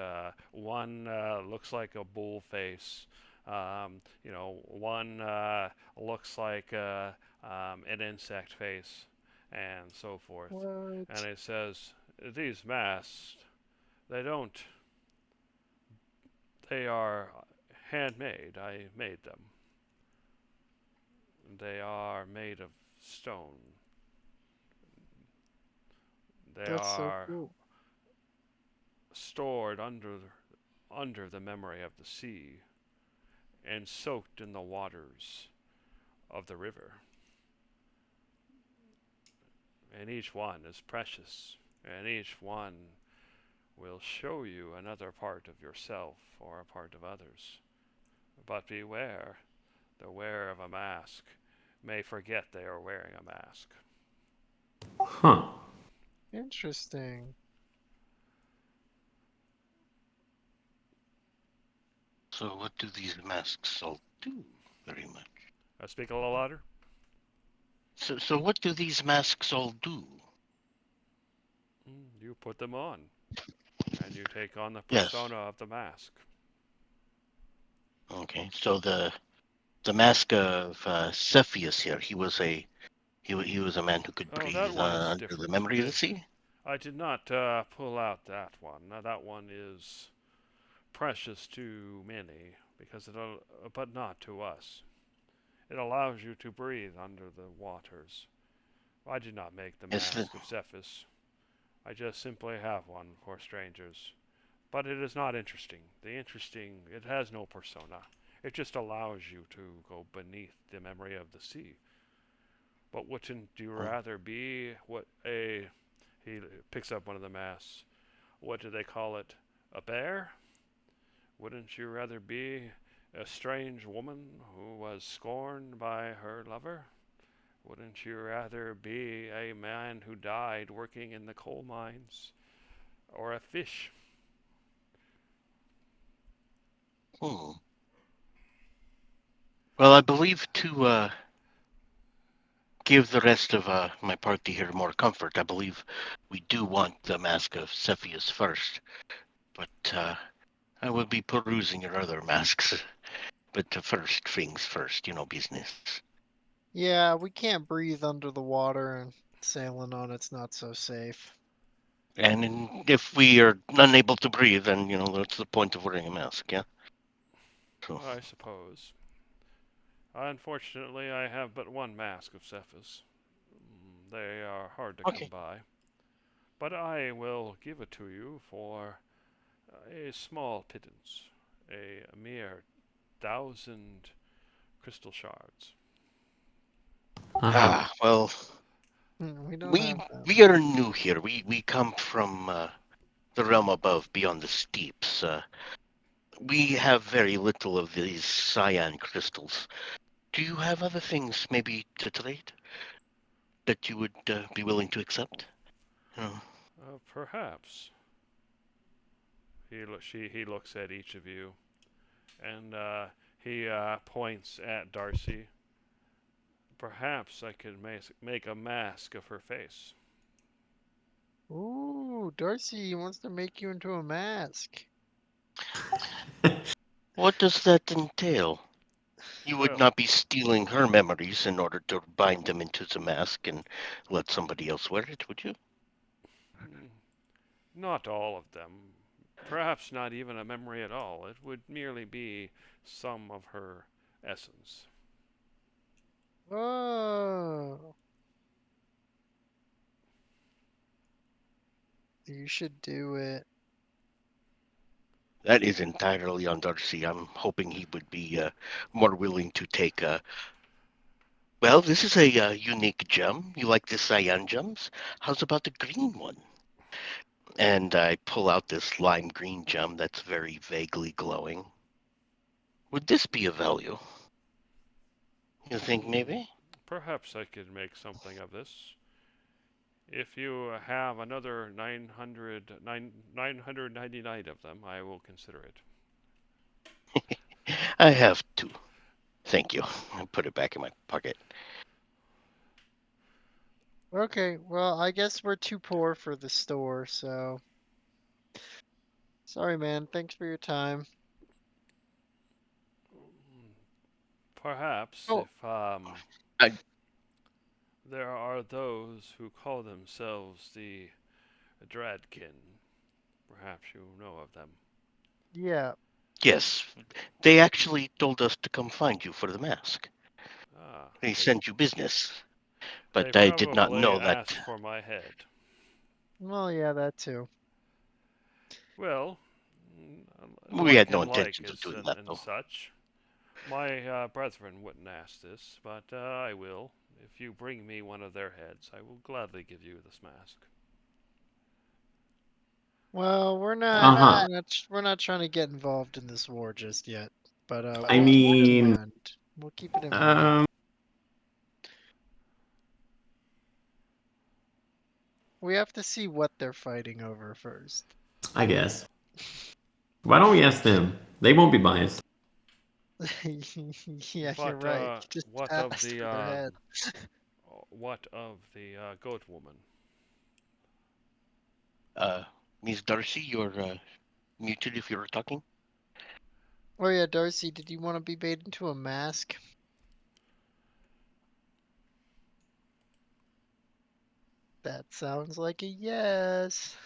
one looks like a bull face. One looks like an insect face, and so forth. What? And it says, these masks, they are handmade. I made them. They are made of stone. They That's so are cool. stored under the memory of the sea and soaked in the waters of the river. And each one is precious, and each one will show you another part of yourself or a part of others. But beware, the wearer of a mask may forget they are wearing a mask. Huh. Interesting. So what do these masks all do? Very much. I speak a little louder. So what do these masks all do? You put them on, and you take on the Yes. persona of the mask. Okay. So the mask of Cepheus here, he was a man who could Oh, breathe that one is under the different. memory of the sea. I did not pull out that one. Now, that one is precious to many, but not to us. It allows you to breathe under the waters. I did not make the Yes, mask of Cephas. I just simply have one for strangers. But it is not interesting. It has no persona. It just allows you to go beneath the memory of the sea. But wouldn't you rather be he picks up one of the masks. What do they call it? A bear? Wouldn't you rather be a strange woman who was scorned by her lover? Wouldn't you rather be a man who died working in the coal mines? Or a fish? Hmm. Well, I believe to give the rest of my party here more comfort, I believe we do want the Mask of Cepheus first. But I will be perusing your other masks. But first things first, business. Yeah, we can't breathe under the water, and sailing on it's not so safe. If we are unable to breathe, then, that's the point of wearing a mask, yeah? So, I suppose. Unfortunately, I have but one mask of Cephas. They are hard to come okay. by. But I will give it to you for a small pittance, a mere 1,000 crystal shards. Uh-huh. Well, We don't we have that. we are new here. We come from the realm above, beyond the steeps. We have very little of these cyan crystals. Do you have other things maybe to trade that you would be willing to accept? Perhaps. He looks at each of you, and he points at Darcy. Perhaps I could make a mask of her face. Ooh, Darcy wants to make you into a mask. What does that entail? You would Well, not be stealing her memories in order to bind them into the mask and let somebody else wear it, would you? not all of them. Perhaps not even a memory at all. It would merely be some of her essence. Oh, you should do it. That is entirely on Darcy. I'm hoping he would be more willing to take well, this is a unique gem. You like the cyan gems? How's about the green one? And I pull out this lime green gem that's very vaguely glowing. Would this be of value? You think maybe? Perhaps I could make something of this. If you have another 999 of them, I will consider it. I have two. Thank you. I put it back in my pocket. Okay, well, I guess we're too poor for the store, so. Sorry, man. Thanks for your time. Perhaps Oh. if I- there are those who call themselves the Dreadkin, perhaps you know of them. Yeah. Yes, they actually told us to come find you for the mask. Ah, They sent you business, they but I did not probably know that. asked for my head. Well, yeah, that too. Well, We had no like intentions of is doing that, and though. such. My brethren wouldn't ask this, but I will. If you bring me one of their heads, I will gladly give you this mask. Well, we're Uh-huh. we're not trying to get involved in this war just yet, but I we'll keep it in mean, mind. We'll keep it in mind. We have to see what they're fighting over first. I guess. Why don't we ask them? They won't be biased. Yeah, But you're right. Just what of ask for their head. the goat woman? Miss Darcy, you're muted if you're talking. Oh yeah, Darcy, did you want to be made into a mask? That sounds like a yes.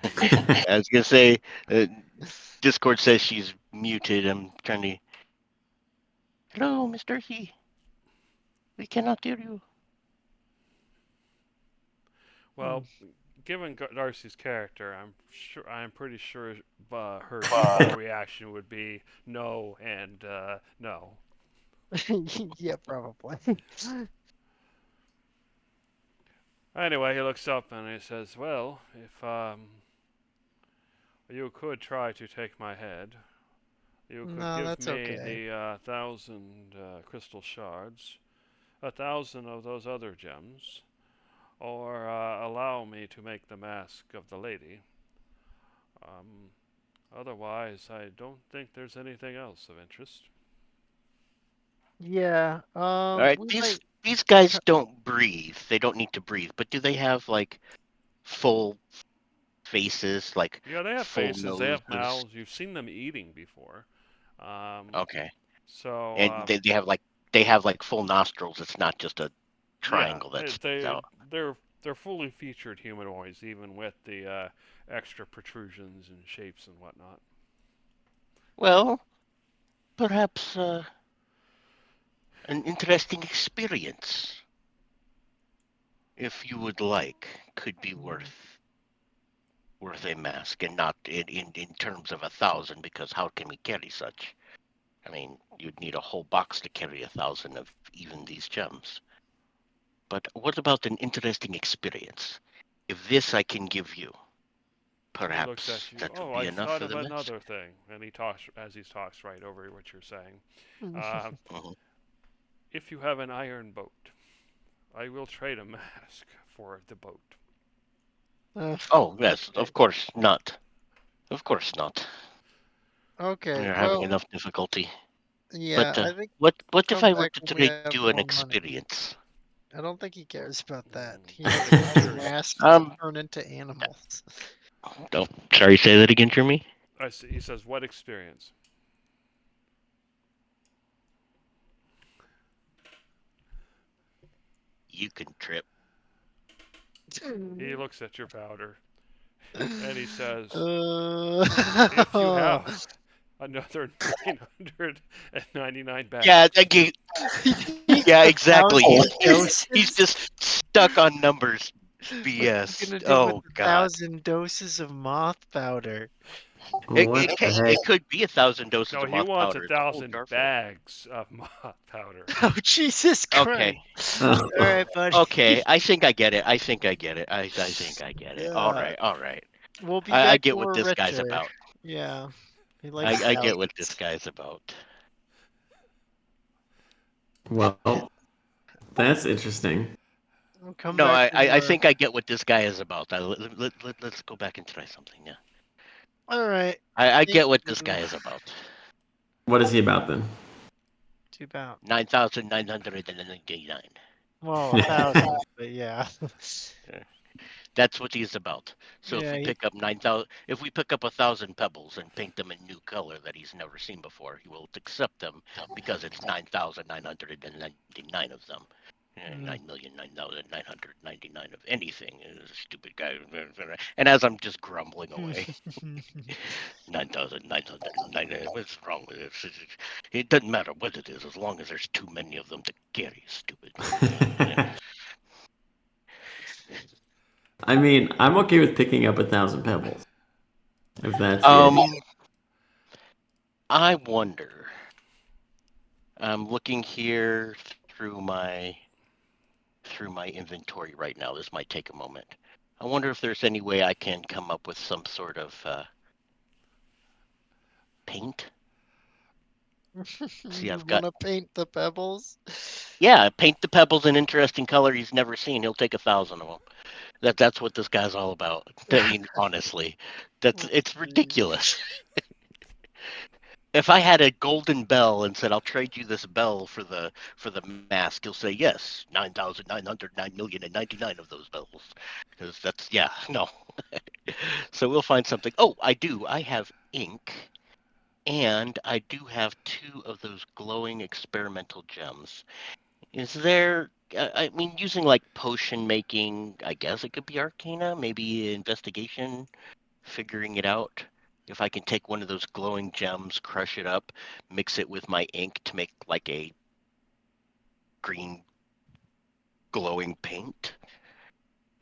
I was gonna say, Discord says she's muted. I'm trying to. Hello, Miss Darcy. We cannot hear you. Well, given Darcy's character, I'm pretty sure her default reaction would be no and no. Yeah, probably. Anyway, he looks up and he says, "Well, if You could try to take my head. You could No, give that's me okay. the 1,000 crystal shards, 1,000 of those other gems, or allow me to make the mask of the lady. Um, Otherwise, I don't think there's anything else of interest. Yeah. All right, We these might. these guys don't breathe. They don't need to breathe, but do they have like full faces, like Yeah, they have full faces, they have noses? mouths. You've seen them eating before. Um, Okay, so, and they have like full nostrils. It's not just a yeah, triangle that sticks they out. they're fully featured humanoids, even with the extra protrusions and shapes and whatnot. Well, perhaps an interesting experience, if you would like, could be worth a mask, and not in terms of 1,000, because how can we carry such? I mean, you'd need a whole box to carry 1,000 of even these gems. But what about an interesting experience? If this I can give you, He looks perhaps at you. that would Oh, be I enough thought for of the mask. another thing, and he talks as he talks right over what you're saying. Uh, Mhm. if you have an iron boat, I will trade a mask for the boat. Oh yes, Okay. of course not. Of course not. Okay. We're having Well, enough difficulty. yeah. But I think what if come I were back to when we have do an more money. experience? I don't think he cares about that. Mm, He just I'm wants curious. masks to Um, turn into animals. oh, sorry, say that again, Jeremy. He says, "What experience?" You can trip. He looks at your powder and he says, Uh, "If you have another 999 Yeah, bags." again, yeah, exactly. Thousand He's doses. just stuck on numbers. What are you BS. gonna do with Oh a God. 1,000 doses of moth powder? It, What it, the ca- heck? it could be 1,000 doses No, of he moth wants a powder. It's a whole thousand jar full. bags of moth powder. Oh, Jesus Okay. Christ! All right, buddy. Okay. I think I get it. I think I get it. I think I get it. All Yeah, right. All right. we'll be I back get when what we're this guy's richer. about. Yeah, he likes I get what this thousands. guy's about. Well, that's interesting. We'll come No, back I, when I I we're. think I get what this guy is about. Let's go back and try something. Yeah. All right. I Thank get what this you. guy is about. What is he about then? Too bad. 9,999. Well, 1,000, but yeah. That's what he's about. So if Yeah. we pick up 9,000, if we pick up 1,000 pebbles and paint them a new color that he's never seen before, he will accept them because it's 9,999 of them. Mm. 9,009,999 of anything. Stupid guy. And as I'm just grumbling away, 9,999. What's wrong with it? It doesn't matter what it is, as long as there's too many of them to carry. Stupid. I mean, I'm okay with picking up 1,000 pebbles. If that's the Um, idea. I wonder. I'm looking here through my inventory right now. This might take a moment. I wonder if there's any way I can come up with some sort of paint. See, You I've got want to paint the pebbles? paint the pebbles an interesting color he's never seen. He'll take 1,000 of them. That's what this guy's all about. I mean, honestly, it's Jeez. ridiculous. If I had a golden bell and said I'll trade you this bell for the mask, he'll say yes. 9,909,099 of those bells, because that's no. So we'll find something. Oh, I do. I have ink, and I do have 2 of those glowing experimental gems. Is there? I mean, using like potion making, I guess it could be Arcana, maybe investigation, figuring it out. If I can take one of those glowing gems, crush it up, mix it with my ink to make like a green glowing paint,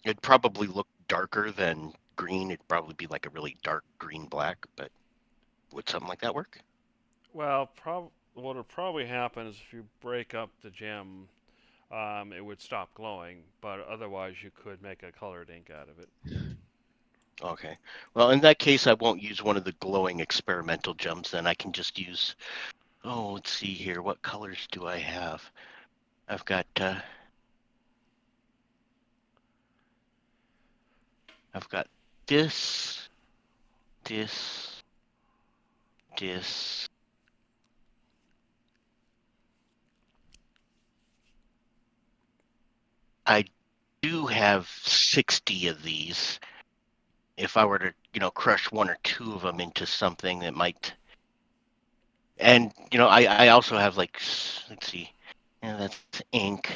it'd probably look darker than green. It'd probably be like a really dark green black, but would something like that work? Well, what will probably happen is if you break up the gem, it would stop glowing. But otherwise, you could make a colored ink out of it. Okay. Well, in that case, I won't use one of the glowing experimental gems. Then I can just use. Oh, let's see here. What colors do I have? I've got. I've got this, this, this. I do have 60 of these. If I were to, crush one or two of them into something that might. And, I also have let's see. Yeah, that's ink.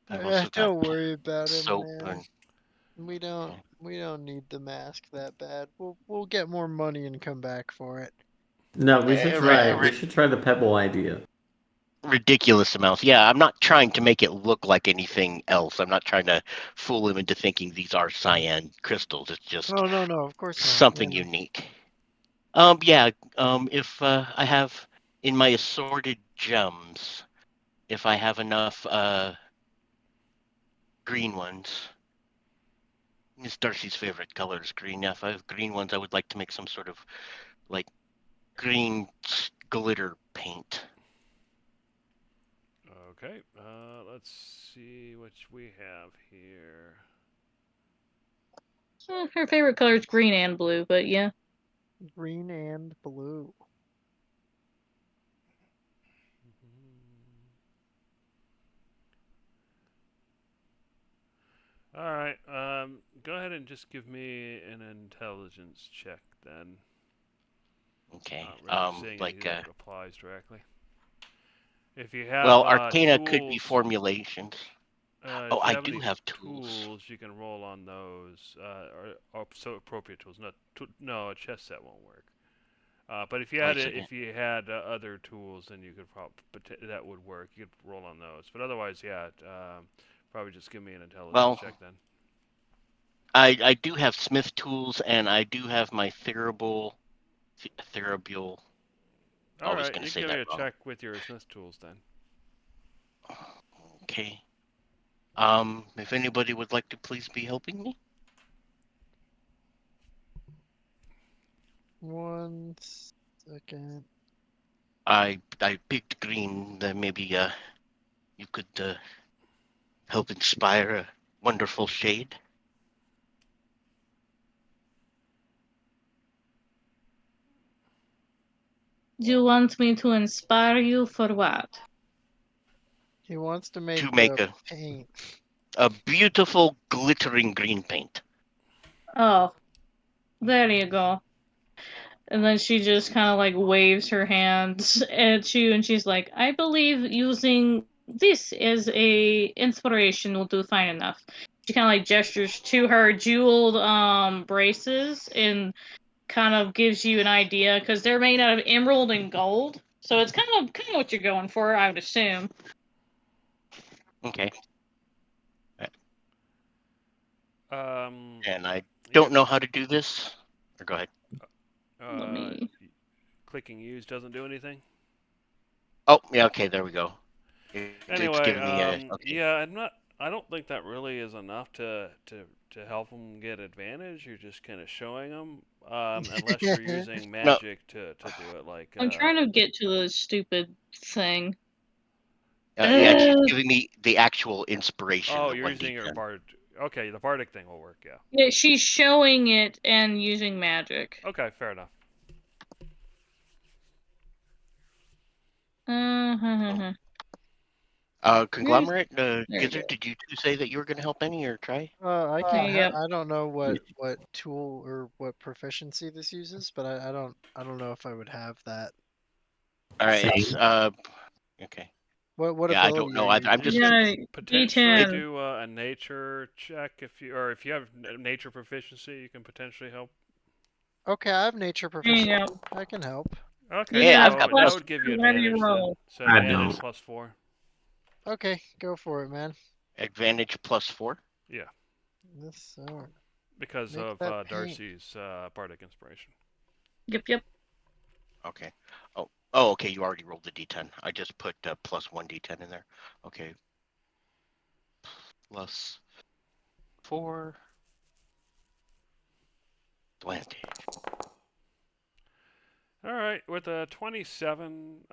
I've also got Don't worry about him, soap man. and. We don't need the mask that bad. We'll get more money and come back for it. No, we should try it. We Right. should try the pebble idea. Ridiculous amounts. Yeah, I'm not trying to make it look like anything else. I'm not trying to fool him into thinking these are cyan crystals. It's just Oh no, of course not. something Yeah. unique. Yeah. If I have in my assorted gems, if I have enough green ones. Miss Darcy's favorite color is green. Yeah, if I have green ones, I would like to make some sort of like green glitter paint. Okay. Let's see what we have here. Her favorite color is green and blue, but yeah. Green and blue. All right. Go ahead and just give me an intelligence check then. Okay. Not really seeing anything that applies directly. If you have well, Arcana tools, could be formulations. if Oh, you I have do any have tools. you can roll on those, or so appropriate tools. No, a chess set won't work. But if you had Wait a second. other tools, then you could that would work. You could roll on those. But otherwise, yeah, probably just give me an intelligence Well, check then. I do have smith tools, and I do have my Thuribule. All I was right, going to you say give me that a wrong. check with your Smith tools then. Okay. If anybody would like to please be helping me. 1 second. I picked green. Then maybe you could help inspire a wonderful shade. Do you want me to inspire you for what? He wants to make To make paint. a beautiful glittering green paint. Oh, there you go. And then she just kind of like waves her hands at you, and she's like, "I believe using this as a inspiration will do fine enough." She kind of like gestures to her jeweled braces and kind of gives you an idea because they're made out of emerald and gold, so it's kind of what you're going for, I would assume. Okay. And I don't know how to do this. Or go ahead. Let me. Clicking use doesn't do anything. Oh, yeah. Okay, there we go. It's Anyway, giving me a. Okay. yeah, I don't think that really is enough to help them get advantage. You're just kind of showing them, unless you're using No. magic to do it. Like I'm trying to get to the stupid thing. Yeah, she's giving me the actual inspiration. Oh, the you're using 1d10. your bard. Okay, the bardic thing will work. Yeah. Yeah, she's showing it and using magic. Okay, fair enough. Conglomerate, There you Gizzard, go. did you two say that you were going to help any or try? I There can. you go. I don't know what tool or what proficiency this uses, but I don't know if I would have that. All right, it's Same. okay. What Yeah, I ability don't know. are you I'm just using? Yeah, Potentially D10. do a nature check if you have nature proficiency, you can potentially help. Okay, I have nature There you proficiency. go. I can help. Okay, Yeah, I've so got that plus. would give you How do you advantage roll? then. So I advantage don't. +4. Okay, go for it, man. Advantage +4. Yeah, Yes, sir. because Make of that paint. Darcy's bardic inspiration. Yep. Okay. Oh, okay. You already rolled the d10. I just put +1 d10 in there. Okay. +4. 20. All right, with a 27,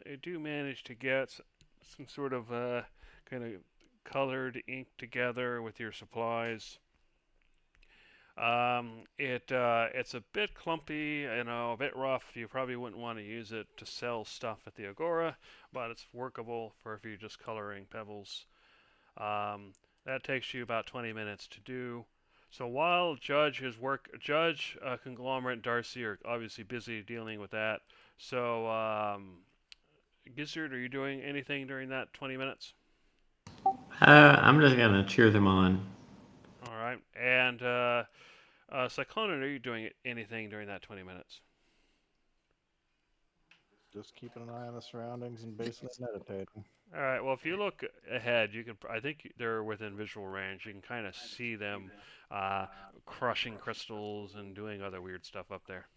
you do manage to get some sort of kind of colored ink together with your supplies. It's a bit clumpy, a bit rough. You probably wouldn't want to use it to sell stuff at the Agora, but it's workable for if you're just coloring pebbles. That takes you about 20 minutes to do. So while Judge, Conglomerate, and Darcy are obviously busy dealing with that. So, Gizzard, are you doing anything during that 20 minutes? I'm just gonna cheer them on. All right. And Cyclonen, are you doing anything during that 20 minutes? Just keeping an eye on the surroundings and basically meditating. All right. Well, if you look ahead, you can. I think they're within visual range. You can kind of see them crushing crystals and doing other weird stuff up there.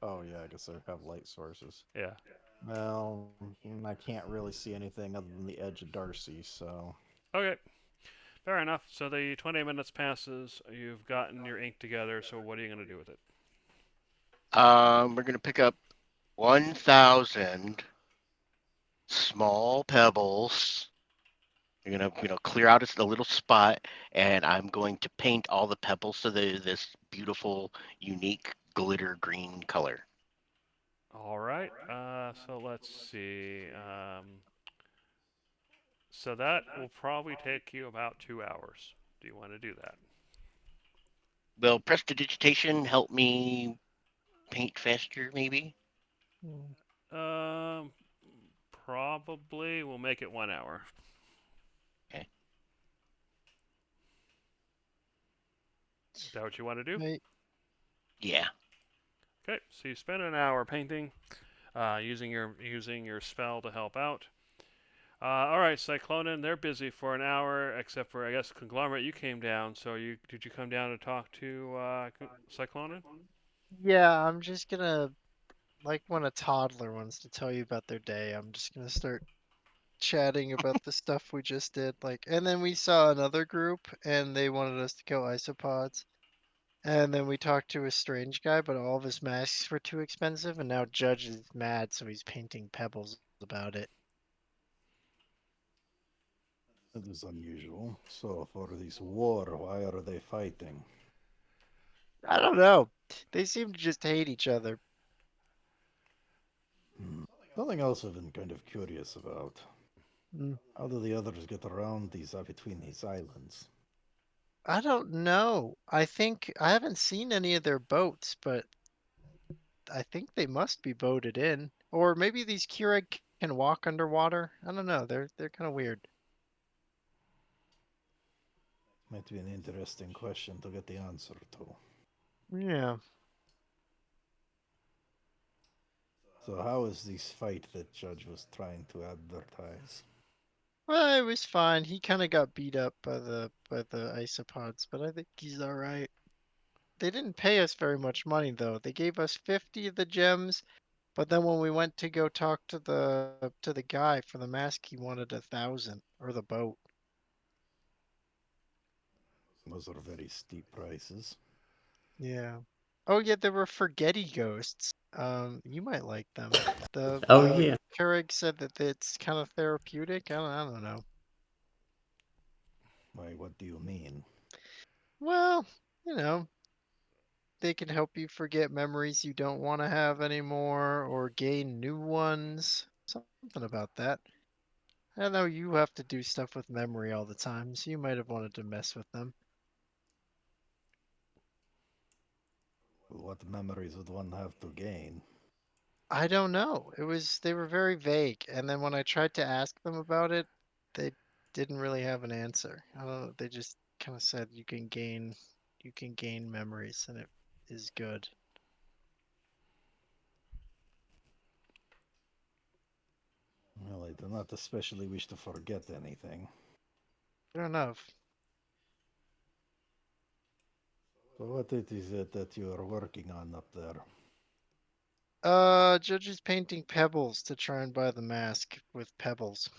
Oh yeah, I guess they have light sources. Yeah. Well, I can't really see anything other than the edge of Darcy, so. Okay. Fair enough. So the 20 minutes passes. You've gotten your ink together. So what are you going to do with it? We're gonna pick up 1,000 small pebbles. You're gonna, clear out a little spot, and I'm going to paint all the pebbles to this beautiful, unique glitter green color. All right. So let's see. So that will probably take you about 2 hours. Do you want to do that? Will prestidigitation help me paint faster, maybe? Probably. We'll make it 1 hour. Okay. Is that what you want to do? Wait, Yeah. Okay. So you spend an hour painting, using your spell to help out. All right, Cyclonen, they're busy for an hour, except for I guess Conglomerate. You came down, so did you come down to talk to Cyclonen? yeah, I'm just gonna, like when a toddler wants to tell you about their day, I'm just gonna start chatting about the stuff we just did. Like, and then we saw another group and they wanted us to kill isopods. And then we talked to a strange guy, but all of his masks were too expensive, and now Judge is mad, so he's painting pebbles about it. That is unusual. So, for this war, why are they fighting? I don't know. They seem to just hate each other. Something else I've been kind of curious about. Mm. How do the others get around between these islands? I don't know. I think I haven't seen any of their boats, but I think they must be boated in. Or maybe these Keurig can walk underwater. I don't know. They're kind of weird. Might be an interesting question to get the answer to. Yeah. So, how is this fight that Judge was trying to advertise? Well, it was fine. He kind of got beat up by the isopods, but I think he's all right. They didn't pay us very much money though. They gave us 50 of the gems, but then when we went to go talk to the guy for the mask, he wanted 1,000 or the boat. Those are very steep prices. Yeah. Oh yeah, there were forgetty ghosts. You might like them. The Oh, yeah. Keurig said that it's kind of therapeutic. I don't know. Why, what do you mean? Well, you know, they can help you forget memories you don't want to have anymore or gain new ones. Something about that. I know you have to do stuff with memory all the time, so you might have wanted to mess with them. What memories would one have to gain? I don't know. They were very vague, and then when I tried to ask them about it, they didn't really have an answer. I don't know. They just kind of said you can gain memories, and it is good. Well, I do not especially wish to forget anything. Fair enough. So, what is it that you are working on up there? Judge is painting pebbles to try and buy the mask with pebbles.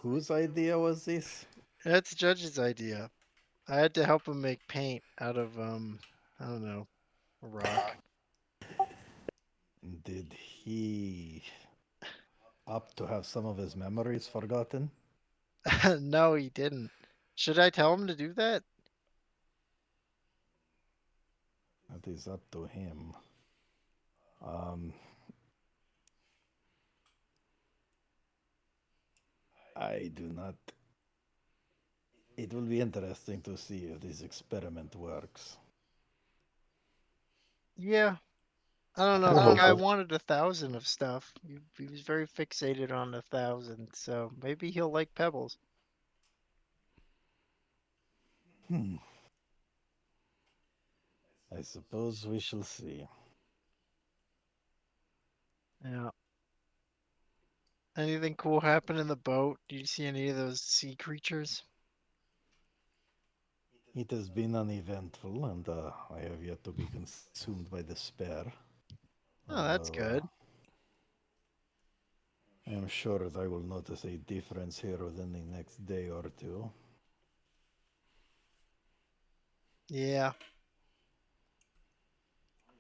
whose idea was this? That's Judge's idea. I had to help him make paint out of I don't know, a rock. Did he opt to have some of his memories forgotten? No, he didn't. Should I tell him to do that? That is up to him. Um, I do not. It will be interesting to see if this experiment works. Yeah. I don't know. Sure, The guy hopefully. wanted 1,000 of stuff. He was very fixated on 1,000, so maybe he'll like pebbles. Hmm. I suppose we shall see. Yeah. Anything cool happen in the boat? Do you see any of those sea creatures? It has been uneventful, and I have yet to be consumed by despair. Oh, that's Although, good. I am sure that I will notice a difference here within the next day or two. Yeah.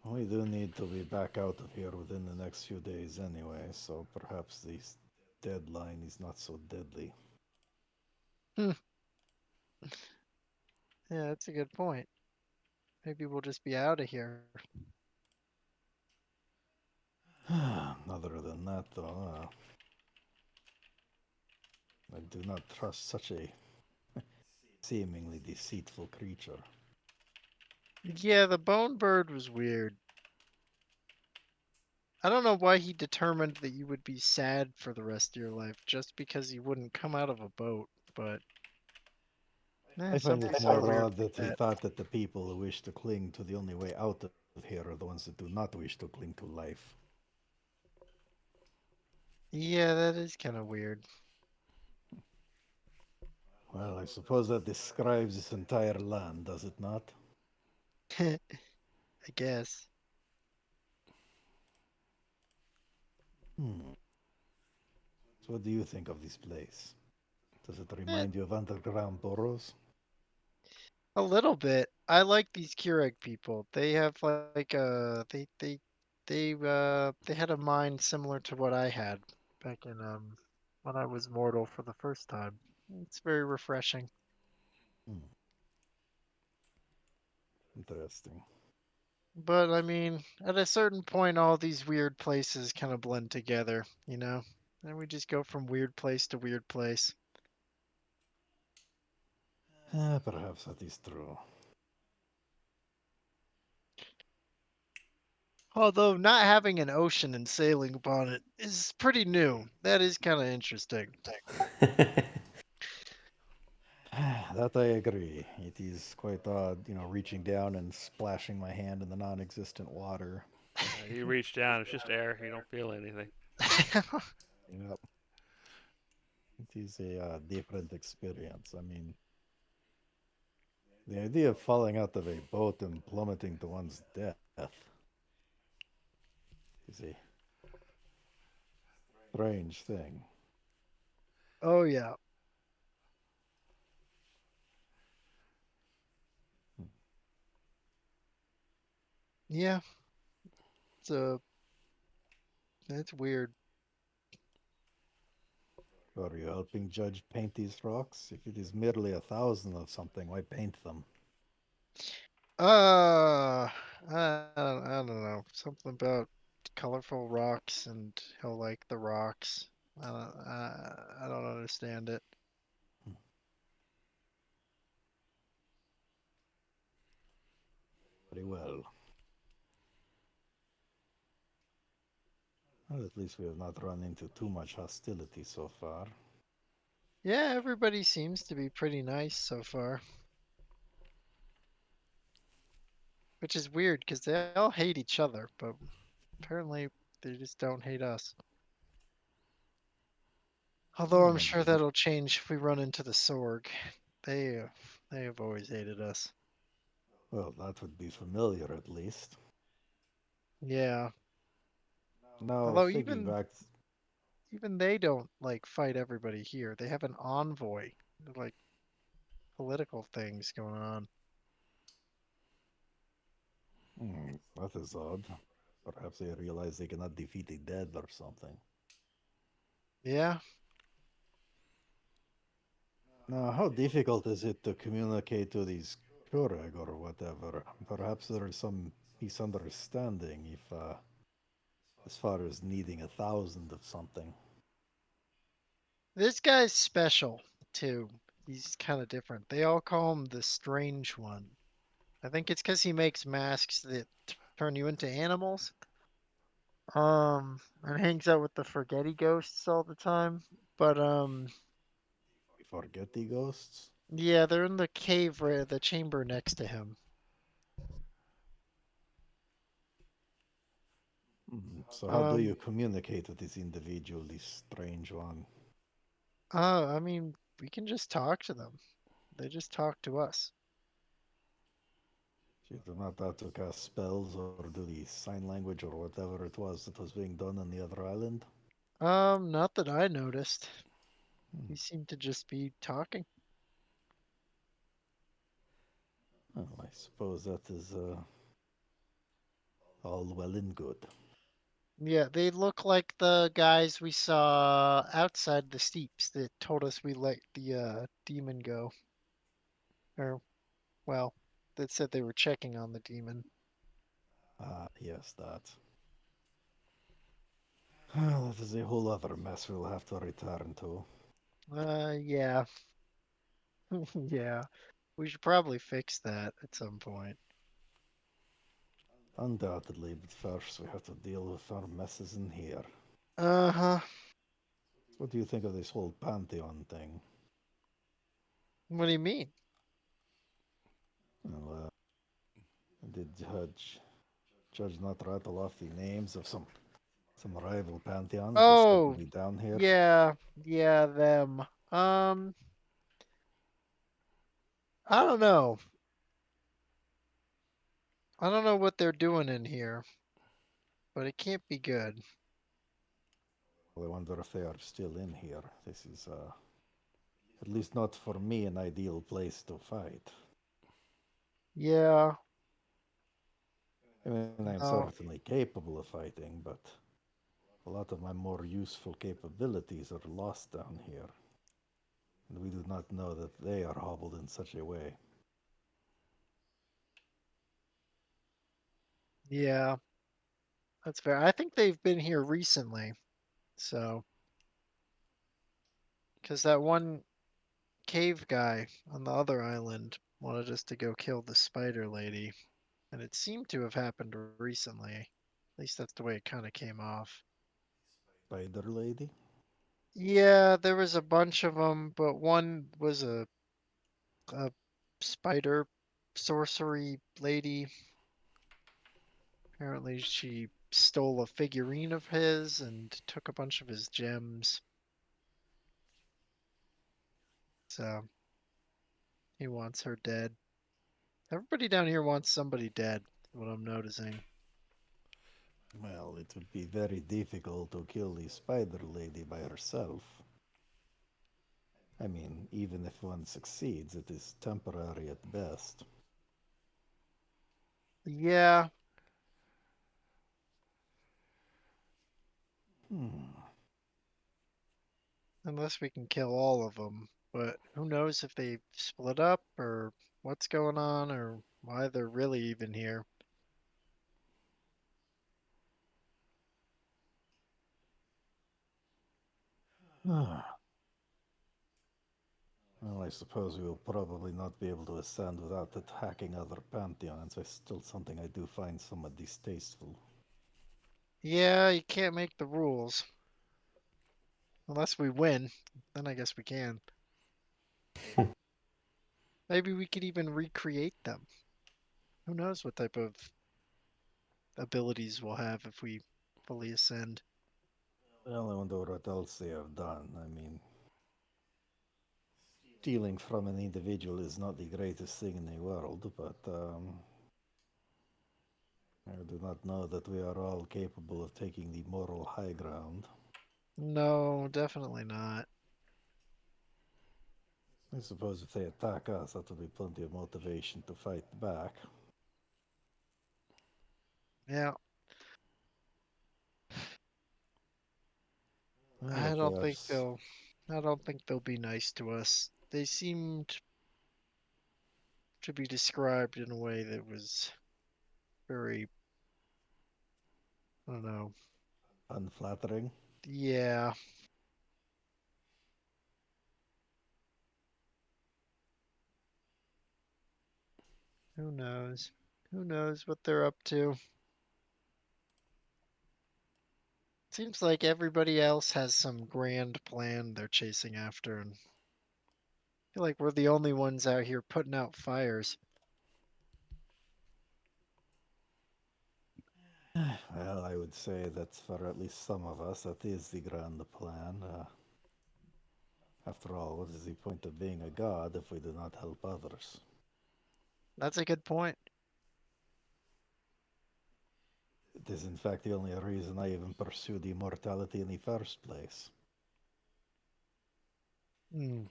We do need to be back out of here within the next few days anyway, so perhaps this deadline is not so deadly. Yeah, that's a good point. Maybe we'll just be out of here. Other than that, though, I do not trust such a seemingly deceitful creature. Yeah, the bone bird was weird. I don't know why he determined that you would be sad for the rest of your life just because you wouldn't come out of a boat, but I find something it so more weird odd that he that. thought that the people who wish to cling to the only way out of here are the ones that do not wish to cling to life. Yeah, that is kind of weird. Well, I suppose that describes this entire land, does it not? I guess. Hmm. So what do you think of this place? Does it Eh, remind you of underground burrows? a little bit. I like these Keurig people. They have like they had a mind similar to what I had back in when I was mortal for the first time. It's very refreshing. Hmm. Interesting. But I mean, at a certain point, all these weird places kind of blend together, you know? And we just go from weird place to weird place. Perhaps that is true. Although not having an ocean and sailing upon it is pretty new. That is kind of interesting. That I agree. It is quite odd, reaching down and splashing my hand in the non-existent water. You reach down, it's just air. You don't feel anything. Yep. It is a different experience. I mean, the idea of falling out of a boat and plummeting to one's death is a strange thing. Oh yeah. Yeah, so that's weird. Are you helping Judge paint these rocks? If it is merely 1,000 of something, why paint them? I don't know. Something about colorful rocks and he'll like the rocks. I don't understand it. Very well. Well, at least we have not run into too much hostility so far. Yeah, everybody seems to be pretty nice so far. Which is weird because they all hate each other, but apparently they just don't hate us. Although Well, I'm sure maybe. that'll change if we run into the Sorg. They they have always hated us. Well, that would be familiar at least. Yeah. Now, Although thinking even back, even they don't like fight everybody here. They have an envoy. Like political things going on. That is odd. Perhaps they realize they cannot defeat the dead or something. Yeah. Now, how difficult is it to communicate to these Kurag or whatever? Perhaps there is some misunderstanding if, as far as needing 1,000 of something. This guy's special too. He's kind of different. They all call him the Strange One. I think it's because he makes masks that turn you into animals. And hangs out with the Forgetty ghosts all the time. But Forget the ghosts? yeah, they're in the cave, the chamber next to him. So how do Um, you communicate with this individual, this strange one? I mean, we can just talk to them. They just talk to us. You do not have to cast spells or do the sign language or whatever it was that was being done on the other island? Not that I noticed. Hmm. He seemed to just be talking. Well, I suppose that is all well and good. Yeah, they look like the guys we saw outside the steeps that told us we let the demon go. Or, well, that said they were checking on the demon. Ah, yes, that. That is a whole other mess we'll have to return to. Yeah. Yeah. We should probably fix that at some point. Undoubtedly, but first we have to deal with our messes in here. Uh-huh. What do you think of this whole Pantheon thing? What do you mean? Well, did Judge not rattle off the names of some rival pantheons that said to Oh, be down here? yeah, them. I don't know. I don't know what they're doing in here, but it can't be good. Well, I wonder if they are still in here. This is, at least not for me, an ideal place to fight. Yeah, I mean, I'm no. certainly capable of fighting, but a lot of my more useful capabilities are lost down here. And we do not know that they are hobbled in such a way. Yeah, that's fair. I think they've been here recently, so because that one cave guy on the other island wanted us to go kill the spider lady, and it seemed to have happened recently. At least that's the way it kind of came off. Spider Lady? Yeah, there was a bunch of them, but one was a spider sorcery lady. Apparently, she stole a figurine of his and took a bunch of his gems. So he wants her dead. Everybody down here wants somebody dead, is what I'm noticing. Well, it would be very difficult to kill the Spider Lady by herself. I mean, even if one succeeds, it is temporary at best. Yeah, Hmm. unless we can kill all of them. But who knows if they split up or what's going on or why they're really even here. Well, I suppose we will probably not be able to ascend without attacking other pantheons. It's still something I do find somewhat distasteful. Yeah, you can't make the rules. Unless we win, then I guess we can. Maybe we could even recreate them. Who knows what type of abilities we'll have if we fully ascend. Well, I wonder what else they have done. I mean, stealing from an individual is not the greatest thing in the world, but I do not know that we are all capable of taking the moral high ground. No, definitely not. I suppose if they attack us, that will be plenty of motivation to fight back. Yeah, Well, I don't think perhaps they'll. I don't think they'll be nice to us. They seemed to be described in a way that was very, I don't know. unflattering. Yeah. Who knows? Who knows what they're up to? Seems like everybody else has some grand plan they're chasing after, and I feel like we're the only ones out here putting out fires. Well, I would say that for at least some of us, that is the grand plan. After all, what is the point of being a god if we do not help others? That's a good point. It is, in fact, the only reason I even pursued immortality in the first place. Hmm.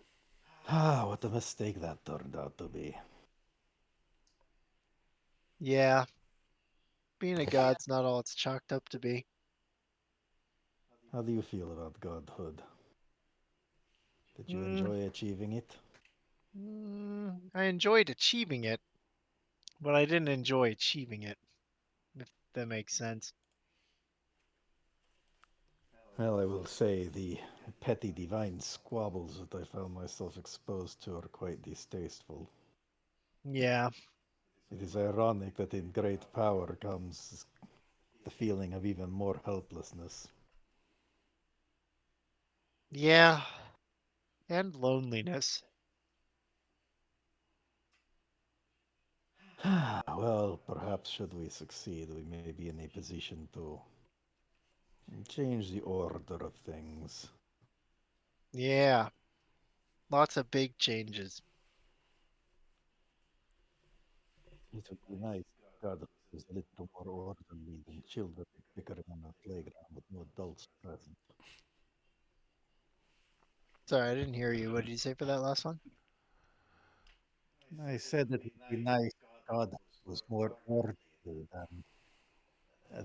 Ah, what a mistake that turned out to be. Yeah, being a god's not all it's chalked up to be. How do you feel about godhood? Did you Hmm. enjoy achieving it? I enjoyed achieving it, but I didn't enjoy achieving it, if that makes sense. Well, I will say the petty divine squabbles that I found myself exposed to are quite distasteful. Yeah, It is ironic that in great power comes the feeling of even more helplessness. yeah, and loneliness. Well, perhaps should we succeed, we may be in a position to change the order of things. Yeah, lots of big changes. It would be nice if God was a little more orderly than children bickering on the playground with no adults present. Sorry, I didn't hear you. What did you say for that last one? I said that it would be nice if God was more orderly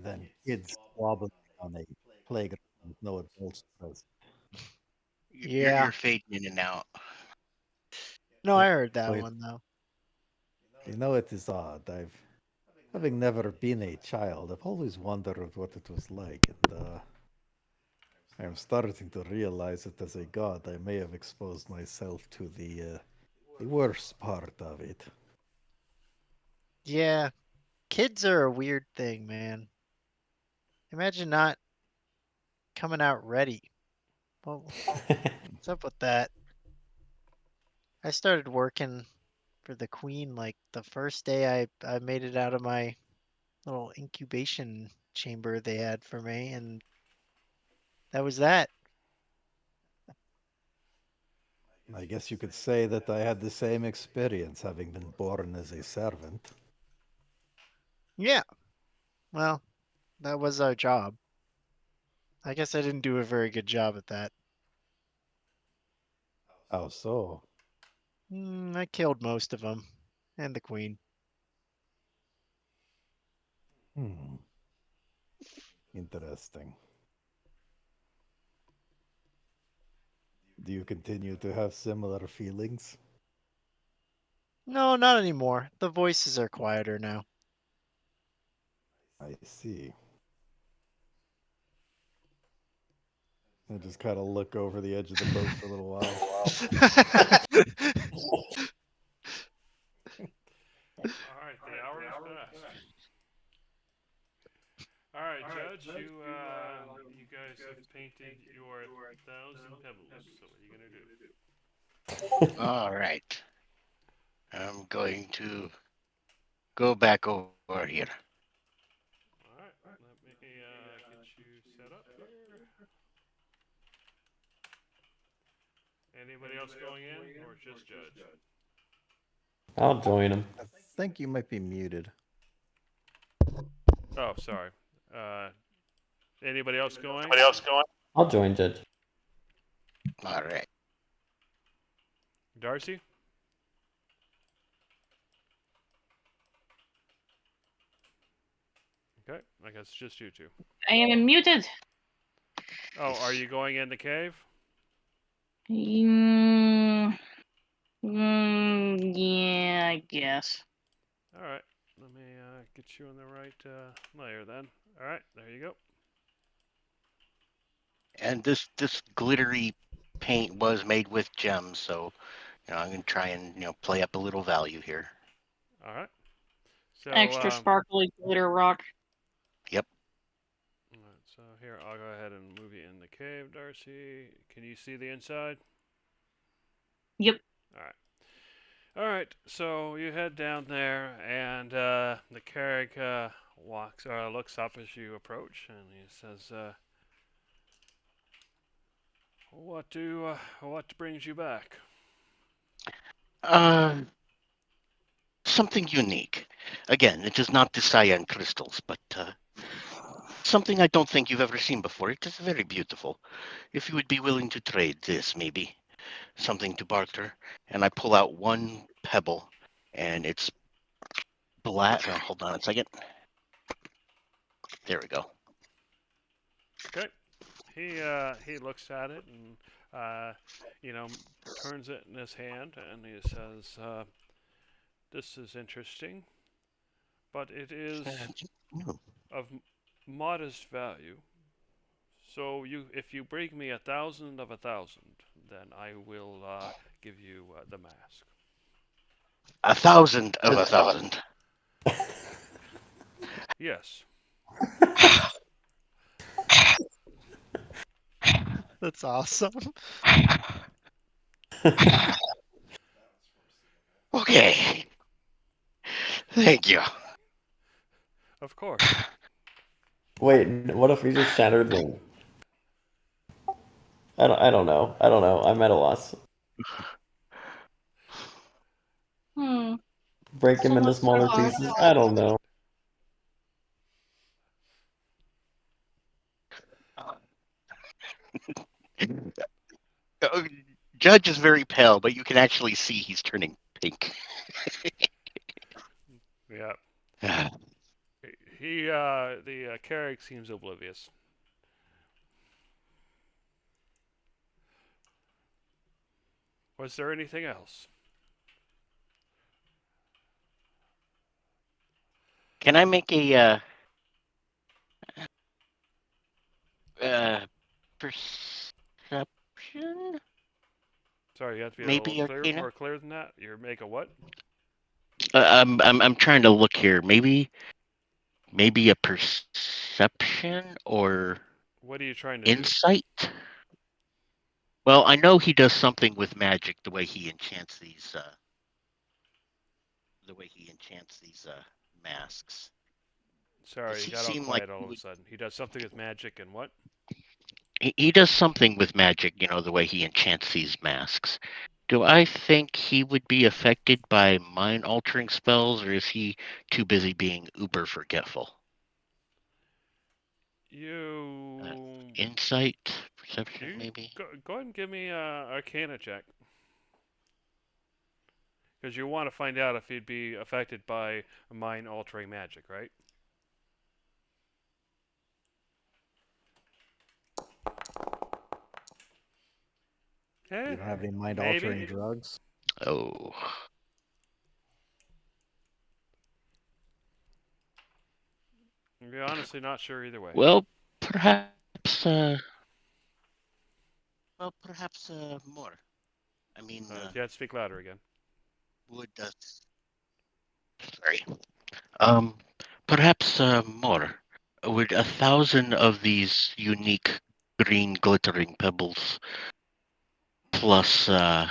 than kids squabbling on a playground with no adults present. Yeah, You're fading in and out. no, I heard that Wait, one though. you know it is odd. Having never been a child, I've always wondered what it was like, and I'm starting to realize that as a god, I may have exposed myself to the worst part of it. Yeah, kids are a weird thing, man. Imagine not coming out ready. Well, what's up with that? I started working for the Queen like the first day I made it out of my little incubation chamber they had for me, and that was that. I guess you could say that I had the same experience having been born as a servant. Yeah, well, that was our job. I guess I didn't do a very good job at that. How so? I killed most of them, and the Queen. Hmm, interesting. Do you continue to have similar feelings? No, not anymore. The voices are quieter now. I see. I just kind of look over the edge of the boat for a little while. All right, the hour is passed. All right, Judge, you guys have painted your 1,000 pebbles. So what are you gonna do? All right. I'm going to go back over here. All right, let me get you set up here. Anybody else going in, or just Judge? I'll join him. I think you might be muted. Oh, sorry. Anybody else going? I'll join, Judge. All right. Darcy? Okay, I guess it's just you two. I am muted. Oh, are you going in the cave? Mm, yeah, I guess. All right. Let me get you in the right layer then. All right, there you go. And this glittery paint was made with gems, so I'm gonna try and play up a little value here. All right. So Extra sparkly glitter rock. Yep. all right, so here I'll go ahead and move you in the cave, Darcy. Can you see the inside? Yep. All right. All right. So you head down there, and the Carrick looks up as you approach, and he says, what brings you back?" Something unique. Again, it is not the cyan crystals, but something I don't think you've ever seen before. It is very beautiful. If you would be willing to trade this, maybe something to barter. And I pull out one pebble, and it's black. Oh, hold on a second. There we go. Okay. He looks at it and turns it in his hand, and he says, "This is interesting, but it is of modest value. So if you bring me 1,000 of 1,000, then I will give you the mask." 1,000 of 1,000. Yes. That's awesome. Okay. Thank you. Of course. Wait, what if we just shattered them? I don't know. I'm at a loss. Break him into Someone's smaller so pieces? I don't know. Judge is very pale, but you can actually see he's turning pink. Yeah. The Carrick seems oblivious. Was there anything else? Can I make a perception? Sorry, you have to be a Maybe little Arcana? more clear than that. You make a what? I'm trying to look here. Maybe a perception or What are you trying to do? insight. Well, I know he does something with magic. The way he enchants these. Masks. Sorry, Does you he got all seem like quiet all of a sudden. He does something with magic and what? he does something with magic? The way he enchants these masks. Do I think he would be affected by mind altering spells, or is he too busy being uber forgetful? You Insight, perception, maybe. go ahead and give me a Arcana check, because you want to find out if he'd be affected by mind altering magic, right? You don't have any mind maybe. altering drugs? Oh. I'm honestly not sure either way. Well, perhaps. More. I mean, you have to speak louder again. would sorry. Perhaps more. Would 1,000 of these unique green glittering pebbles plus the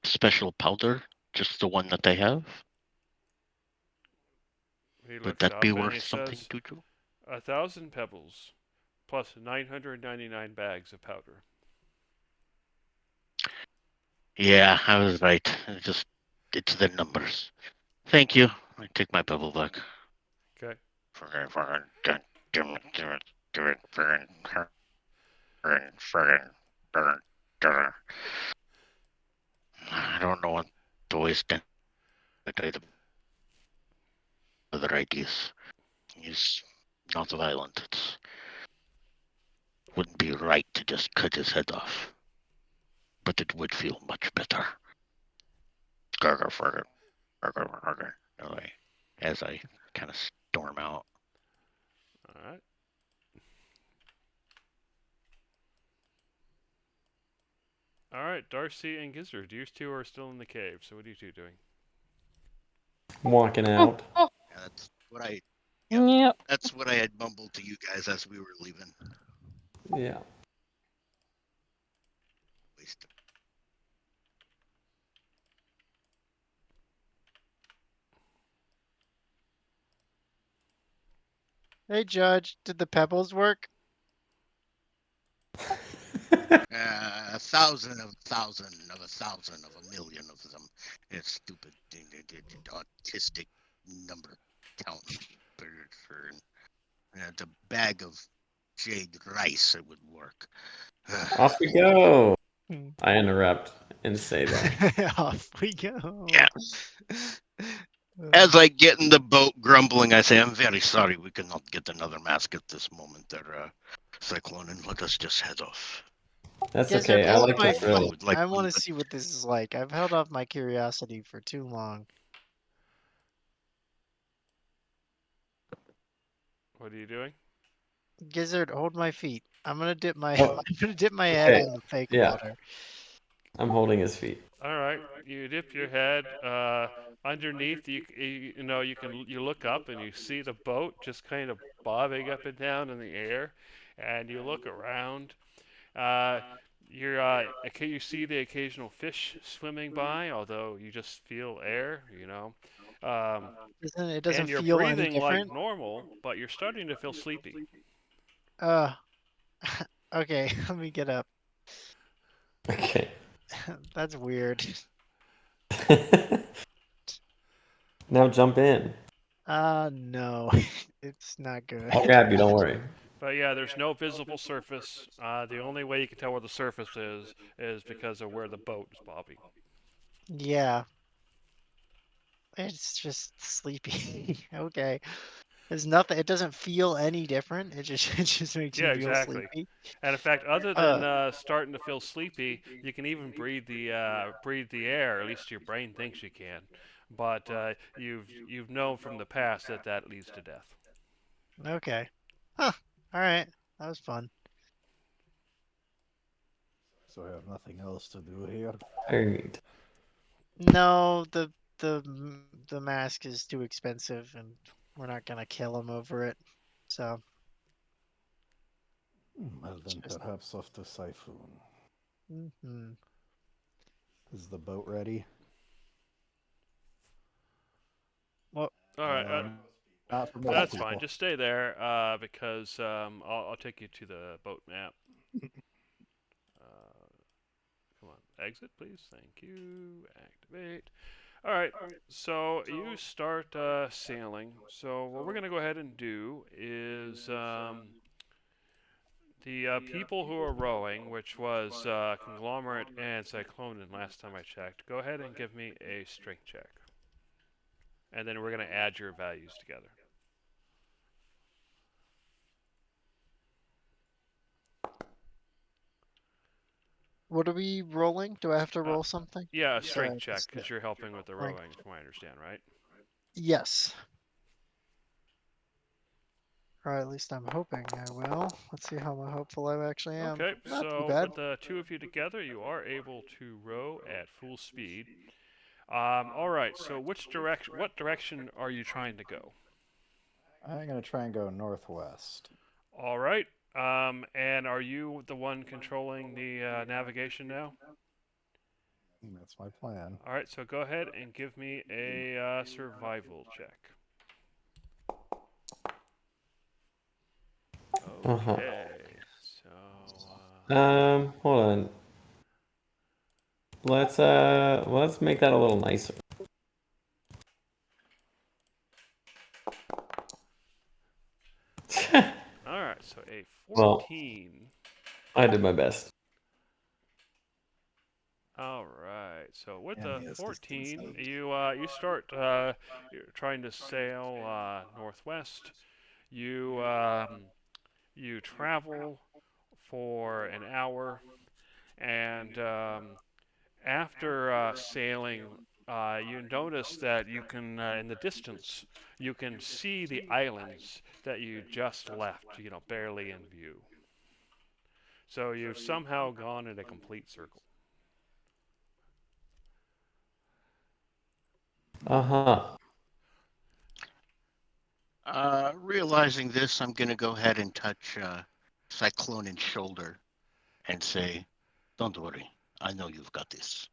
special powder, just the one that they have, He would looks that be up and he worth something, says, Tutu? 1,000 pebbles plus 999 bags of powder. Yeah, I was right. It's the numbers. Thank you. I take my pebble back. Okay. I don't know what to waste the other ideas. He's not violent. It wouldn't be right to just cut his head off. But it would feel much better. Anyway, as I kind of storm out. All right. All right, Darcy and Gizzard, you two are still in the cave. So what are you two doing? Walking out. Yeah, that's what I. Yep. That's what I had mumbled to you guys as we were leaving. Yeah. Waste. Hey, Judge, did the pebbles work? 1,000 of 1,000 of 1,000 of 1,000,000 of them. It's stupid. Autistic number count for it's a bag of jade rice. It would work. Off we go. Hmm. I interrupt and say that. Off we go. Yeah. As I get in the boat grumbling, I say, I'm very sorry we cannot get another mask at this moment there, Cyclone, and let us just head off. That's Guys, okay. I hold like my to drill. feet. Like I want one- to see what this is like. I've held off my curiosity for too long. What are you doing? Gizzard, hold my feet. I'm gonna dip my Oh, I'm gonna dip my head okay. in the fake Yeah. water. I'm holding his feet. All right, you dip your head underneath. You know you look up and you see the boat just kind of bobbing up and down in the air, and you look around. You see the occasional fish swimming by, although you just feel air. It And doesn't you're feel any breathing like different. normal, but you're starting to feel sleepy. Okay, let me get up. Okay. That's weird. Now jump in. No, it's not good. I'll grab you. Don't worry. But yeah, there's no visible surface. The only way you can tell where the surface is because of where the boat is bobbing. Yeah. It's just sleepy. Okay. There's nothing. It doesn't feel any different. It just makes Yeah, you feel exactly. sleepy. And in fact, other than starting to feel sleepy, you can even breathe the air. At least your brain thinks you can. But you've known from the past that leads to death. Okay. Huh. All right. That was fun. So I have nothing else to do here. Very neat. No, the mask is too expensive, and we're not gonna kill him over it. So Well, then Just- perhaps off to Siphon. hmm Is the boat ready? All right, Not for most that's people. fine. Just stay there because I'll take you to the boat map. Come on, exit, please. Thank you. Activate. All right, so you start sailing. So what we're going to go ahead and do is the people who are rowing, which was Conglomerate and Cyclonin last time I checked, go ahead and give me a strength check. And then we're going to add your values together. What are we rolling? Do I have to roll something? Yeah, a Sorry, strength I check missed because it. you're helping with the Strength. rowing, from what I understand, right? Yes. Or at least I'm hoping I will. Let's see how hopeful I actually am. Okay, Not too so bad. with the two of you together, you are able to row at full speed. All right, so what direction are you trying to go? I'm gonna try and go northwest. All right, and are you the one controlling the navigation now? That's my plan. All right, so go ahead and give me a survival check. Uh-huh. Okay, so Hold on. Let's make that a little nicer. a Well- 14. I did my best. All right. So with Yeah, the yes, this 14, doesn't- you start you're trying to sail northwest. You you travel for an hour, and after sailing, you notice that you can, in the distance, you can see the islands that you just left. Barely in view. So you've somehow gone in a complete circle. Uh-huh. Realizing this, I'm going to go ahead and touch Cyclonan's shoulder and say, "Don't worry, I know you've got this."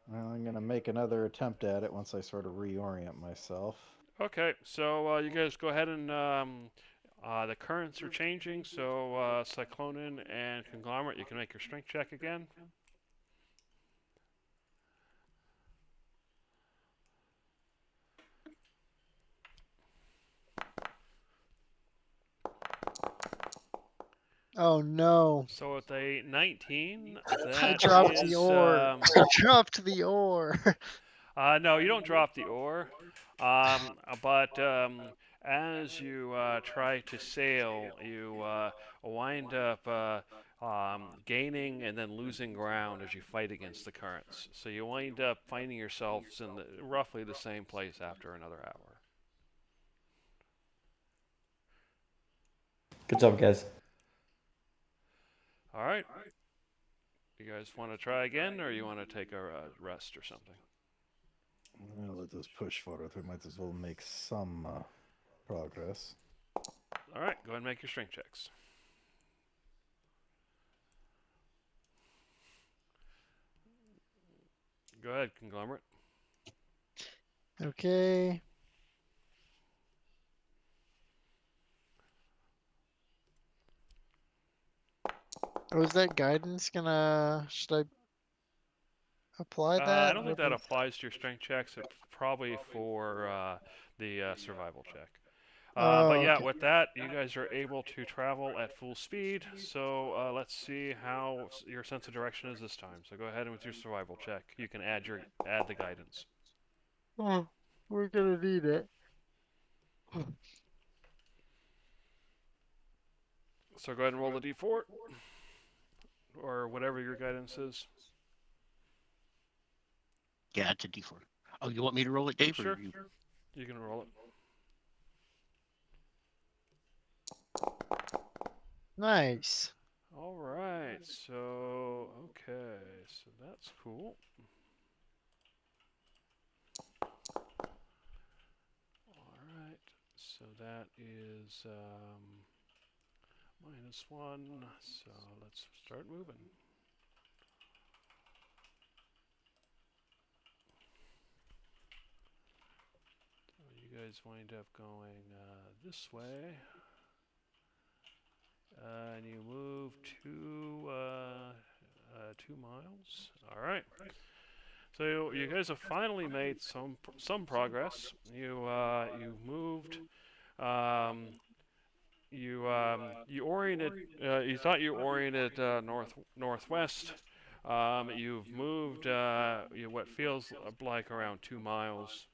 Well, I'm gonna make another attempt at it once I sort of reorient myself. Okay, so you guys go ahead and the currents are changing. So Cyclonin and Conglomerate, you can make your strength check again. Oh no. So with a 19, I that dropped the is, ore. I dropped the ore. no, you don't drop the ore, but as you try to sail, you wind up gaining and then losing ground as you fight against the currents. So you wind up finding yourselves in roughly the same place after another hour. Good job, guys. All right. You guys want to try again, or you want to take a rest or something? Well, let us push for it. We might as well make some progress. All right, go ahead and make your strength checks. Go ahead, Conglomerate. Okay. Oh, is that guidance gonna? Should I apply that? I don't think that applies to your strength checks. It's probably for the survival check. But yeah, okay. with that, you guys are able to travel at full speed. So let's see how your sense of direction is this time. So go ahead and with your survival check, you can add the guidance. Oh, we're gonna need it. So go ahead and roll the d4 or whatever your guidance is. Yeah, it's a D4. Oh, you want me to roll it, Dave? Sure. Or you... You can roll it. Nice. All right. So okay. So that's cool. All right. So that is -1. So let's start moving. So you guys wind up going this way. And you move 2 miles. All right. So you guys have finally made some progress. You moved. You oriented. You thought you oriented northwest. You've moved what feels like around 2 miles.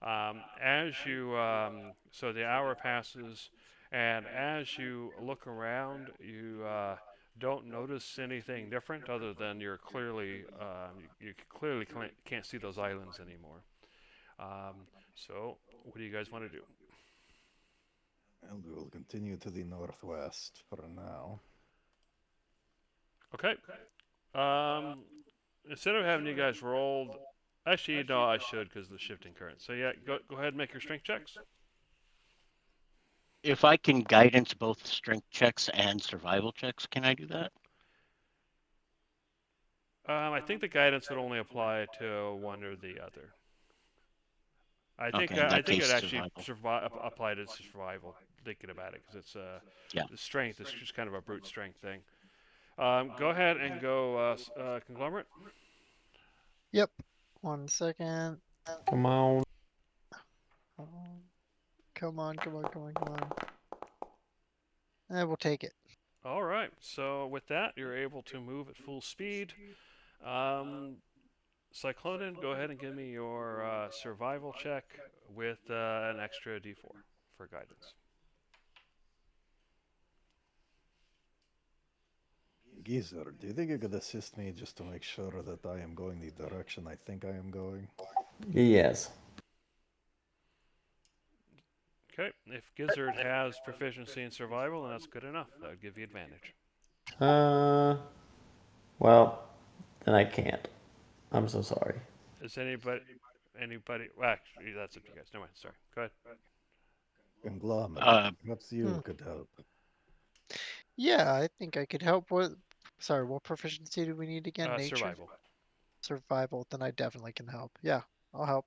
So the hour passes, and as you look around, you don't notice anything different other than you clearly can't see those islands anymore. So what do you guys want to do? And we will continue to the northwest for now. Okay. Instead of having you guys rolled, actually no, I should because of the shifting current. So yeah, go ahead and make your strength checks. If I can guidance both strength checks and survival checks, can I do that? I think the guidance would only apply to one or the other. I think Okay, in that I think case, it actually survival. applied to survival. Thinking about it, because it's Yeah. the strength is just kind of a brute strength thing. Go ahead and go Conglomerate. Yep. 1 second. Come on. Come on, come on, come on, come on. We'll take it. All right. So with that, you're able to move at full speed. Cyclonin, go ahead and give me your survival check with an extra D4 for guidance. Geezer, do you think you could assist me just to make sure that I am going the direction I think I am going? Yes. Okay. If Gizzard has proficiency in survival, then that's good enough. That would give you advantage. Well, then I can't. I'm so sorry. Is anybody? Well, actually, that's up to you guys. No mind. Sorry. Go ahead. Conglomerate. Perhaps you could help. Yeah, I think I could help with. Sorry, what proficiency do we need again? Nature? Survival. Survival. Then I definitely can help. Yeah, I'll help.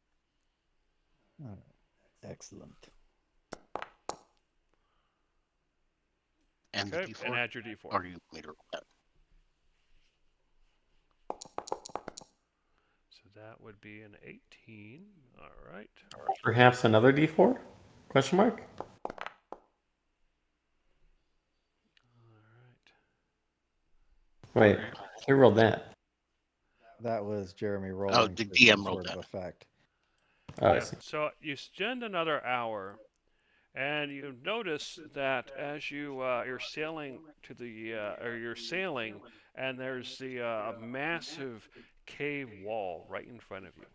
Excellent. And Okay. the D4? And add your D4. Or do you want me to roll that? So that would be an 18. All right. Perhaps another D4? Question mark? All right. Wait, who rolled that? That was Jeremy rolling. Oh, the for DM some rolled sort of that. effect. Oh, I Yeah, see. so you spend another hour, and you notice that as you're sailing to the or you're sailing, and there's the a massive cave wall right in front of you,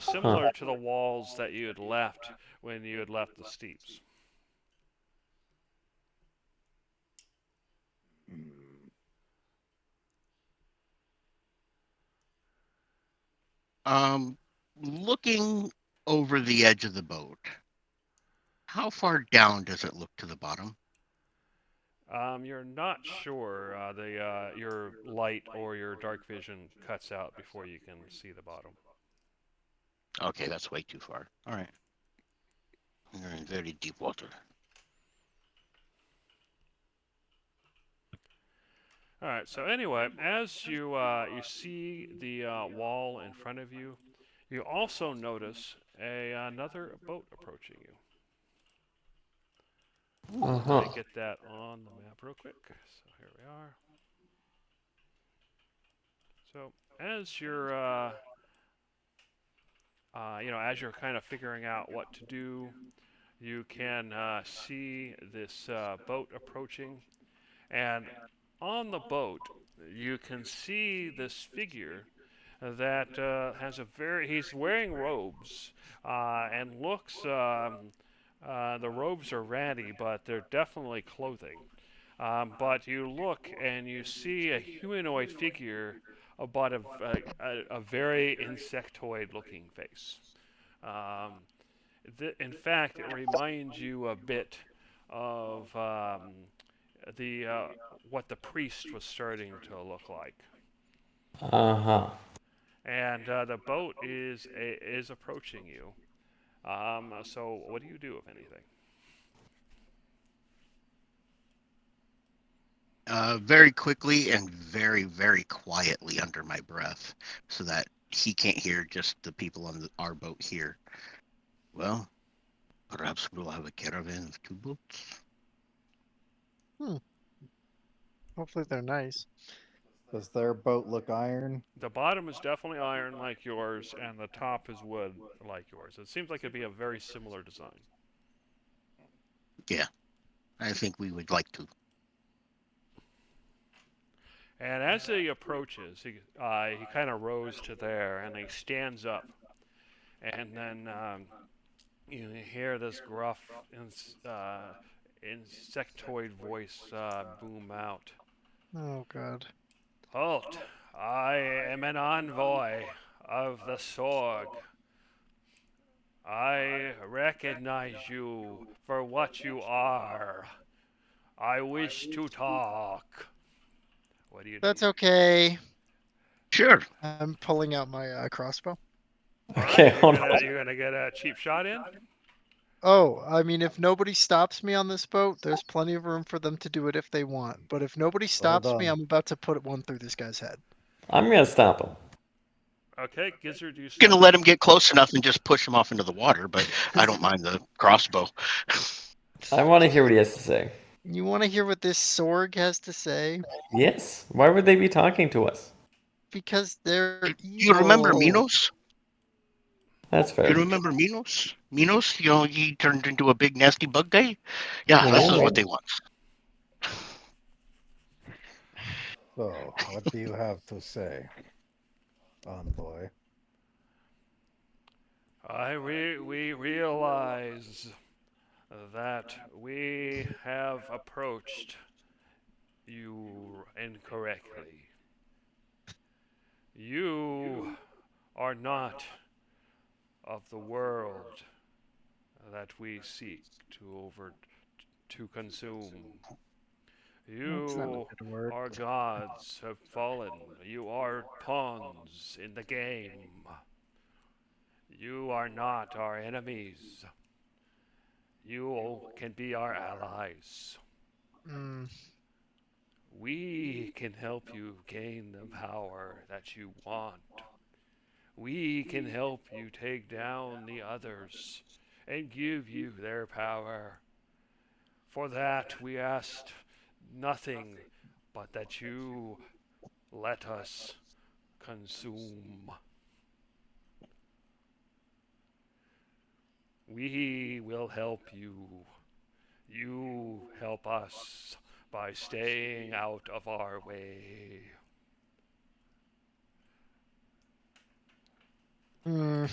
similar to the walls that you had left when you had left the steeps. Looking over the edge of the boat, how far down does it look to the bottom? You're not sure. Your light or your dark vision cuts out before you can see the bottom. Okay, that's way too far. All right. You're in very deep water. All right. So anyway, as you see the wall in front of you, you also notice another boat approaching you. Let me get that on the map real quick. So here we are. So as you're as you're kind of figuring out what to do, you can see this boat approaching, and on the boat you can see this figure that he's wearing robes and looks the robes are ratty, but they're definitely clothing. But you look and you see a humanoid figure, but a very insectoid-looking face. In fact, it reminds you a bit of what the priest was starting to look like. And the boat is approaching you. So what do you do, if anything? Very quickly and very, very quietly under my breath, so that he can't hear, just the people on our boat here. Well, perhaps we'll have a caravan of 2 boats. Hopefully they're nice. Does their boat look iron? The bottom is definitely iron like yours, and the top is wood like yours. It seems like it'd be a very similar design. Yeah, I think we would like to. And as he approaches, he kind of rose to there, and he stands up, and then you hear this gruff insectoid voice boom out. Oh God. Halt! I am an envoy of the Sorg. I recognize you for what you are. I wish to talk. What do you do? That's okay. Sure. I'm pulling out my crossbow. Okay, hold on. You're gonna get a cheap shot in? Oh, I mean, if nobody stops me on this boat, there's plenty of room for them to do it if they want. But if nobody stops me, on. I'm about to put one through this guy's head. I'm gonna stop him. Okay, Gizzard, you Gonna let him get close enough and just push him off into the water, but I don't mind the crossbow. I want to hear what he has to say. You want to hear what this Sorg has to say? Yes. Why would they be talking to us? Because they're Do you remember evil. Minos? That's Do you fair. remember Minos? Minos, he turned into a big nasty bug guy. Yeah, Yeah, this yeah, is yeah. what they want. So, what do you have to say, envoy? We realize that we have approached you incorrectly. You are not of the world that we seek to consume. That's not a You good word. are gods have fallen. You are pawns in the game. You are not our enemies. You can be our allies. Mm, We can help you gain the power that you want. We can help you take down the others and give you their power. For that we asked nothing but that you let us consume. We will help you. You help us by staying out of our way. mm.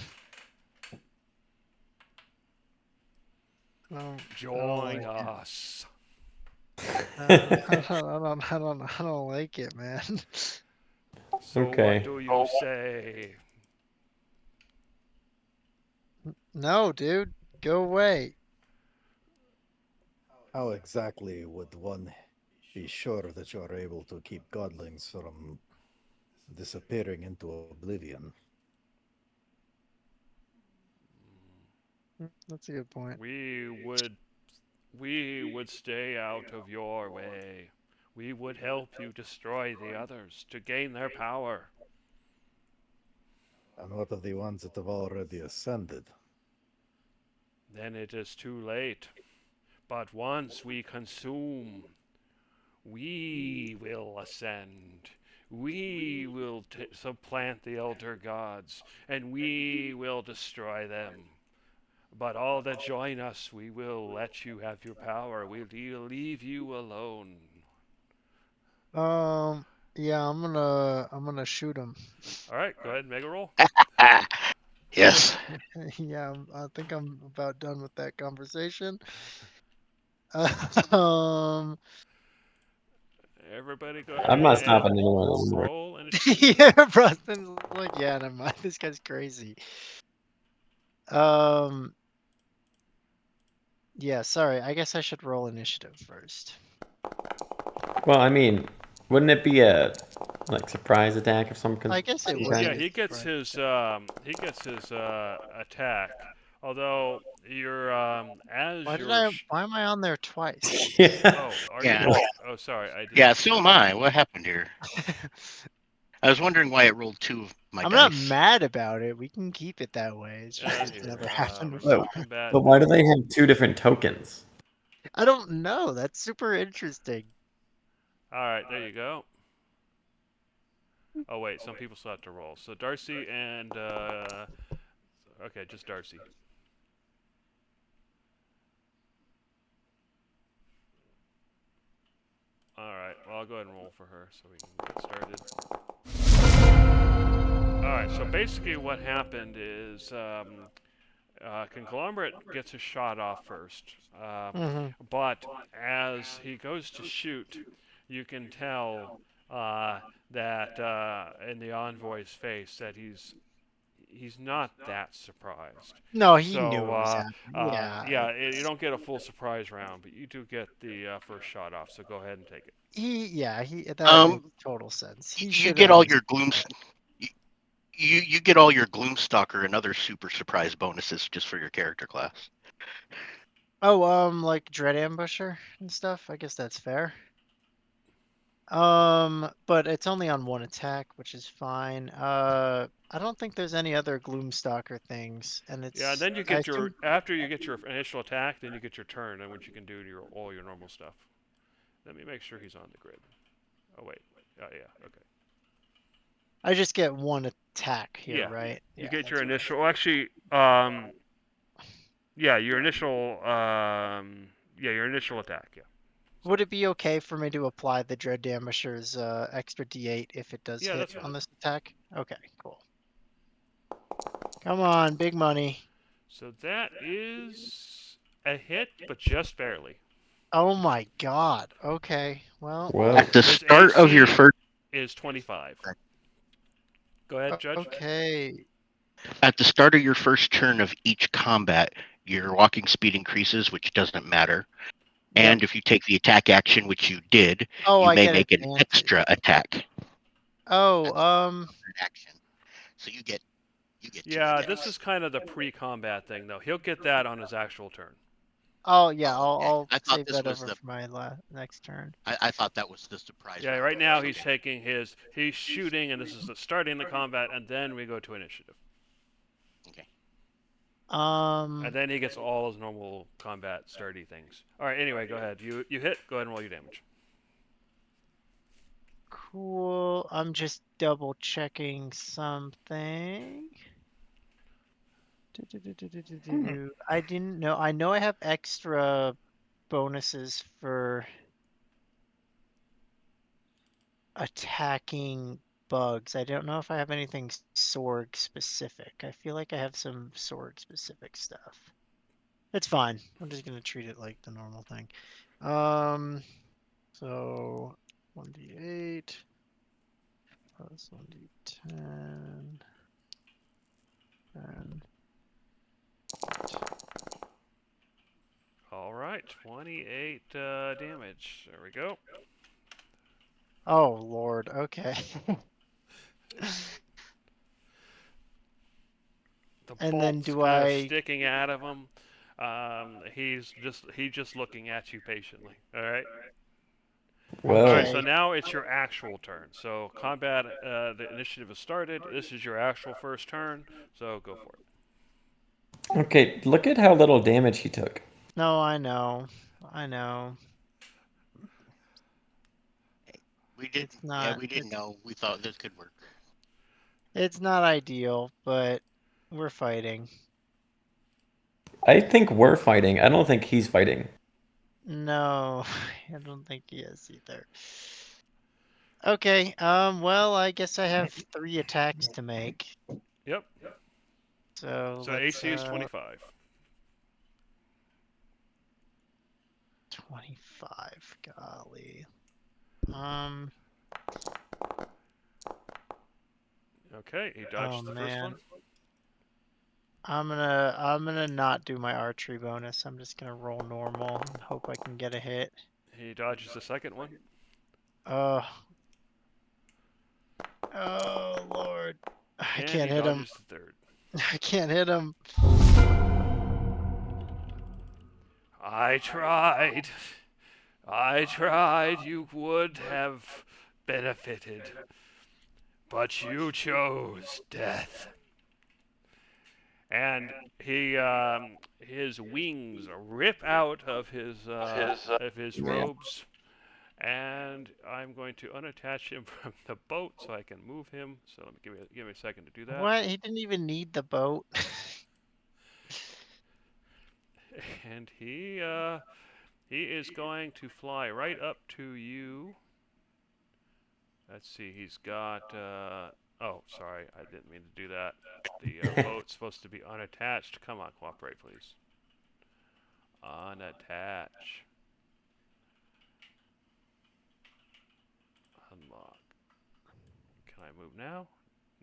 I don't Join like it. us. I don't like it, man. So Okay. what do you say? No, dude, go away. How exactly would one be sure that you are able to keep godlings from disappearing into oblivion? That's a good point. We would stay out of your way. We would help you destroy the others to gain their power. And what of the ones that have already ascended? Then it is too late. But once we consume, we will ascend. We will supplant the elder gods, and we will destroy them. But all that join us, we will let you have your power. We'll leave you alone. Yeah, I'm gonna shoot him. All right, go ahead and make a roll. Yes. Yeah, I think I'm about done with that conversation. Everybody, go ahead I'm not and stopping anyone anymore. roll initiative. Yeah, Preston's like, yeah, never mind. This guy's crazy. Yeah, sorry. I guess I should roll initiative first. Well, I mean, wouldn't it be a surprise attack if someone could? I guess it Yeah, would. Yeah, be he gets surprise. his attack. Although you're as Why you're why am I on there twice? oh, are Yeah. you? Oh, sorry, I didn't. Yeah, so am I. What happened here? I was wondering why it rolled 2 of my I'm dice. not mad about it. We can keep it that way. It's just it's Here, never happened let's before. combat. but why do they have 2 different tokens? I don't know. That's super interesting. All right, there you go. Oh wait, some people still have to roll. So Darcy and okay, just Darcy. All right, well I'll go ahead and roll for her so we can get started. All right, so basically what happened is Conglomerate gets a shot off first, but as he goes to shoot, you can tell that in the envoy's face that he's not that surprised. No, he knew So it was happening. Yeah. you don't get a full surprise round, but you do get the first shot off. So go ahead and take it. That makes total sense. He You should get have all his- your gloom. You get all your Gloomstalker and other super surprise bonuses just for your character class. Oh, like Dread Ambusher and stuff. I guess that's fair. But it's only on one attack, which is fine. I don't think there's any other Gloomstalker things, and Yeah, it's then you I get your assume after you get your initial attack, then you get your turn, and which you can do all your normal stuff. Let me make sure he's on the grid. Oh wait. Oh yeah. Okay. I just get one attack here, Yeah. right? You Yeah, get your that's what I initial. Well, actually, yeah, your initial. Yeah, your initial attack. Yeah. Would it be okay for me to apply the Dread Damishers extra D8 if it does Yeah, hit that's fine. on this attack? Okay, cool. Come on, big money. So that is a hit, but just barely. Oh my god. Okay, well, Whoa. At the His start of your AC first is 25. Go ahead, Judge. okay. at the start of your first turn of each combat, your walking speed increases, which doesn't matter. Yep. And if you take the attack action, which you did, Oh, you I may get make an advantage. extra attack. Oh, Action. So you get Yeah, two this attacks. is kind of the pre-combat thing, though. He'll get that on his actual turn. oh yeah, Oh, okay. I'll I thought save this that was over the. for my next turn. I thought that was the surprise. Yeah, round right now bonus. he's Okay. taking his. He's shooting, and this is the starting the combat, and then we go to initiative. And then he gets all his normal combat sturdy things. All right. Anyway, go ahead. You hit. Go ahead and roll your damage. Cool. I'm just double checking something. I didn't know. I know I have extra bonuses for attacking bugs. I don't know if I have anything sword specific. I feel like I have some sword specific stuff. It's fine. I'm just gonna treat it like the normal thing. So 1d8 plus 1d10 and All right. 28 damage. There we go. oh Lord, okay. The And then bolt's do kind of I sticking out of him. He's just looking at you patiently. All right. Whoa. All right. So okay. now it's your actual turn. So combat. The initiative has started. This is your actual first turn. So go for it. Okay, look at how little damage he took. No, I know. I know. We did. It's not We didn't know. We thought this could work. it's not ideal, but we're fighting. I think we're fighting. I don't think he's fighting. No, I don't think he is either. Okay, well, I guess I have 3 attacks to make. Yep. So So let's AC is 25. 25. Golly. Okay, he dodged the first man. one. I'm gonna not do my archery bonus. I'm just gonna roll normal and hope I can get a hit. He dodges the second one. Oh. Oh Lord. I And can't he hit him. dodges the third. I can't hit him. I tried. I tried. You would have benefited. But you chose death. And his wings rip out of his robes, and I'm going to unattach him from the boat so I can move him. So let me give me a second to do that. What? He didn't even need the boat. And he is going to fly right up to you. Let's see. He's got. Oh, sorry. I didn't mean to do that. The boat's supposed to be unattached. Come on, cooperate, please. Unattach. Unlock. Can I move now?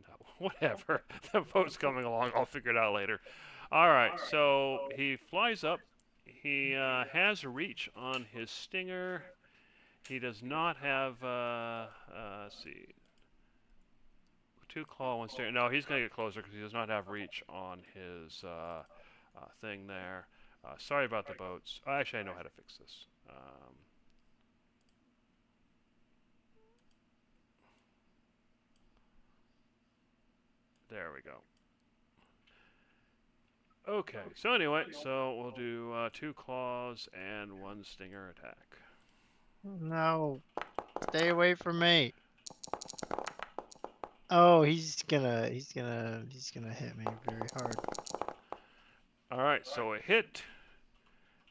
No. Whatever. The boat's coming along. I'll figure it out later. All right. So he flies up. He has reach on his stinger. He does not have. Let's see. 2 claw, 1 stinger. No, he's going to get closer because he does not have reach on his thing there. Sorry about the boats. Actually, I know how to fix this. There we go. Okay, so anyway, so we'll do 2 claws and 1 stinger attack. No. Stay away from me. Oh, he's gonna hit me very hard. Alright, so a hit,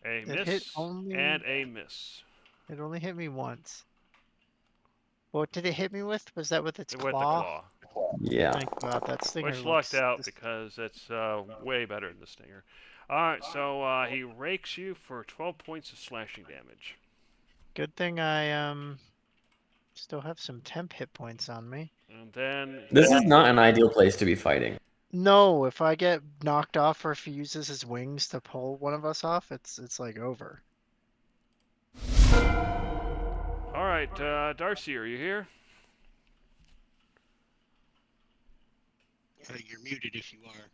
a It hit miss, only and a miss. It only hit me once. What did it hit me with? Was that with its With the claw? claw. Yeah. Thank God, that stinger Which looks lucked out this- because it's way better than the stinger. Alright, so he rakes you for 12 points of slashing damage. Good thing I still have some temp hit points on me. And then This is not an ideal place to be fighting. No, if I get knocked off or if he uses his wings to pull one of us off, it's like over. Alright, Darcy, are you here? You're muted if you are.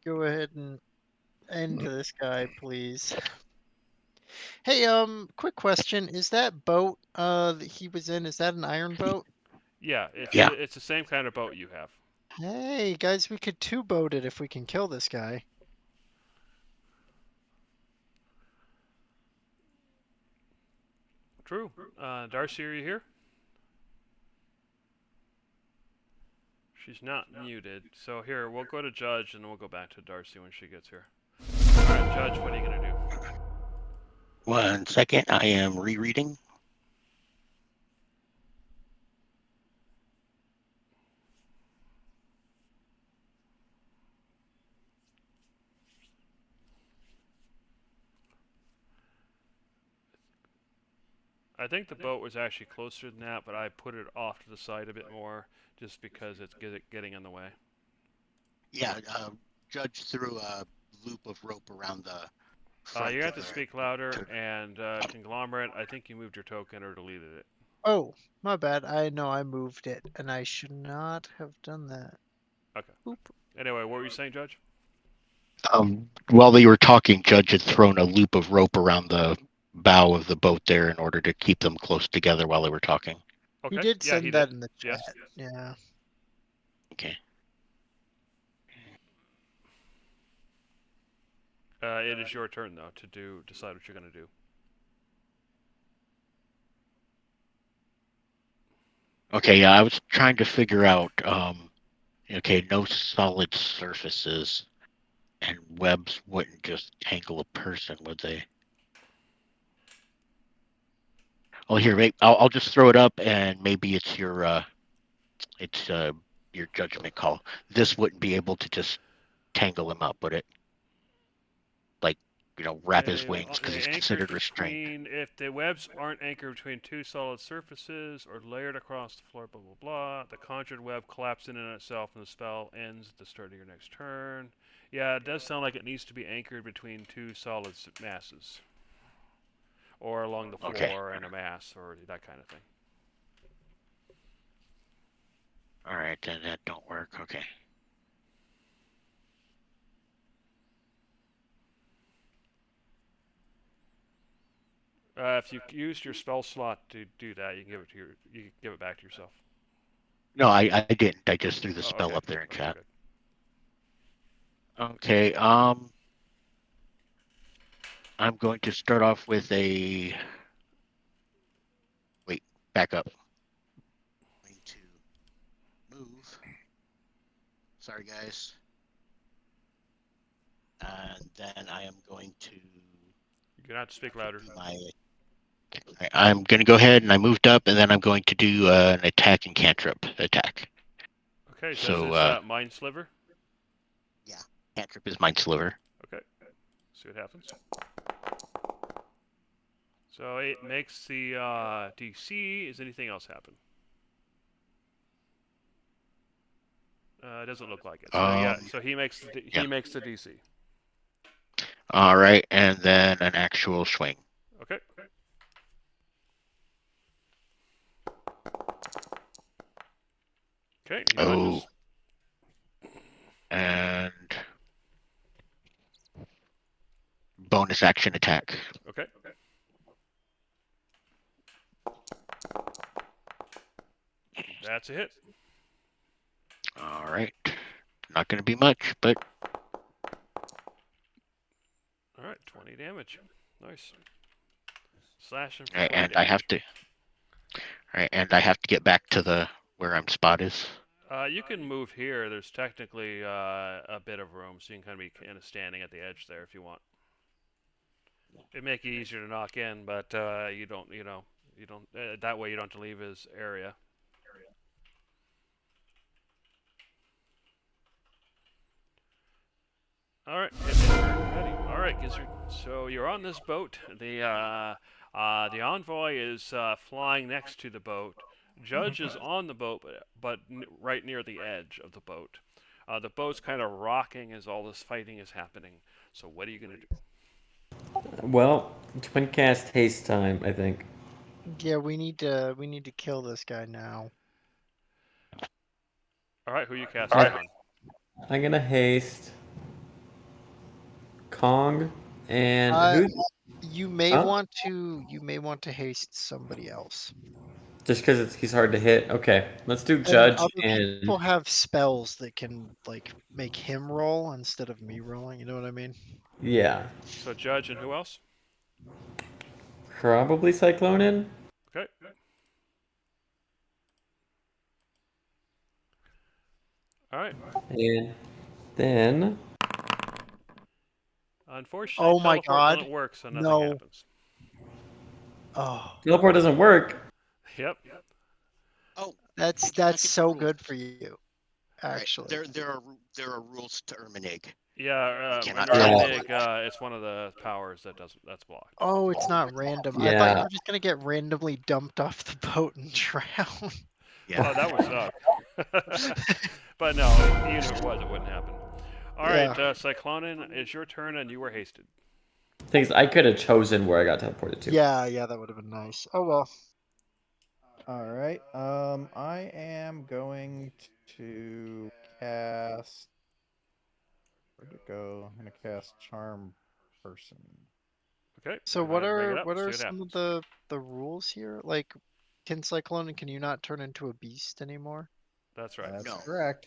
Go ahead and end this guy, please. Hey, quick question. Is that boat that he was in, is that an iron boat? Yeah, it's Yeah. it's the same kind of boat you have. Hey, guys, we could two-boat it if we can kill this guy. True. Darcy, are you here? She's not muted. So here, we'll go to Judge and then we'll go back to Darcy when she gets here. Alright, Judge, what are you gonna do? 1 second, I am rereading. I think the boat was actually closer than that, but I put it off to the side a bit more just because it's getting in the way. Yeah, Judge threw a loop of rope around the front You of have to the- speak louder, and Conglomerate, I think you moved your token or deleted it. Oh, my bad. I know I moved it, and I should not have done that. Okay. Oop. Anyway, what were you saying, Judge? While they were talking, Judge had thrown a loop of rope around the bow of the boat there in order to keep them close together while they were talking. Okay. He did yeah, send he that did. in the Yes. chat. Yeah. Okay. It is your turn though to decide what you're gonna do. Okay, yeah, I was trying to figure out, okay, no solid surfaces, and webs wouldn't just tangle a person, would they? Oh, here, wait, I'll just throw it up, and maybe it's your judgment call. This wouldn't be able to just tangle him up, would it? Like, wrap his wings because he's Anchored considered restrained. if the webs aren't anchored between 2 solid surfaces or layered across the floor, blah blah blah, the conjured web collapses in on itself and the spell ends at the start of your next turn. Yeah, it does sound like it needs to be anchored between 2 solid masses. Or along the floor Okay. in a mass or that kind of thing. All right, then that don't work. Okay. If you used your spell slot to do that, you can give it back to yourself. No, I didn't. I just threw the spell okay. up there in Okay, chat. good. Okay, I'm going to start off with a... Wait, back up. I'm going to move. Sorry, guys. And then I am going to... You're gonna have to speak louder. I'm going to go ahead and I moved up, and then I'm going to do an attack and cantrip attack. Okay, so So, this is Mind Sliver. Cantrip is Mind Sliver. Okay, see what happens. So it makes the DC. Is anything else happen? It doesn't look like it. So yeah, so he makes the DC. All right, and then an actual swing. Okay. Okay. He dodges. And bonus action attack. Okay. That's a hit. Not going to be much, but All right, 20 damage. Nice. Slashing for all right, 20 and damage. I have to get back to the where I'm spot is. You can move here. There's technically a bit of room, so you can kind of standing at the edge there if you want. It'd make it easier to knock in, but you don't. That way you don't have to leave his area. All right, ready. All right, Gizzard. So you're on this boat. The envoy is flying next to the boat. Judge is on the boat, but right near the edge of the boat. The boat's kind of rocking as all this fighting is happening. So what are you gonna do? Well, twin cast haste time, I think. Yeah, we need to kill this guy now. All right, who are you casting on? I'm gonna haste Kong and Uh, who? You may Huh? want to haste somebody else. Just because he's hard to hit. Okay, let's do And Judge other and people have spells that can like make him roll instead of me rolling. You know what I mean? yeah, So Judge and who else? probably Cyclonin. Okay. All right. And then Unfortunately, Oh my teleport God. doesn't work, so nothing No. happens. Oh, teleport doesn't work. Yep. Oh, that's second so rule. good for you, Right, actually. there are rules to Erminig. Yeah. You When cannot Erminig, teleport. it's one of the powers that's blocked. Oh, it's not random. I thought you Yeah. were just gonna get randomly dumped off the boat and drown. Yeah. Oh, that would suck. But no, even if it was, it wouldn't happen. All right, Yeah. Cyclonin, it's your turn, and you were hasted. Things I could have chosen where I got teleported to. Yeah, that would have been nice. Oh well. All right. I am going to cast. Where'd it go? I'm gonna cast Charm Person. Okay. So go ahead and bring it up, what see are what some of happens. the rules here? Like, can you not turn into a beast anymore? That's right. That's No. correct.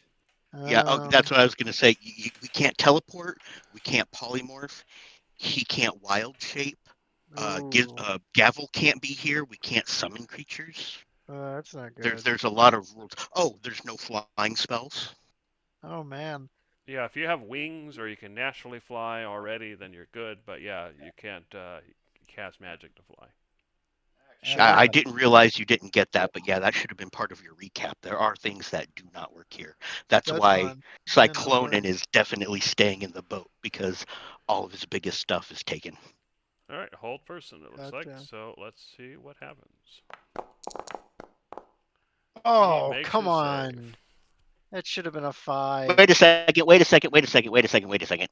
Yeah, that's Um, what I was going to say. We can't teleport. We can't polymorph. He can't wild shape. ooh, Gavel can't be here. We can't summon creatures. that's not good. There's a lot of rules. Oh, there's no flying spells. Oh man. Yeah, if you have wings or you can naturally fly already, then you're good. But yeah, you can't cast magic to fly. I Excellent. didn't realize you didn't get that, but yeah, that should have been part of your recap. There are things that do not work here. That's why fine. Yeah, no Cyclonin worries. is definitely staying in the boat because all of his biggest stuff is taken. All right, hold person. It looks like. Gotcha. So let's see what happens. Oh, makes come his on. save. That should have been a 5. Wait a second.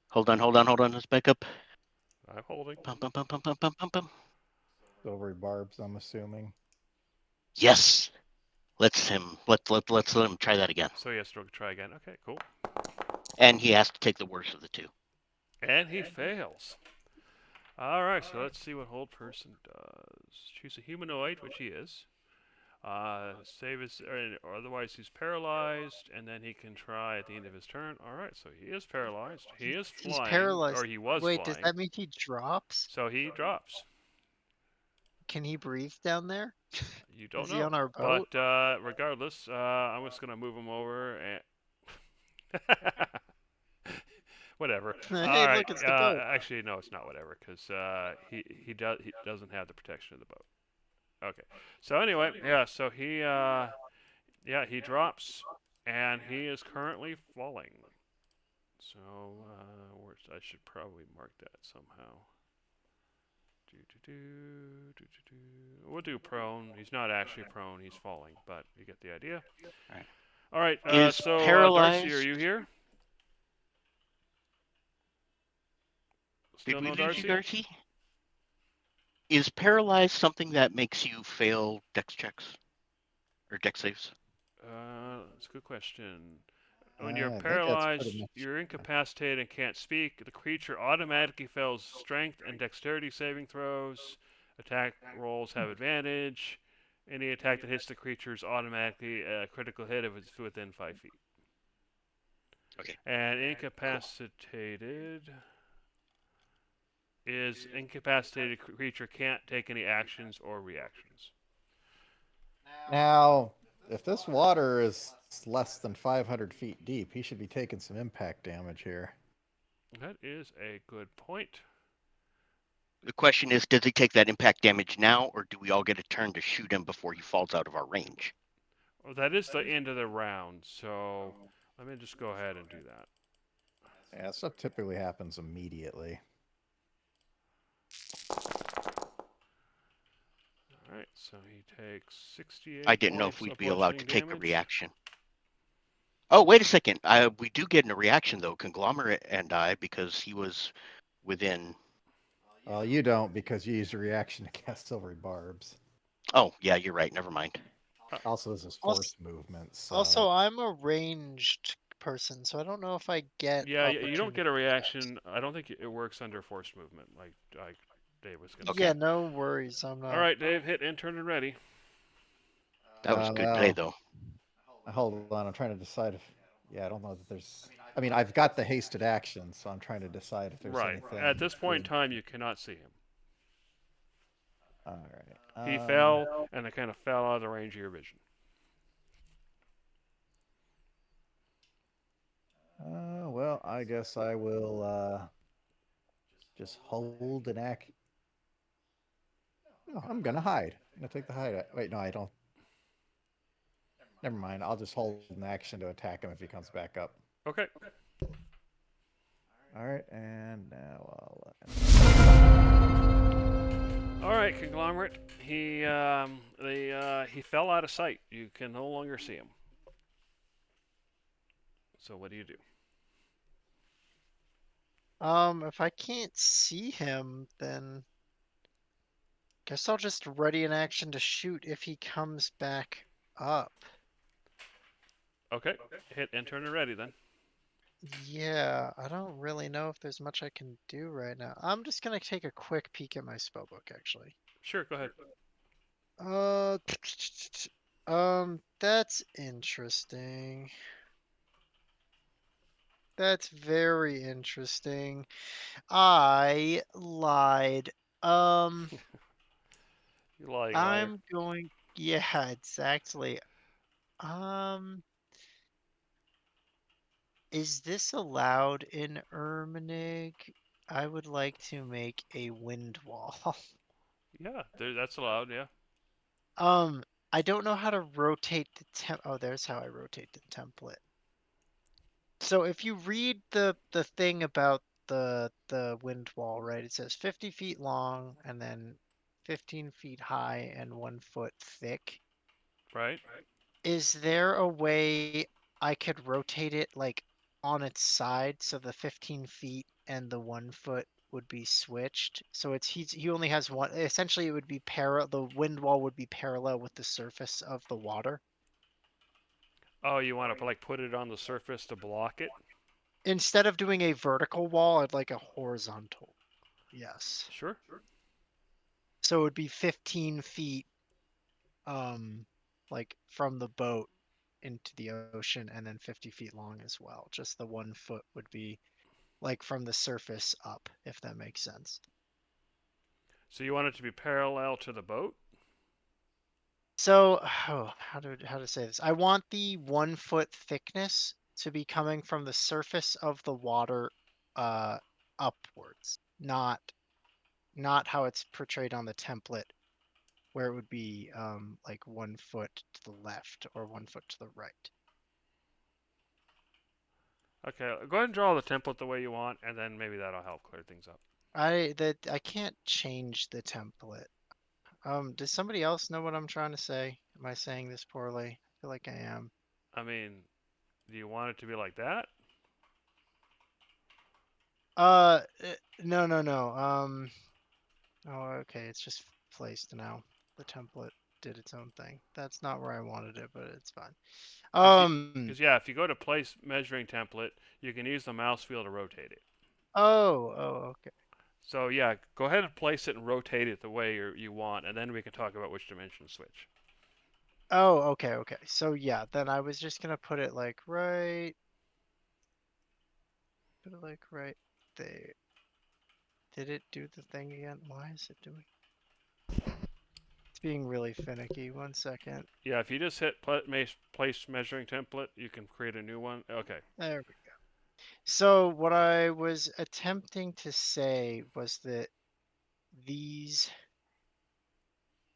Hold on. Let's back up. I'm holding. Pum. Silvery barbs, I'm assuming. Yes. Let's let him try that again. So he has to try again. Okay, cool. And he has to take the worst of the two. And he fails. All right, so let's see what hold person does. Choose a humanoid, which he is. Save his, or otherwise he's paralyzed, and then he can try at the end of his turn. All right, so he is paralyzed. He is He's flying, paralyzed. or he was Wait, flying. does that mean he drops? So he drops. Can he breathe down there? You don't Is know. he on our boat? But regardless, I'm just gonna move him over and. Whatever. Hey, All right. look, it's the boat. Actually, no, it's not whatever, because he doesn't have the protection of the boat. Okay. So anyway, yeah. So he drops, and he is currently falling. So I should probably mark that somehow. We'll do prone. He's not actually prone. He's falling, but you get the idea. All right. Is So paralyzed? Darcy, are you here? Still Did we no lose you, Darcy? Darcy? Is paralyzed something that makes you fail dex checks? Or dex saves? That's a good question. When I you're think that's pretty paralyzed, much- you're incapacitated and can't speak. The creature automatically fails strength and dexterity saving throws. Attack rolls have advantage. Any attack that hits the creature is automatically a critical hit if it's within 5 feet. Okay. And incapacitated is incapacitated creature can't take any actions or reactions. Now, if this water is less than 500 feet deep, he should be taking some impact damage here. That is a good point. The question is, does he take that impact damage now, or do we all get a turn to shoot him before he falls out of our range? Well, that is the end of the round, so let me just go ahead and do that. Yeah, stuff typically happens immediately. All right, so he takes 68 I didn't know if points we'd of be allowed to bludgeoning take a damage. reaction. Oh, wait a second. We do get a reaction though, Conglomerate and I, because he was within. Well, you don't because you used a reaction to cast Silvery Barbs. Oh, yeah, you're right. Never mind. Also, this is Also- forced movement. So... Also, I'm a ranged person, so I don't know if I get. Yeah, you don't get a opportunity attacks. reaction. I don't think it works under forced movement, like Dave was going to Okay. Yeah, say. no worries. I'm not. All right, Dave, hit and turn and ready. That was a good play though. Hold on, I'm trying to decide if. Yeah, I don't know that there's. I mean, I've got the hasted action, so I'm trying to decide if there's Right. anything. At this point in time, you cannot see him. All right. He fell, and it kind of fell out of the range of your vision. Well, I guess I will just hold an act. No, I'm gonna hide. I'm gonna take the hide. Wait, no, I don't. Never mind. I'll just hold an action to attack him if he comes back up. Okay. All right, and now All right, Conglomerate. He fell out of sight. You can no longer see him. So what do you do? If I can't see him, then guess I'll just ready an action to shoot if he comes back up. Okay. Hit and turn and ready then. Yeah, I don't really know if there's much I can do right now. I'm just gonna take a quick peek at my spellbook, actually. Sure, go ahead. That's interesting. That's very interesting. I lied. You lying liar. I'm going. Yeah, exactly. Is this allowed in Erminig? I would like to make a wind wall. Yeah, that's allowed. Yeah. I don't know how to rotate the Oh, there's how I rotate the template. So if you read the thing about the wind wall, right? It says 50 feet long and then 15 feet high and 1 foot thick. Right. Is there a way I could rotate it like on its side so the 15 feet and the 1 foot would be switched? So he only has one. Essentially, it would be parallel. The wind wall would be parallel with the surface of the water. Oh, you want to put it on the surface to block it? Instead of doing a vertical wall, I'd like a horizontal. Yes. Sure. So it would be 15 feet, like from the boat into the ocean, and then 50 feet long as well. Just the 1 foot would be like from the surface up, if that makes sense. So you want it to be parallel to the boat? So, how to say this? I want the 1 foot thickness to be coming from the surface of the water, upwards, not how it's portrayed on the template, where it would be like 1 foot to the left or 1 foot to the right. Okay, go ahead and draw the template the way you want, and then maybe that'll help clear things up. I can't change the template. Does somebody else know what I'm trying to say? Am I saying this poorly? I feel like I am. I mean, do you want it to be like that? No. Oh, okay. It's just placed now. The template did its own thing. That's not where I wanted it, but it's fine. Because yeah, if you go to place measuring template, you can use the mouse wheel to rotate it. Oh, okay. So yeah, go ahead and place it and rotate it the way you want, and then we can talk about which dimension to switch. Oh, okay. So yeah, then I was just gonna put it like right put it like right there. Did it do the thing again? Why is it doing? It's being really finicky. 1 second. Yeah, if you just hit place measuring template, you can create a new one. Okay. There we go. So what I was attempting to say was that these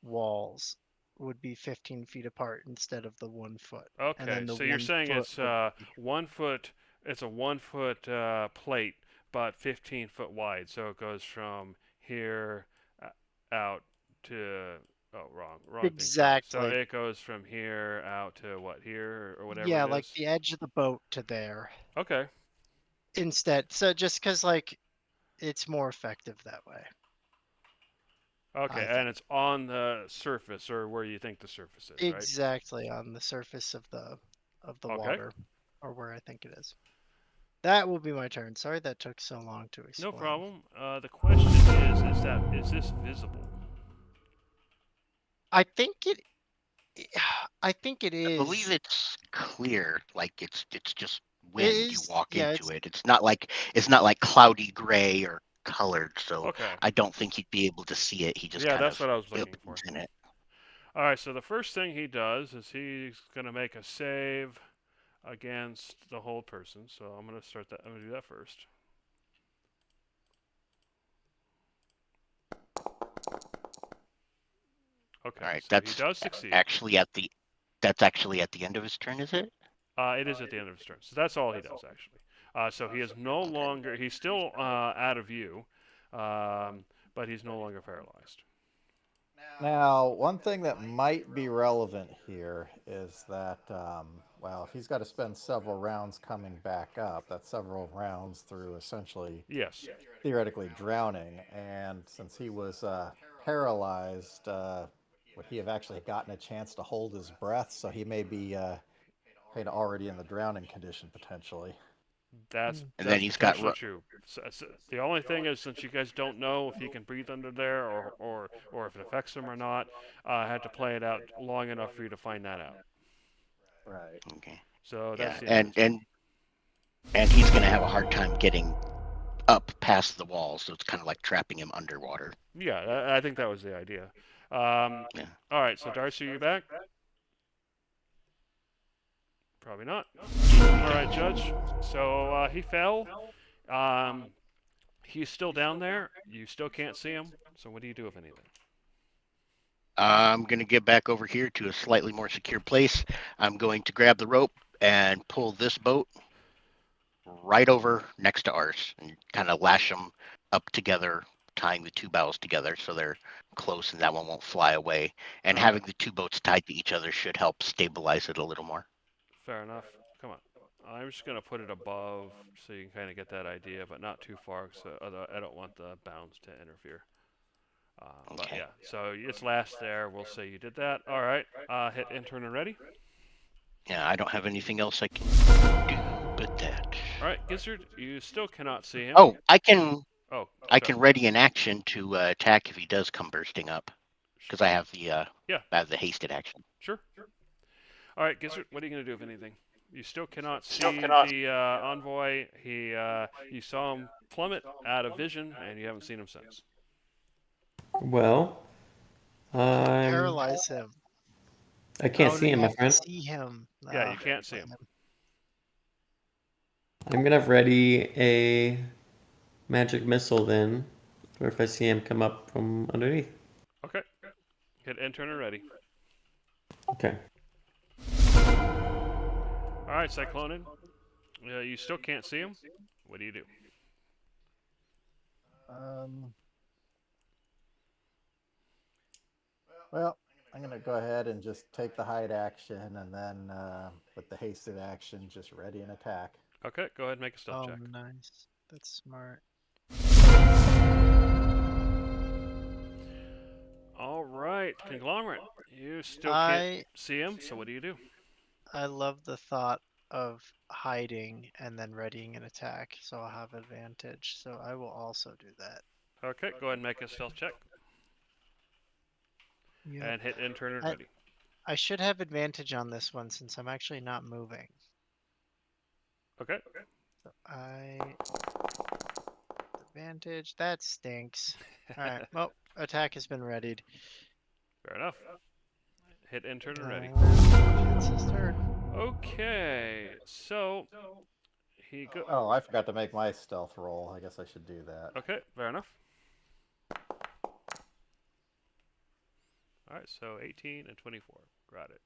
walls would be 15 feet apart instead of the 1 foot. And Okay. then the So you're 1 saying foot it's would be- 1 foot. It's a 1 foot plate, but 15 foot wide. So it goes from here out to. Oh, wrong thing. Sorry. So Exactly. it goes from here out to what, here or whatever Yeah, it like is? the edge of the boat to there Okay. instead. So just because like it's more effective that way. Okay, I and think. it's on the surface or where you think the surface is, right? Exactly on the surface of the Okay. water, or where I think it is. That will be my turn. Sorry that took so long to explain. No problem. The question is this visible? I think it. I think it I believe is. it's clear, like it's just It wind. You is. walk Yeah, into it. It's not like cloudy gray or colored. So Okay. I don't think he'd be able to see it. He just Yeah, kind that's of what I was looking for. builds in it. All right, so the first thing he does is he's going to make a save against the hold person. So I'm going to start that. I'm going to do that first. Okay, All right, so he does succeed. that's actually at the end of his turn, is it? It is at the end of his turn. So that's all he does, actually. So he is no longer, he's still out of view, but he's no longer paralyzed. Now, one thing that might be relevant here is that, well, if he's got to spend several rounds coming back up, that's several rounds through essentially Yes. theoretically drowning. And since he was paralyzed, would he have actually gotten a chance to hold his breath? So he may be kind of already in the drowning condition potentially. That's And then he's got potentially true. So the only thing is, since you guys don't know if he can breathe under there or if it affects him or not, I had to play it out long enough for you to find that out. Right. okay. So Yeah, that's the end. and he's gonna have a hard time getting up past the wall, so it's kind of like trapping him underwater. Yeah, I think that was the idea. Yeah. All right, so Darcy, you back? Probably not. All right, Judge. So he fell. He's still down there. You still can't see him. So what do you do, if anything? I'm gonna get back over here to a slightly more secure place. I'm going to grab the rope and pull this boat right over next to ours and kind of lash them up together, tying the two bows together so they're close and that one won't fly away. And All having right. the two boats tied to each other should help stabilize it a little more. Fair enough. Come on. I'm just going to put it above so you can kind of get that idea, but not too far because I don't want the bounds to interfere. But Okay. yeah, so it's last there. We'll say you did that. All right. Hit intern and ready. Yeah, I don't have anything else I can do but that. All right, Gizzard, you still cannot see him. Oh, I can Oh, I sorry. can ready an action to attack if he does come bursting up because I have the Yeah. I have the hasted action. Sure. All right, Gizzard, what are you going to do, if anything? You still cannot see the envoy. You saw him plummet out of vision, and you haven't seen him since. Well, Paralyze him. I can't Oh, see no, him, you my friend. See him. Yeah, you can't see him. I'm gonna ready a magic missile then, or if I see him come up from underneath. Okay. Hit intern and ready. Okay. All right, Cyclonin. You still can't see him. What do you do? Well, I'm going to go ahead and just take the hide action and then with the hasted action, just ready an attack. Okay, go ahead and make a stealth Oh, check. nice. That's smart. All right, Conglomerate. You still can't see him, so what do you do? I love the thought of hiding and then readying an attack, so I'll have advantage. So I will also do that. Okay, go ahead and make a stealth check. Yep. And hit intern and ready. I should have advantage on this one since I'm actually not moving. Okay. So I advantage. That stinks. All right. Well, attack has been readied. Fair enough. Hit and turn and ready. It's his turn. Okay, so he go. Oh, I forgot to make my stealth roll. I guess I should do that. Okay, fair enough. All right, so 18 and 24. Got it.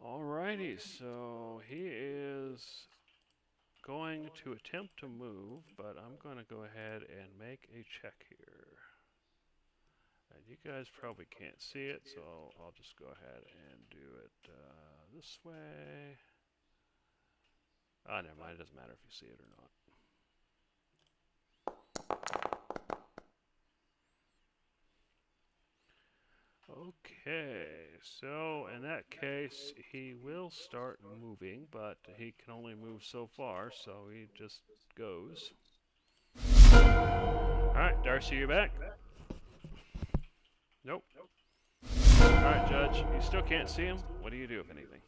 Alrighty, so he is going to attempt to move, but I'm going to go ahead and make a check here. And you guys probably can't see it, so I'll just go ahead and do it this way. Ah, never mind. It doesn't matter if you see it or not. Okay, so in that case, he will start moving, but he can only move so far, so he just goes. Alright, Darcy, you back? Nope. Alright, Judge, you still can't see him? What do you do, if anything?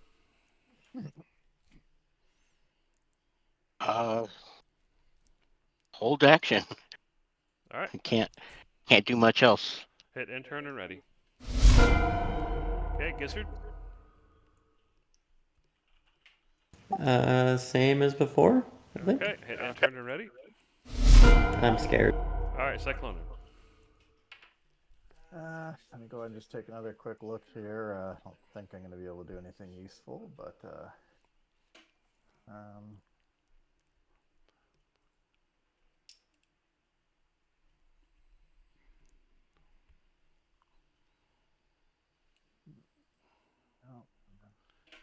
Hold action. Alright, Can't do much else. hit and turn and ready. Okay, Gizzard? Same as before, I think. Okay, hit and turn and ready. I'm scared. Alright, Cyclone. Let me go ahead and just take another quick look here. I don't think I'm going to be able to do anything useful, but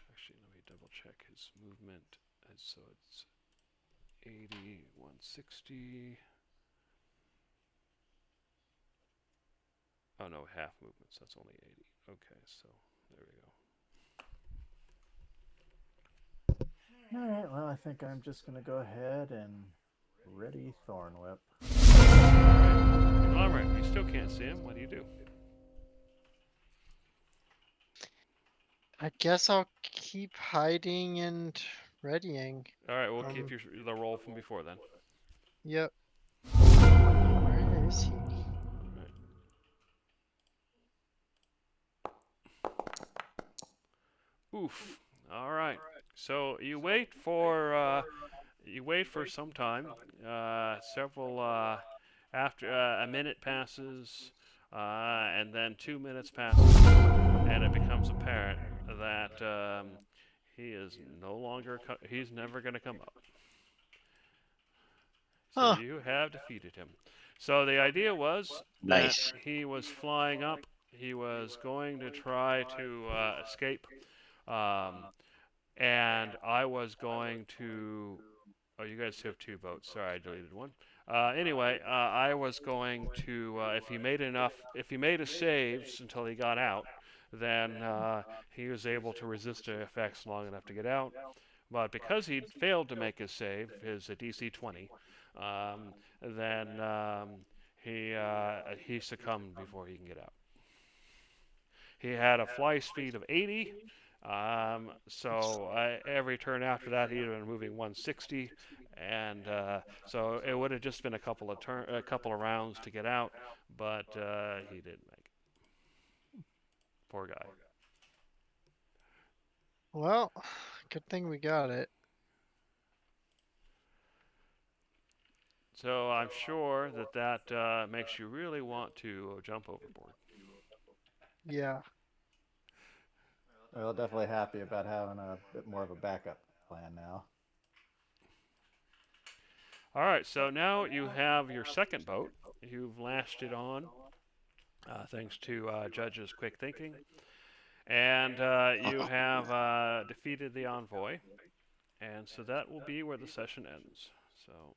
Actually, let me double check his movement. And so it's 80, 160. Oh no, half movements. That's only 80. Okay, so there we go. all right. Well, I think I'm just going to go ahead and ready Thorn Whip. Conglomerate, you still can't see him. What do you do? I guess I'll keep hiding and readying. Alright, we'll keep the roll from before then. Yep. Where is he? Oof. Alright. So you wait for some time. Several after a minute passes, and then 2 minutes passes, and it becomes apparent that he is no longer. He's never going to come up. So Huh. you have defeated him. So the idea was Nice. that he was flying up. He was going to try to escape, and I was going to. Oh, you guys have 2 votes. Sorry, I deleted one. Anyway, I was going to. If he made a saves until he got out, then he was able to resist the effects long enough to get out. But because he failed to make his save, his DC 20, then he succumbed before he can get out. He had a fly speed of 80, so every turn after that he'd have been moving 160, and so it would have just been a couple of rounds to get out, but he didn't make it. Poor guy. Well, good thing we got it. So I'm sure that makes you really want to jump overboard. Yeah. Well, definitely happy about having a bit more of a backup plan now. All right, so now you have your second boat. You've lashed it on, thanks to Judge's quick thinking, and you have defeated the envoy, and so that will be where the session ends. So